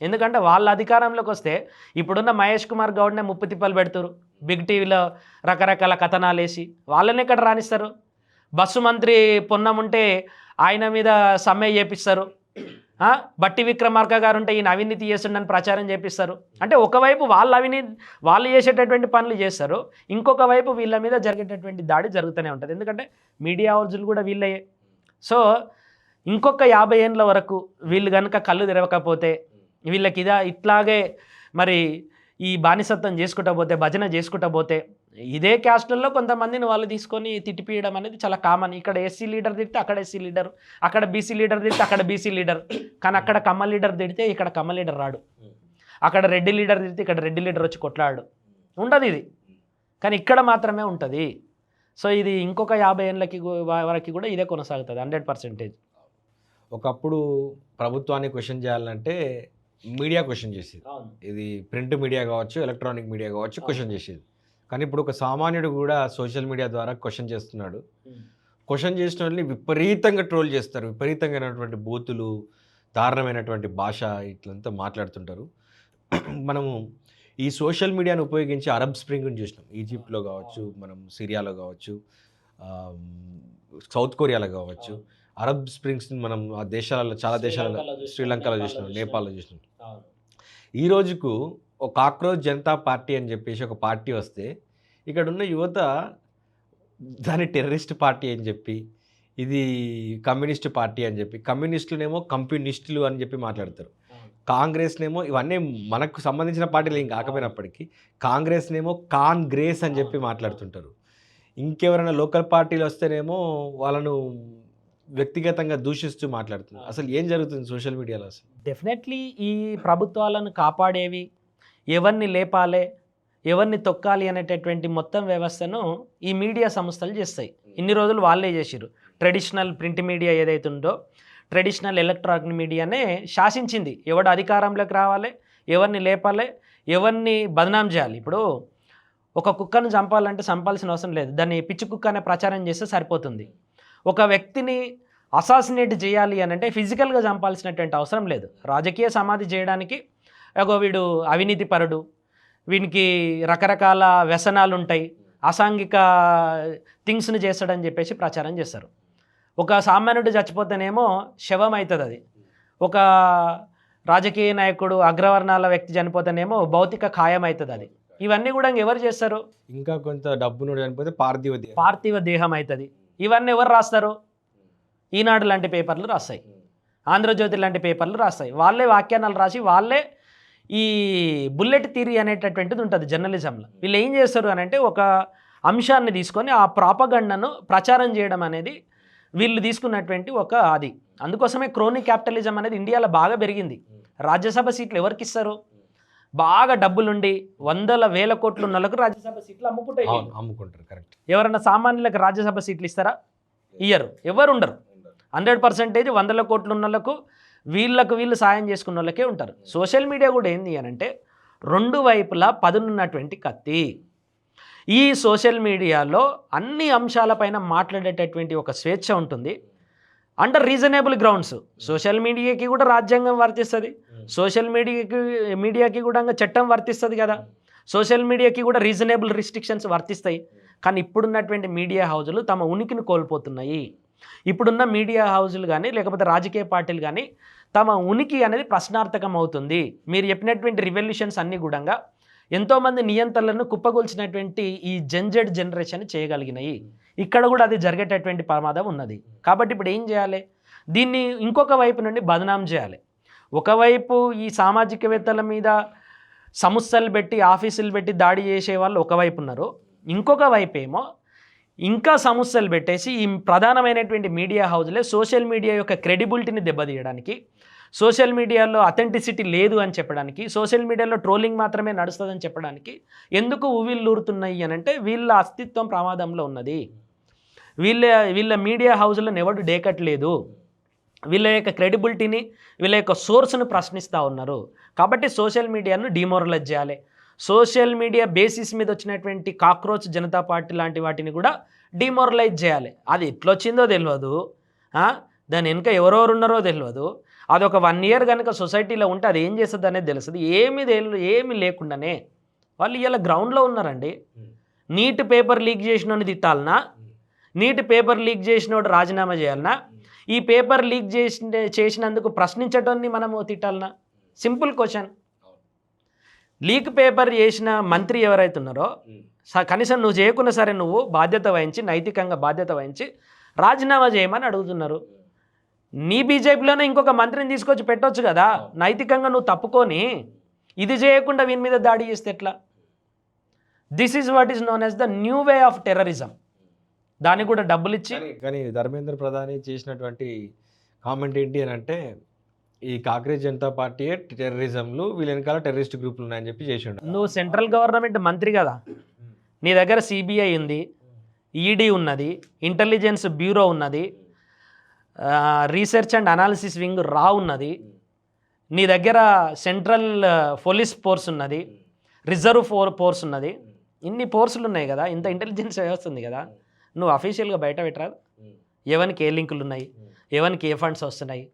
ఎందుకంటే వాళ్ళ అధికారంలోకి వస్తే ఇప్పుడున్న మహేష్ కుమార్ గౌడ్నే ముప్పు తిప్పలు పెడుతురు, బిగ్ టీవీలో రకరకాల కథనాలు వేసి వాళ్ళని ఎక్కడ రాణిస్తారు? బస్సు మంత్రి పొన్నం ఉంటే ఆయన మీద సమ్మె చేపిస్తారు, బట్టి విక్రమార్క గారు ఉంటే ఈయన అవినీతి చేస్తుండని ప్రచారం చేపిస్తారు. అంటే ఒకవైపు వాళ్ళు చేసేటటువంటి పనులు చేస్తారు, ఇంకొక వైపు వీళ్ళ మీద జరిగేటటువంటి దాడి జరుగుతూనే ఉంటుంది. ఎందుకంటే మీడియా హౌజులు కూడా వీళ్ళే. సో ఇంకొక 50 ఏళ్ళ వరకు వీళ్ళు కనుక కళ్ళు తెరవకపోతే, వీళ్ళకి ఇట్లాగే మరి ఈ బానిసత్వం చేసుకుంటా పోతే, భజన చేసుకుంటా పోతే, ఇదే క్యాస్టుల్లో కొంతమందిని వాళ్ళు తీసుకొని తిట్టిపీయడం అనేది చాలా కామన్. ఇక్కడ ఎస్సీ లీడర్ తిడితే అక్కడ ఎస్సీ లీడర్, అక్కడ బీసీ లీడర్ తిడితే అక్కడ బీసీ లీడర్. కానీ అక్కడ కమ్మ లీడర్ తిడితే ఇక్కడ కమ్మ లీడర్ రాడు, అక్కడ రెడ్డి లీడర్ తిడితే ఇక్కడ రెడ్డి లీడర్ వచ్చి కొట్లాడు. ఉండదు ఇది, కానీ ఇక్కడ మాత్రమే ఉంటుంది. సో ఇది ఇంకొక 50 ఏళ్ళకి వరకు కూడా ఇదే కొనసాగుతుంది 100%. ఒకప్పుడు ప్రభుత్వాన్ని క్వశ్చన్ చేయాలంటే మీడియా క్వశ్చన్ చేసేది. ఇది ప్రింట్ మీడియా కావచ్చు, ఎలక్ట్రానిక్ మీడియా కావచ్చు, క్వశ్చన్ చేసేది. కానీ ఇప్పుడు ఒక సామాన్యుడు కూడా సోషల్ మీడియా ద్వారా క్వశ్చన్ చేస్తున్నాడు. క్వశ్చన్ చేసిన వాళ్ళని విపరీతంగా ట్రోల్ చేస్తారు, విపరీతంగానటువంటి బూతులు, దారుణమైనటువంటి భాష ఇట్లంతా మాట్లాడుతుంటారు. మనము ఈ సోషల్ మీడియాను ఉపయోగించి అరబ్ స్ప్రింగ్ని చూసినాం. ఈజిప్ట్లో కావచ్చు, మనం సిరియాలో కావచ్చు, సౌత్ కొరియాలో కావచ్చు. అరబ్ స్ప్రింగ్స్ని మనం ఆ దేశాలలో, చాలా దేశాలలో, శ్రీలంకలో చూసినాం, నేపాల్లో చూసినాం. ఈ రోజుకు ఒక కాక్రోచ్ జనతా పార్టీ అని చెప్పేసి ఒక పార్టీ వస్తే ఇక్కడ ఉన్న యువత దాని టెర్రరిస్ట్ పార్టీ అని చెప్పి, ఇది కమ్యూనిస్ట్ పార్టీ అని చెప్పి, కమ్యూనిస్టులనేమో కంప్యూనిస్టులు అని చెప్పి మాట్లాడతారు. కాంగ్రెస్నేమో ఇవన్నీ మనకు సంబంధించిన పార్టీలు ఏం కాకపోయినప్పటికీ కాంగ్రెస్నేమో కాంగ్రెస్ అని చెప్పి మాట్లాడుతుంటారు. ఇంకెవరైనా లోకల్ పార్టీలు వస్తేనేమో వాళ్ళను వ్యక్తిగతంగా దూషిస్తూ మాట్లాడుతున్నారు. అసలు ఏం జరుగుతుంది సోషల్ మీడియాలో? అసలు డెఫినెట్లీ ఈ ప్రభుత్వాలను కాపాడేవి, ఎవరిని లేపాలి, ఎవరిని తొక్కాలి అనేటటువంటి మొత్తం వ్యవస్థను ఈ మీడియా సంస్థలు చేస్తాయి. ఇన్ని రోజులు వాళ్ళే చేసిరు. ట్రెడిషనల్ ప్రింట్ మీడియా ఏదైతే ఉందో, ట్రెడిషనల్ ఎలక్ట్రానిక్ మీడియానే శాసించింది. ఎవడు అధికారంలోకి రావాలి, ఎవరిని లేపాలి, ఎవరిని బదనాం చేయాలి. ఇప్పుడు ఒక కుక్కను చంపాలంటే చంపాల్సిన అవసరం లేదు, దాన్ని పిచ్చి కుక్క అనే ప్రచారం చేస్తే సరిపోతుంది. ఒక వ్యక్తిని అసాసినేట్ చేయాలి అని అంటే ఫిజికల్గా చంపాల్సినటువంటి అవసరం లేదు. రాజకీయ సమాధి చేయడానికి వీడు అవినీతి పరుడు, వీనికి రకరకాల వ్యసనాలు ఉంటాయి, అసాంఘిక థింగ్స్ని చేస్తాడని చెప్పేసి ప్రచారం చేస్తారు. ఒక సామాన్యుడు చచ్చిపోతేనేమో శవం అవుతుంది అది. ఒక రాజకీయ నాయకుడు, అగ్రవర్ణాల వ్యక్తి చనిపోతేనేమో భౌతిక ఖాయం అవుతుంది అది. ఇవన్నీ కూడా ఎవరు చేస్తారు? ఇంకా కొంత డబ్బును చనిపోతే పార్థివ దేహం అవుతుంది. ఇవన్నీ ఎవరు రాస్తారు? ఈనాడు లాంటి పేపర్లు రాస్తాయి, ఆంధ్రజ్యోతి లాంటి పేపర్లు రాస్తాయి. వాళ్ళే వ్యాఖ్యానాలు రాసి వాళ్ళే ఈ బుల్లెట్ థియరీ అనేటటువంటిది ఉంటుంది జర్నలిజంలో. వీళ్ళు ఏం చేస్తారు అని అంటే ఒక అంశాన్ని తీసుకొని ఆ ప్రాపగండను ప్రచారం చేయడం అనేది వీళ్ళు తీసుకున్నటువంటి ఒక అది. అందుకోసమే క్రోనీ క్యాపిటలిజం అనేది ఇండియాలో బాగా పెరిగింది. రాజ్యసభ సీట్లు ఎవరికి ఇస్తారు? బాగా డబ్బులుండి వందల వేల కోట్లు ఉన్న వాళ్ళకు రాజ్యసభ సీట్లు అమ్ముకుంటారు. కరెక్ట్. ఎవరన్నా సామాన్యులకు రాజ్యసభ సీట్లు ఇస్తారా? ఇయ్యరు, ఎవరు ఉండరు. 100% వందల కోట్లు ఉన్న వాళ్ళకు వీళ్ళు సాయం చేసుకున్న వాళ్ళకే ఉంటారు. సోషల్ మీడియా కూడా ఏంది అని అంటే రెండు వైపులా పదునున్నటువంటి కత్తి. ఈ సోషల్ మీడియాలో అన్ని అంశాలపైన మాట్లాడేటటువంటి ఒక స్వేచ్ఛ ఉంటుంది అండర్ రీజనబుల్ గ్రౌండ్స్. సోషల్ మీడియాకి కూడా రాజ్యాంగం వర్తిస్తుంది, సోషల్ మీడియాకి కూడా చట్టం వర్తిస్తుంది కదా, సోషల్ మీడియాకి కూడా రీజనబుల్ రిస్ట్రిక్షన్స్ వర్తిస్తాయి. కానీ ఇప్పుడున్నటువంటి మీడియా హౌజులు తమ ఉనికిని కోల్పోతున్నాయి. ఇప్పుడున్న మీడియా హౌజులు కానీ లేకపోతే రాజకీయ పార్టీలు కానీ తమ ఉనికి అనేది ప్రశ్నార్థకం అవుతుంది. మీరు చెప్పినటువంటి రివల్యూషన్స్ అన్నీ కూడా ఎంతోమంది నియంత్రణలను కుప్పగొల్చినటువంటి ఈ జెన్జెడ్ జనరేషన్ చేయగలిగినాయి. ఇక్కడ కూడా అది జరిగేటటువంటి ప్రమాదం ఉన్నది. కాబట్టి ఇప్పుడు ఏం చేయాలి? దీన్ని ఇంకొక వైపు నుండి బదనాం చేయాలి. ఒకవైపు ఈ సామాజికవేత్తల మీద సంస్థలు పెట్టి ఆఫీసులు పెట్టి దాడి చేసే వాళ్ళు ఒకవైపు ఉన్నారు, ఇంకొక వైపు ఏమో ఇంకా సమస్యలు పెట్టేసి ఈ ప్రధానమైనటువంటి మీడియా హౌజ్లే సోషల్ మీడియా యొక్క క్రెడిబిలిటీని దెబ్బతీయడానికి, సోషల్ మీడియాలో అథెంటిసిటీ లేదు అని చెప్పడానికి, సోషల్ మీడియాలో ట్రోలింగ్ మాత్రమే నడుస్తుందని చెప్పడానికి ఎందుకు ఊవిళ్ళూరుతున్నాయి అని అంటే వీళ్ళ అస్తిత్వం ప్రమాదంలో ఉన్నది. వీళ్ళ మీడియా హౌజ్లను ఎవడు డేకట్లేదు, వీళ్ళ యొక్క క్రెడిబిలిటీని వీళ్ళ యొక్క సోర్స్ను ప్రశ్నిస్తూ ఉన్నారు. కాబట్టి సోషల్ మీడియాను డిమోరలైజ్ చేయాలి. సోషల్ మీడియా బేసిస్ మీద వచ్చినటువంటి కాక్రోచ్ జనతా పార్టీ లాంటి వాటిని కూడా డిమోరలైజ్ చేయాలి. అది ఎట్లొచ్చిందో తెలియదు, దాని వెనుక ఎవరెవరు ఉన్నారో తెలియదు. అది ఒక 1 year కనుక సొసైటీలో ఉంటే అది ఏం చేస్తుంది అనేది తెలుస్తుంది. ఏమీ లేకుండానే వాళ్ళు ఇలా గ్రౌండ్లో ఉన్నారండి. నీట్ పేపర్ లీక్ చేసినోని తిట్టాలనా, నీట్ పేపర్ లీక్ చేసినోడు రాజీనామా చేయాలనా, ఈ పేపర్ లీక్ చేసినందుకు ప్రశ్నించడాన్ని మనము తిట్టాలనా? Simple question. లీక్ పేపర్ చేసిన మంత్రి ఎవరైతే ఉన్నారో కనీసం నువ్వు చేయకున్నా సరే నువ్వు బాధ్యత వహించి నైతికంగా బాధ్యత వహించి రాజీనామా చేయమని అడుగుతున్నారు. నీ బీజేపీలోనే ఇంకొక మంత్రిని తీసుకొచ్చి పెట్టొచ్చు కదా, నైతికంగా నువ్వు తప్పుకొని ఇది చేయకుండా వీని మీద దాడి చేస్తే ఎట్లా? This is what is known as the new way of terrorism. దానికి కూడా డబ్బులు ఇచ్చి. కానీ ధర్మేంద్ర ప్రధాని చేసినటువంటి కామెంట్ ఏంటి అని అంటే ఈ కాంగ్రెస్ జనతా పార్టీ టెర్రరిజంలు వీళ్ళ వెనకాల టెర్రరిస్ట్ గ్రూపులు ఉన్నాయని చెప్పి చేసిండు. నువ్వు సెంట్రల్ గవర్నమెంట్ మంత్రి కదా, నీ దగ్గర సిబిఐ ఉంది, ఈడీ ఉన్నది, ఇంటెలిజెన్స్ బ్యూరో ఉన్నది, రీసెర్చ్ అండ్ అనాలిసిస్ వింగ్ రా ఉన్నది, నీ దగ్గర సెంట్రల్ పోలీస్ ఫోర్స్ ఉన్నది, రిజర్వ్ ఫోర్స్ ఉన్నది. ఇన్ని ఫోర్సులు ఉన్నాయి కదా, ఇంత ఇంటెలిజెన్స్ వ్యవస్థ ఉంది కదా, నువ్వు అఫీషియల్గా బయట పెట్టరాదు? ఎవరికి ఏ లింకులు ఉన్నాయి, ఎవరికి ఏ ఫండ్స్ వస్తున్నాయి,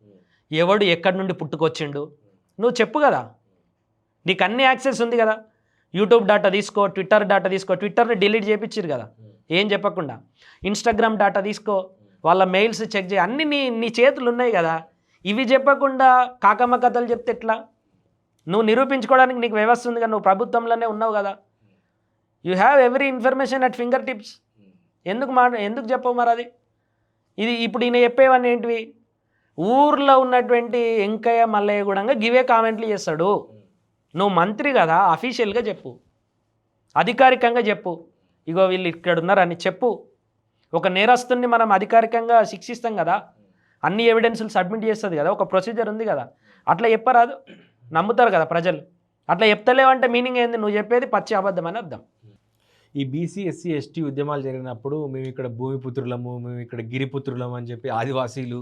ఎవడు ఎక్కడి నుండి పుట్టుకొచ్చిండు నువ్వు చెప్పు కదా. నీకు అన్ని యాక్సెస్ ఉంది కదా, యూట్యూబ్ డాటా తీసుకో, ట్విట్టర్ డాటా తీసుకో, ట్విట్టర్ని డిలీట్ చేయించారు కదా ఏం చెప్పకుండా, ఇన్స్టాగ్రామ్ డాటా తీసుకో, వాళ్ళ మెయిల్స్ చెక్ చేయి, అన్నీ నీ చేతులు ఉన్నాయి కదా. ఇవి చెప్పకుండా కాకమ్మ కథలు చెప్తే ఎట్లా? నువ్వు నిరూపించుకోవడానికి నీకు వ్యవస్థ ఉంది కదా, నువ్వు ప్రభుత్వంలోనే ఉన్నావు కదా. You have every information at finger tips. ఎందుకు చెప్పవు మరి అది? ఇది ఇప్పుడు ఈయన చెప్పేవన్నీ ఏంటివి? ఊర్లో ఉన్నటువంటి వెంకయ్య మల్లయ్య కూడా గివే కామెంట్లు చేస్తాడు. నువ్వు మంత్రి కదా, అఫీషియల్గా చెప్పు, అధికారికంగా చెప్పు, ఇగో వీళ్ళు ఇక్కడ ఉన్నారని చెప్పు. ఒక నేరస్తుని మనం అధికారికంగా శిక్షిస్తాం కదా, అన్ని ఎవిడెన్సులు సబ్మిట్ చేస్తుంది కదా, ఒక ప్రొసీజర్ ఉంది కదా. అట్లా చెప్పరాదు, నమ్ముతారు కదా ప్రజలు. అట్లా చెప్తలేవంటే మీనింగ్ ఏంది? నువ్వు చెప్పేది పచ్చి అబద్ధం అని అర్థం. ఈ బీసీ ఎస్సీ ఎస్టీ ఉద్యమాలు జరిగినప్పుడు మేము ఇక్కడ భూమిపుత్రులము, మేము ఇక్కడ గిరిపుత్రులము అని చెప్పి ఆదివాసీలు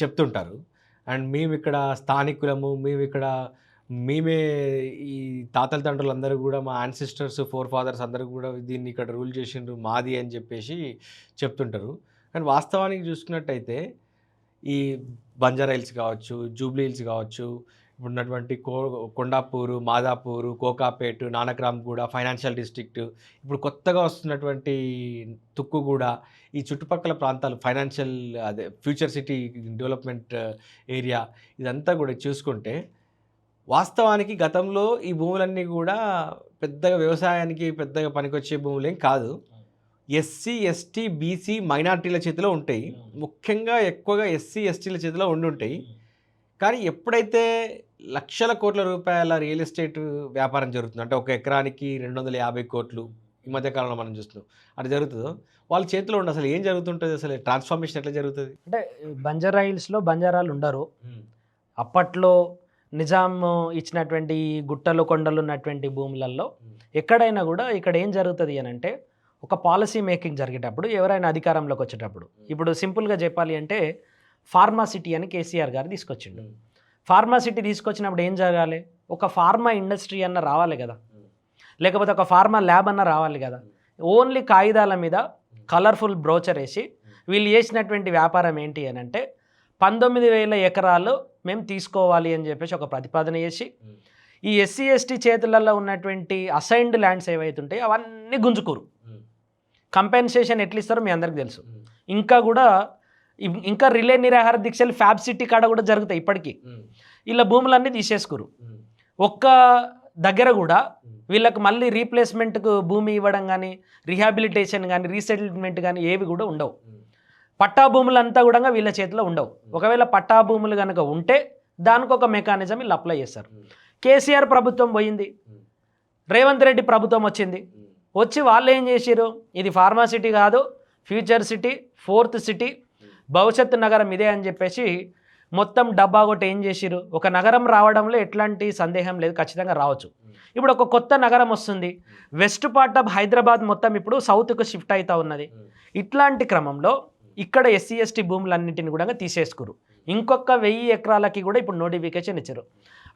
చెప్తుంటారు. అండ్ మేము ఇక్కడ స్థానికులము, మేమే ఈ తాతల తండ్రులు అందరూ కూడా మా యాన్సిస్టర్స్ ఫాదర్స్ అందరూ కూడా దీన్ని ఇక్కడ రూల్ చేసిండ్రు మాది అని చెప్పేసి చెప్తుంటారు. కానీ వాస్తవానికి చూసుకున్నట్టయితే ఈ బంజారా హిల్స్ కావచ్చు, జూబ్లీ హిల్స్ కావచ్చు, ఇప్పుడు ఉన్నటువంటి కొండాపూరు, మాదాపూరు, కోకాపేట్, నానక్రామ్గూడ, ఫైనాన్షియల్ డిస్ట్రిక్ట్, ఇప్పుడు కొత్తగా వస్తున్నటువంటి తుక్కుగూడ, ఈ చుట్టుపక్కల ప్రాంతాలు financial future city development area, ఇదంతా కూడా చూసుకుంటే వాస్తవానికి గతంలో ఈ భూములన్నీ కూడా పెద్దగా వ్యవసాయానికి పెద్దగా పనికొచ్చే భూములు ఏం కాదు. ఎస్సీ, ఎస్టీ, బీసీ, మైనారిటీల చేతిలో ఉంటాయి. ముఖ్యంగా ఎక్కువగా ఎస్సీ, ఎస్టీల చేతిలో ఉండుంటాయి. కానీ ఎప్పుడైతే లక్షల కోట్ల రూపాయల రియల్ ఎస్టేట్ వ్యాపారం జరుగుతుంది, అంటే ఒక ఎకరానికి 250 కోట్లు ఈ మధ్య కాలంలో మనం చూస్తున్నాం, అది జరుగుతుందో వాళ్ళ చేతిలో ఉండి అసలు ఏం జరుగుతుంటుంది, అసలు ట్రాన్స్ఫర్మేషన్ ఎట్లా జరుగుతుంది? అంటే బంజారా హిల్స్లో బంజారాలు ఉండరు. అప్పట్లో నిజాం ఇచ్చినటువంటి గుట్టలు కొండలు ఉన్నటువంటి భూములలో ఎక్కడైనా కూడా ఇక్కడ ఏం జరుగుతుంది అని అంటే, ఒక పాలసీ మేకింగ్ జరిగేటప్పుడు ఎవరైనా అధికారంలోకి వచ్చేటప్పుడు, ఇప్పుడు సింపుల్గా చెప్పాలి అంటే ఫార్మాసిటీ అని కేసీఆర్ గారు తీసుకొచ్చిండు. ఫార్మాసిటీ తీసుకొచ్చినప్పుడు ఏం జరగాలి, ఒక ఫార్మా ఇండస్ట్రీ అన్న రావాలి కదా, లేకపోతే ఒక ఫార్మా ల్యాబ్ అన్న రావాలి కదా. ఓన్లీ కాగితాల మీద కలర్ఫుల్ బ్రోచర్ వేసి వీళ్ళు చేసినటువంటి వ్యాపారం ఏంటి అని అంటే 19,000 ఎకరాలు మేము తీసుకోవాలి అని చెప్పేసి ఒక ప్రతిపాదన చేసి ఈ ఎస్సీ ఎస్టీ చేతులలో ఉన్నటువంటి అసైన్డ్ ల్యాండ్స్ ఏవైతే ఉంటాయో అవన్నీ గుంజుకోరు. కంపెన్సేషన్ ఎట్లా ఇస్తారో మీ అందరికి తెలుసు. ఇంకా రిలే నిరాహార దీక్షలు ఫ్యాబ్ సిటీ కాడ కూడా జరుగుతాయి ఇప్పటికీ. ఇలా భూములన్నీ తీసేసుకోరు. ఒక్క దగ్గర కూడా వీళ్ళకి మళ్ళీ రీప్లేస్మెంట్కు భూమి ఇవ్వడం కానీ, రీహాబిలిటేషన్ కానీ, రీసెటిల్మెంట్ కానీ ఏవి కూడా ఉండవు. పట్టా భూములంతా కూడా వీళ్ళ చేతిలో ఉండవు. ఒకవేళ పట్టా భూములు కనుక ఉంటే దానికి ఒక మెకానిజం వీళ్ళు అప్లై చేస్తారు. కేసీఆర్ ప్రభుత్వం పోయింది, రేవంత్ రెడ్డి ప్రభుత్వం వచ్చింది. వచ్చి వాళ్ళు ఏం చేసారు, ఇది ఫార్మా సిటీ కాదు, ఫ్యూచర్ సిటీ, 4th సిటీ, భవిష్యత్తు నగరం ఇదే అని చెప్పేసి మొత్తం డబ్బా కొట్టి ఏం చేసిరు. ఒక నగరం రావడంలో ఎట్లాంటి సందేహం లేదు, ఖచ్చితంగా రావచ్చు. ఇప్పుడు ఒక కొత్త నగరం వస్తుంది, వెస్ట్ పార్ట్ ఆఫ్ హైదరాబాద్ మొత్తం ఇప్పుడు సౌత్కు షిఫ్ట్ అవుతూ ఉన్నది. ఇట్లాంటి క్రమంలో ఇక్కడ ఎస్సీ ఎస్టీ భూములన్నింటిని కూడా తీసేసుకురు. ఇంకొక 1000 ఎకరాలకి కూడా ఇప్పుడు నోటిఫికేషన్ ఇచ్చారు.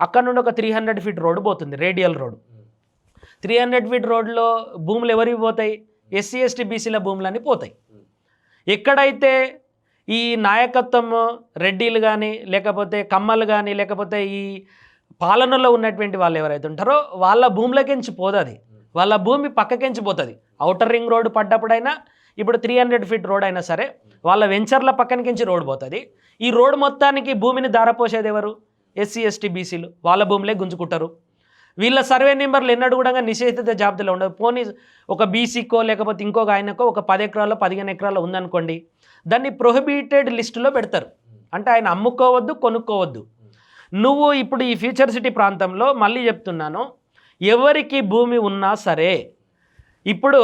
అక్కడ నుండి ఒక 300 ఫీట్ రోడ్డు పోతుంది, రేడియల్ రోడ్. 300 ఫీట్ రోడ్లో భూములు ఎవరివి పోతాయి, ఎస్సీ ఎస్టీ బీసీల భూములన్నీ పోతాయి. ఎక్కడైతే ఈ నాయకత్వం రెడ్డిలు కానీ, లేకపోతే కమ్మలు కానీ, లేకపోతే ఈ పాలనలో ఉన్నటువంటి వాళ్ళు ఎవరైతే ఉంటారో వాళ్ళ భూములకించి పోతుంది, వాళ్ళ భూమి పక్కకించి పోతుంది. ఔటర్ రింగ్ రోడ్డు పడ్డప్పుడైనా, ఇప్పుడు 300 ఫీట్ రోడ్ అయినా సరే వాళ్ళ వెంచర్ల పక్కనకించి రోడ్ పోతుంది. ఈ రోడ్ మొత్తానికి భూమిని దారపోసేది ఎవరు, ఎస్సీ ఎస్టీ బీసీలు. వాళ్ళ భూములే గుంజుకుంటారు. వీళ్ళ సర్వే నెంబర్లు ఎన్నడూ కూడా నిషేధిత జాబితాలో ఉండవు. పోనీ ఒక బీసీకో లేకపోతే ఇంకొక ఆయనకో ఒక 10 ఎకరాల్లో 15 ఎకరాల్లో ఉందనుకోండి, దాన్ని ప్రొహిబిటెడ్ లిస్టులో పెడతారు. అంటే ఆయన అమ్ముకోవద్దు, కొనుక్కోవద్దు. నువ్వు ఇప్పుడు ఈ ఫ్యూచర్ సిటీ ప్రాంతంలో మళ్ళీ చెప్తున్నాను, ఎవరికి భూమి ఉన్నా సరే ఇప్పుడు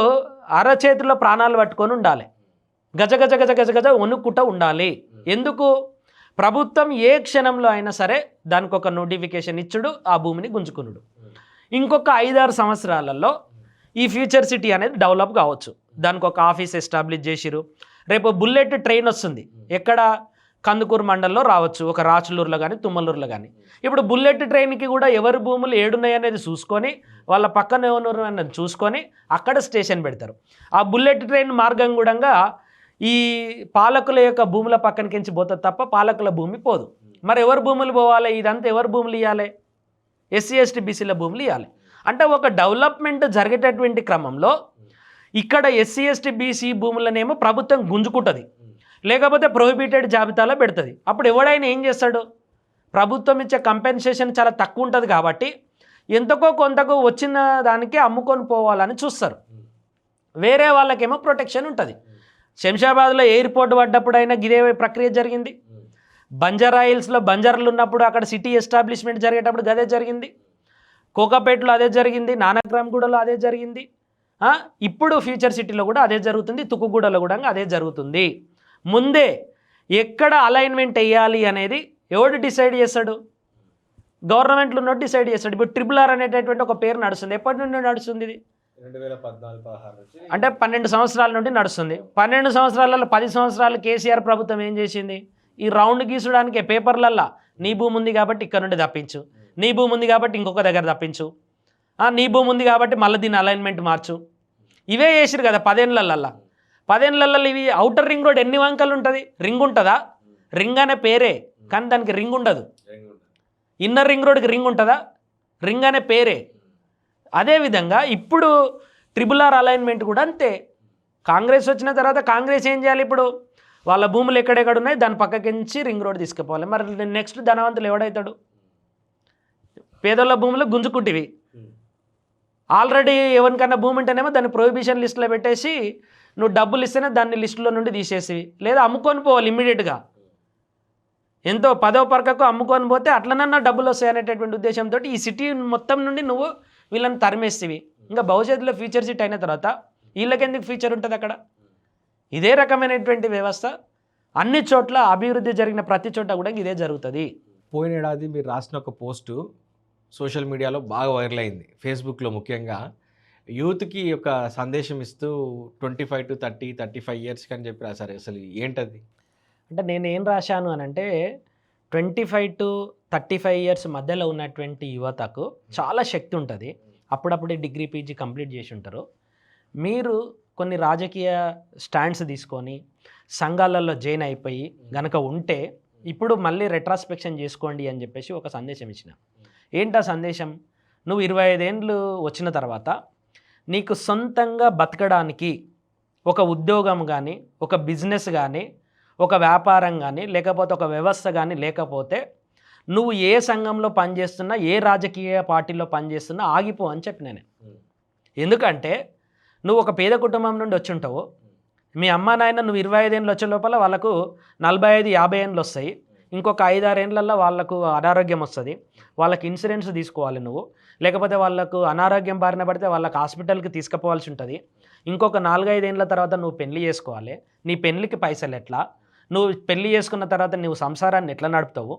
అరచేతిలో ప్రాణాలు పట్టుకొని ఉండాలి, గజ గజ గజ గజ గజ వణుక్కుంటూ ఉండాలి. ఎందుకు, ప్రభుత్వం ఏ క్షణంలో అయినా సరే దానికి ఒక నోటిఫికేషన్ ఇచ్చుడు, ఆ భూమిని గుంజుకునుడు. ఇంకొక 5-6 సంవత్సరాలలో ఈ ఫ్యూచర్ సిటీ అనేది డెవలప్ కావచ్చు. దానికి ఒక ఆఫీస్ ఎస్టాబ్లిష్ చేసిరు. రేపు బుల్లెట్ ట్రైన్ వస్తుంది, ఎక్కడ, కందుకూరు మండలంలో రావచ్చు, ఒక రాచులూరులో కానీ తుమ్మలూరులో కానీ. ఇప్పుడు బుల్లెట్ ట్రైన్కి కూడా ఎవరి భూములు ఏడున్నాయి అనేది చూసుకొని, వాళ్ళ పక్కన ఎవరు అనేది చూసుకొని అక్కడ స్టేషన్ పెడతారు. ఆ బుల్లెట్ ట్రైన్ మార్గం కూడా ఈ పాలకుల యొక్క భూముల పక్కనకించి పోతుంది తప్ప పాలకుల భూమి పోదు. మరి ఎవరి భూములు పోవాలి, ఇదంతా ఎవరి భూములు ఇవ్వాలి, ఎస్సీ ఎస్టీ బీసీల భూములు ఇవ్వాలి. అంటే ఒక డెవలప్మెంట్ జరిగేటటువంటి క్రమంలో ఇక్కడ ఎస్సీ ఎస్టీ బీసీ భూములనేమో ప్రభుత్వం గుంజుకుంటుంది, లేకపోతే ప్రొహిబిటెడ్ జాబితాలో పెడుతుంది. అప్పుడు ఎవడైనా ఏం చేస్తాడు, ప్రభుత్వం ఇచ్చే కంపెన్సేషన్ చాలా తక్కువ ఉంటుంది కాబట్టి ఎంతకో కొంతకు వచ్చిన దానికి అమ్ముకొని పోవాలని చూస్తారు. వేరే వాళ్ళకేమో ప్రొటెక్షన్ ఉంటుంది. శంషాబాద్లో ఎయిర్పోర్ట్ పడ్డప్పుడైనా ఇదే ప్రక్రియ జరిగింది. బంజారా హిల్స్లో బంజారాలు ఉన్నప్పుడు అక్కడ సిటీ ఎస్టాబ్లిష్మెంట్ జరిగేటప్పుడు అదే జరిగింది. కోకాపేటలో అదే జరిగింది, నానక్రామ్గూడలో అదే జరిగింది. ఇప్పుడు ఫ్యూచర్ సిటీలో కూడా అదే జరుగుతుంది, తుక్కుగూడలో కూడా అదే జరుగుతుంది. ముందే ఎక్కడ అలైన్మెంట్ వేయాలి అనేది ఎవడు డిసైడ్ చేస్తాడు, గవర్నమెంట్లో ఉన్నట్టు డిసైడ్ చేస్తాడు. ఇప్పుడు RRR అనేటటువంటి ఒక పేరు నడుస్తుంది. ఎప్పటి నుండి నడుస్తుంది ఇది, 2014-16 అంటే 12 సంవత్సరాల నుండి నడుస్తుంది. 12 సంవత్సరాలలో 10 సంవత్సరాలు కేసీఆర్ ప్రభుత్వం ఏం చేసింది, ఈ రౌండ్ గీసడానికి పేపర్లల్లా నీ భూమి ఉంది కాబట్టి ఇక్కడ నుండి తప్పించు, నీ భూమి ఉంది కాబట్టి ఇంకొక దగ్గర తప్పించు, నీ భూమి ఉంది కాబట్టి మళ్ళీ దీని అలైన్మెంట్ మార్చు, ఇవే చేసిరు కదా 10 ఏళ్ళల్లో. 10 ఏళ్ళల్లో ఇవి అవుటర్ రింగ్ రోడ్ ఎన్ని వంకలు ఉంటుంది, రింగ్ ఉంటుందా, రింగ్ అనే పేరే కానీ దానికి రింగ్ ఉండదు. ఇన్నర్ రింగ్ రోడ్కి రింగ్ ఉంటుందా, రింగ్ అనే పేరే. అదేవిధంగా ఇప్పుడు RRR అలైన్మెంట్ కూడా అంతే. కాంగ్రెస్ వచ్చిన తర్వాత కాంగ్రెస్ ఏం చేయాలి, ఇప్పుడు వాళ్ళ భూములు ఎక్కడెక్కడ ఉన్నాయి దాని పక్కకించి రింగ్ రోడ్ తీసుకుపోవాలి. మరి నెక్స్ట్ ధనవంతులు ఎవడవుతాడు, పేదోళ్ళ భూములు గుంజుకుంటివి. ఆల్రెడీ ఎవరికన్నా భూమి ఉంటేనేమో దాన్ని ప్రొహిబిషన్ లిస్టులో పెట్టేసి నువ్వు డబ్బులు ఇస్తేనే దాన్ని లిస్టులో నుండి తీసేసి, లేదా అమ్ముకొని పోవాలి ఇమ్మీడియట్గా. ఎంతో 10వ పరకకు అమ్ముకొని పోతే అట్లనన్నా డబ్బులు వస్తాయి అనేటటువంటి ఉద్దేశంతో ఈ సిటీ మొత్తం నుండి నువ్వు వీళ్ళని తరిమేస్తేవి. ఇంకా భవిష్యత్తులో ఫ్యూచర్ సిటీ అయిన తర్వాత వీళ్ళకెందుకు ఫ్యూచర్ ఉంటుంది అక్కడ? ఇదే రకమైనటువంటి వ్యవస్థ అన్ని చోట్ల అభివృద్ధి జరిగిన ప్రతి చోట కూడా ఇదే జరుగుతుంది. పోయిన ఏడాది మీరు రాసిన ఒక పోస్టు సోషల్ మీడియాలో బాగా వైరల్ అయింది, ఫేస్బుక్లో ముఖ్యంగా. యూత్కి ఒక సందేశం ఇస్తూ 25 to 30, 35 ఇయర్స్కి అని చెప్పి రాశారు. అసలు ఏంటది? అంటే నేను ఏం రాశాను అని అంటే 25 to 35 ఇయర్స్ మధ్యలో ఉన్నటువంటి యువతకు చాలా శక్తి ఉంటుంది. అప్పుడప్పుడే డిగ్రీ పీజీ కంప్లీట్ చేసి ఉంటారు. మీరు కొన్ని రాజకీయ స్టాండ్స్ తీసుకొని సంఘాలలో జాయిన్ అయిపోయి గనక ఉంటే ఇప్పుడు మళ్ళీ రెట్రాస్పెక్షన్ చేసుకోండి అని చెప్పేసి ఒక సందేశం ఇచ్చిన. ఏంటా సందేశం? నువ్వు 25 ఏండ్లు వచ్చిన తర్వాత నీకు సొంతంగా బతకడానికి ఒక ఉద్యోగం కానీ, ఒక బిజినెస్ కానీ, ఒక వ్యాపారం కానీ, లేకపోతే ఒక వ్యవస్థ కానీ లేకపోతే నువ్వు ఏ సంఘంలో పనిచేస్తున్నా, ఏ రాజకీయ పార్టీలో పనిచేస్తున్నా ఆగిపో అని చెప్పిన నేను. ఎందుకంటే నువ్వు ఒక పేద కుటుంబం నుండి వచ్చి ఉంటావు. మీ అమ్మ నాయన నువ్వు 25 ఏళ్ళు వచ్చే లోపల వాళ్ళకు 45, 50 ఏళ్ళు వస్తాయి. ఇంకొక 5-6 ఏళ్ళల్లో వాళ్ళకు అనారోగ్యం వస్తుంది. వాళ్ళకి ఇన్సూరెన్స్ తీసుకోవాలి నువ్వు, లేకపోతే వాళ్ళకు అనారోగ్యం బారిన పడితే వాళ్ళకి హాస్పిటల్కి తీసుకుపోవాల్సి ఉంటుంది. ఇంకొక 4-5 ఏళ్ళ తర్వాత నువ్వు పెళ్లి చేసుకోవాలి. నీ పెళ్ళికి పైసలు ఎట్లా? నువ్వు పెళ్లి చేసుకున్న తర్వాత నువ్వు సంసారాన్ని ఎట్లా నడుపుతావు?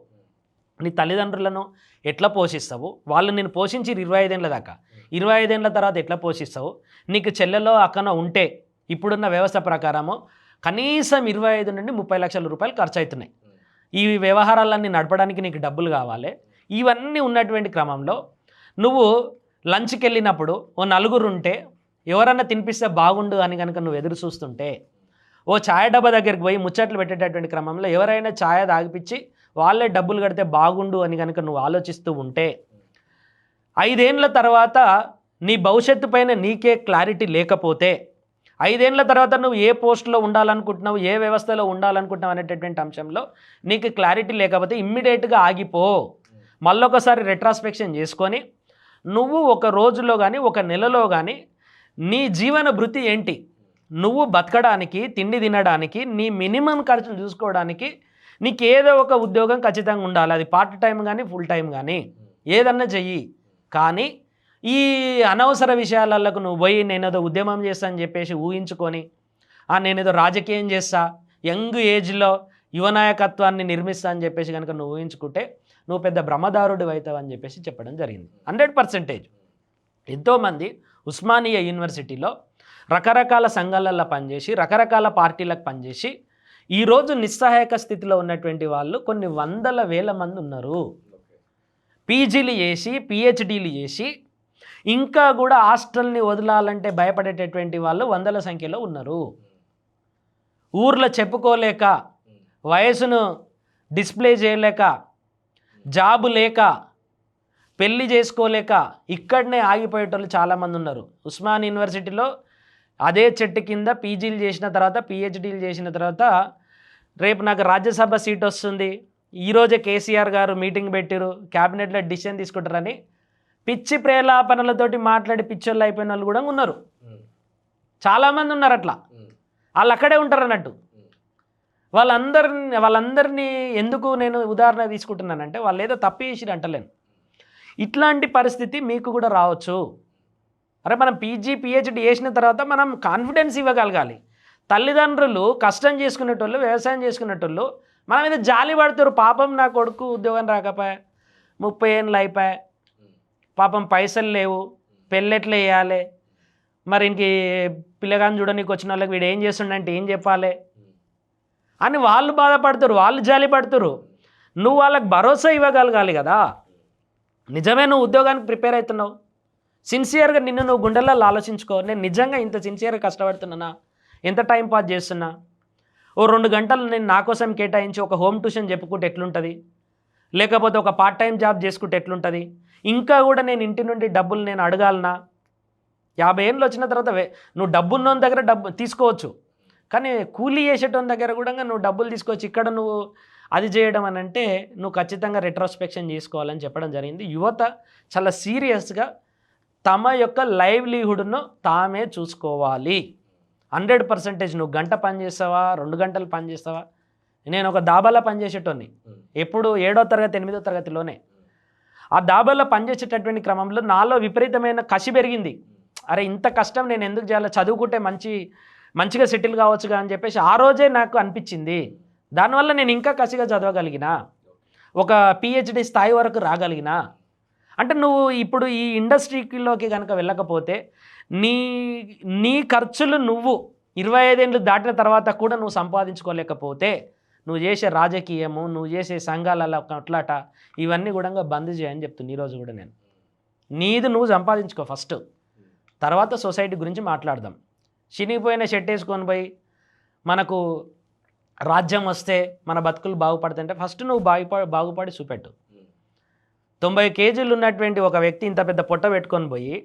నీ తల్లిదండ్రులను ఎట్లా పోషిస్తావు? వాళ్ళు నేను పోషించి 25 ఏళ్ళ దాకా, 25 ఏళ్ళ తర్వాత ఎట్లా పోషిస్తావు? నీకు చెల్లెలో అక్కన ఉంటే ఇప్పుడున్న వ్యవస్థ ప్రకారము కనీసం 25 నుండి 30 లక్షల రూపాయలు ఖర్చు అవుతున్నాయి. ఈ వ్యవహారాలన్నీ నడపడానికి నీకు డబ్బులు కావాలి. ఇవన్నీ ఉన్నటువంటి క్రమంలో నువ్వు లంచ్కి వెళ్ళినప్పుడు ఓ నలుగురు ఉంటే ఎవరన్నా తినిపిస్తే బాగుండు అని కనుక నువ్వు ఎదురు చూస్తుంటే, ఓ ఛాయ్ డబ్బా దగ్గరికి పోయి ముచ్చట్లు పెట్టేటటువంటి క్రమంలో ఎవరైనా ఛాయ్ తాగిపించి వాళ్ళే డబ్బులు కడితే బాగుండు అని కనుక నువ్వు ఆలోచిస్తూ ఉంటే 5 ఏళ్ళ తర్వాత నీ భవిష్యత్తు పైన నీకే క్లారిటీ లేకపోతే, 5 ఏళ్ళ తర్వాత నువ్వు ఏ పోస్ట్లో ఉండాలనుకుంటున్నావు, ఏ వ్యవస్థలో ఉండాలనుకుంటున్నావు అనేటటువంటి అంశంలో నీకు క్లారిటీ లేకపోతే ఇమ్మీడియట్గా ఆగిపో. మళ్ళొకసారి రెట్రాస్పెక్షన్ చేసుకొని నువ్వు ఒక రోజులో కానీ ఒక నెలలో కానీ నీ జీవన భృతి ఏంటి, నువ్వు బతకడానికి, తిండి తినడానికి, నీ మినిమం ఖర్చులు చూసుకోవడానికి నీకు ఏదో ఒక ఉద్యోగం ఖచ్చితంగా ఉండాలి. అది పార్ట్ టైం కానీ ఫుల్ టైం కానీ ఏదన్నా చెయ్యి. కానీ ఈ అనవసర విషయాలకు నువ్వు పోయి నేనేదో ఉద్యమం చేస్తా అని చెప్పేసి ఊహించుకొని నేనేదో రాజకీయం చేస్తా, యంగ్ ఏజ్లో యువనాయకత్వాన్ని నిర్మిస్తా అని చెప్పేసి కనుక నువ్వు ఊహించుకుంటే నువ్వు పెద్ద బ్రహ్మదారుడు అవుతావు అని చెప్పేసి చెప్పడం జరిగింది. 100% ఎంతోమంది ఉస్మానియా యూనివర్సిటీలో రకరకాల సంఘాలలో పనిచేసి, రకరకాల పార్టీలకు పనిచేసి ఈరోజు నిస్సహాయక స్థితిలో ఉన్నటువంటి వాళ్ళు కొన్ని 100,000 మంది ఉన్నారు. పీజీలు చేసి, పిహెచ్డీలు చేసి ఇంకా కూడా హాస్టల్ని వదలాలంటే భయపడేటటువంటి వాళ్ళు 100ల సంఖ్యలో ఉన్నారు. ఊర్లో చెప్పుకోలేక, వయసును డిస్ప్లే చేయలేక, జాబు లేక, పెళ్ళి చేసుకోలేక ఇక్కడనే ఆగిపోయేటోళ్ళు చాలామంది ఉన్నారు. ఉస్మాన్ యూనివర్సిటీలో అదే చెట్టు కింద పీజీలు చేసిన తర్వాత, పిహెచ్డీలు చేసిన తర్వాత రేపు నాకు రాజ్యసభ సీట్ వస్తుంది, ఈరోజే కేసీఆర్ గారు మీటింగ్ పెట్టారు, క్యాబినెట్లో డిసిషన్ తీసుకుంటారని పిచ్చి ప్రేలాపనలతోటి మాట్లాడి పిచ్చోళ్ళు అయిపోయిన వాళ్ళు కూడా ఉన్నారు. చాలామంది ఉన్నారు అట్లా. వాళ్ళు అక్కడే ఉంటారు అన్నట్టు. వాళ్ళందరినీ ఎందుకు నేను ఉదాహరణ తీసుకుంటున్నానంటే వాళ్ళు ఏదో తప్పు చేసి అంటలేను. ఇట్లాంటి పరిస్థితి మీకు కూడా రావచ్చు. అరే మనం పీజీ పిహెచ్డీ చేసిన తర్వాత మనం కాన్ఫిడెన్స్ ఇవ్వగలగాలి. తల్లిదండ్రులు కష్టం చేసుకునేటోళ్ళు, వ్యవసాయం చేసుకునేటోళ్ళు మన మీద జాలి పడుతారు. పాపం నా కొడుకు ఉద్యోగం రాకపోయా, 30 ఏళ్ళు అయిపోయా, పాపం పైసలు లేవు, పెళ్ళెట్లా వేయాలి, మరి ఇంక పిల్లగాని చూడడానికి వచ్చిన వాళ్ళకి వీడు ఏం చేస్తుండంటే ఏం చెప్పాలి అని వాళ్ళు బాధపడతారు, వాళ్ళు జాలి పడుతారు. నువ్వు వాళ్ళకి భరోసా ఇవ్వగలగాలి కదా. నిజమే నువ్వు ఉద్యోగానికి ప్రిపేర్ అవుతున్నావు, సిన్సియర్గా నిన్ను నువ్వు గుండెల్లో ఆలోచించుకో. నేను నిజంగా ఇంత సిన్సియర్గా కష్టపడుతున్నానా, ఎంత టైం పాస్ చేస్తున్నా, ఓ 2 గంటలు నేను నా కోసం కేటాయించి ఒక హోమ్ ట్యూషన్ చెప్పుకుంటే ఎట్లుంటుంది, లేకపోతే ఒక పార్ట్ టైం జాబ్ చేసుకుంటే ఎట్లుంటుంది, ఇంకా కూడా నేను ఇంటి నుండి డబ్బులు నేను అడగాలనా? 50 ఏళ్ళు వచ్చిన తర్వాత నువ్వు డబ్బున్నోని దగ్గర డబ్బు తీసుకోవచ్చు, కానీ కూలీ చేసేటోని దగ్గర కూడా నువ్వు డబ్బులు తీసుకోవచ్చు. ఇక్కడ నువ్వు అది చేయడం అని అంటే నువ్వు ఖచ్చితంగా రెట్రోస్పెక్షన్ చేసుకోవాలని చెప్పడం జరిగింది. యువత చాలా సీరియస్గా తమ యొక్క లైవ్లీహుడ్ను తామే చూసుకోవాలి. 100% నువ్వు గంట పని చేస్తావా, 2 గంటలు పని చేస్తావా? నేను ఒక దాబాలో పనిచేసేటోని, ఎప్పుడు 7వ తరగతి 8వ తరగతిలోనే. ఆ దాబాలో పనిచేసేటటువంటి క్రమంలో నాలో విపరీతమైన కసి పెరిగింది. అరే ఇంత కష్టం నేను ఎందుకు చేయాలి, చదువుకుంటే మంచిగా సెటిల్ కావచ్చుగా అని చెప్పేసి ఆ రోజే నాకు అనిపించింది. దానివల్ల నేను ఇంకా కసిగా చదవగలిగిన, ఒక పిహెచ్డి స్థాయి వరకు రాగలిగిన. అంటే నువ్వు ఇప్పుడు ఈ ఇండస్ట్రీలోకి కనుక వెళ్ళకపోతే నీ ఖర్చులు నువ్వు 25 ఏళ్ళు దాటిన తర్వాత కూడా నువ్వు సంపాదించుకోలేకపోతే నువ్వు చేసే రాజకీయము, నువ్వు చేసే సంఘాలలో కొట్లాట ఇవన్నీ కూడా బంద్ చేయని చెప్తున్నా ఈరోజు కూడా నేను. నీది నువ్వు సంపాదించుకో ఫస్ట్, తర్వాత సొసైటీ గురించి మాట్లాడదాం. చినిగిపోయిన షర్ట్ వేసుకొని పోయి మనకు రాజ్యం వస్తే మన బతుకులు బాగుపడుతుంటే ఫస్ట్ నువ్వు బాగుపడి చూపెట్టు. 90 కేజీలు ఉన్నటువంటి ఒక వ్యక్తి ఇంత పెద్ద పొట్ట పెట్టుకొని పోయి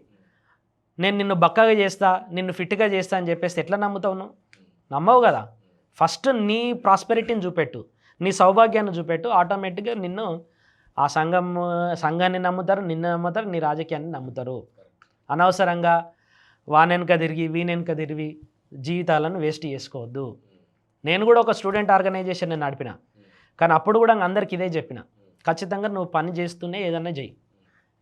నేను నిన్ను బక్కగా చేస్తా, నిన్ను ఫిట్గా చేస్తా అని చెప్పేసి ఎట్లా నమ్ముతావు? నువ్వు నమ్మవు కదా. ఫస్ట్ నీ ప్రాస్పెరిటీని చూపెట్టు, నీ సౌభాగ్యాన్ని చూపెట్టు. ఆటోమేటిక్గా నిన్ను ఆ సంఘాన్ని నమ్ముతారు, నిన్ను నమ్ముతారు, నీ రాజకీయాన్ని నమ్ముతారు. అనవసరంగా వానెనక తిరిగి వీనెనక తిరిగి జీవితాలను వేస్ట్ చేసుకోవద్దు. నేను కూడా ఒక స్టూడెంట్ ఆర్గనైజేషన్ నడిపిన, కానీ అప్పుడు కూడా అందరికి ఇదే చెప్పిన, ఖచ్చితంగా నువ్వు పని చేస్తూనే ఏదన్నా చెయ్యి.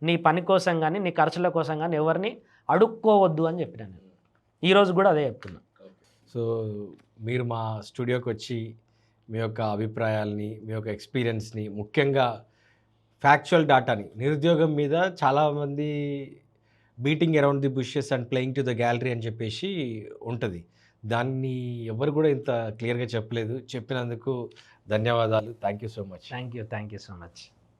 నీ పని కోసం కానీ నీ ఖర్చుల కోసం కానీ ఎవరిని అడుక్కోవద్దు అని చెప్పిన నేను. ఈరోజు కూడా అదే చెప్తున్నా. సో మీరు మా స్టూడియోకి వచ్చి మీ యొక్క అభిప్రాయాల్ని, మీ యొక్క ఎక్స్పీరియన్స్ని, ముఖ్యంగా ఫ్యాక్చువల్ డాటాని, నిరుద్యోగం మీద చాలామంది beating around the bushes and playing to the gallery అని చెప్పేసి ఉంటుంది. దాన్ని ఎవరు కూడా ఇంత క్లియర్గా చెప్పలేదు. చెప్పినందుకు ధన్యవాదాలు. Thank you so much. Thank you so much.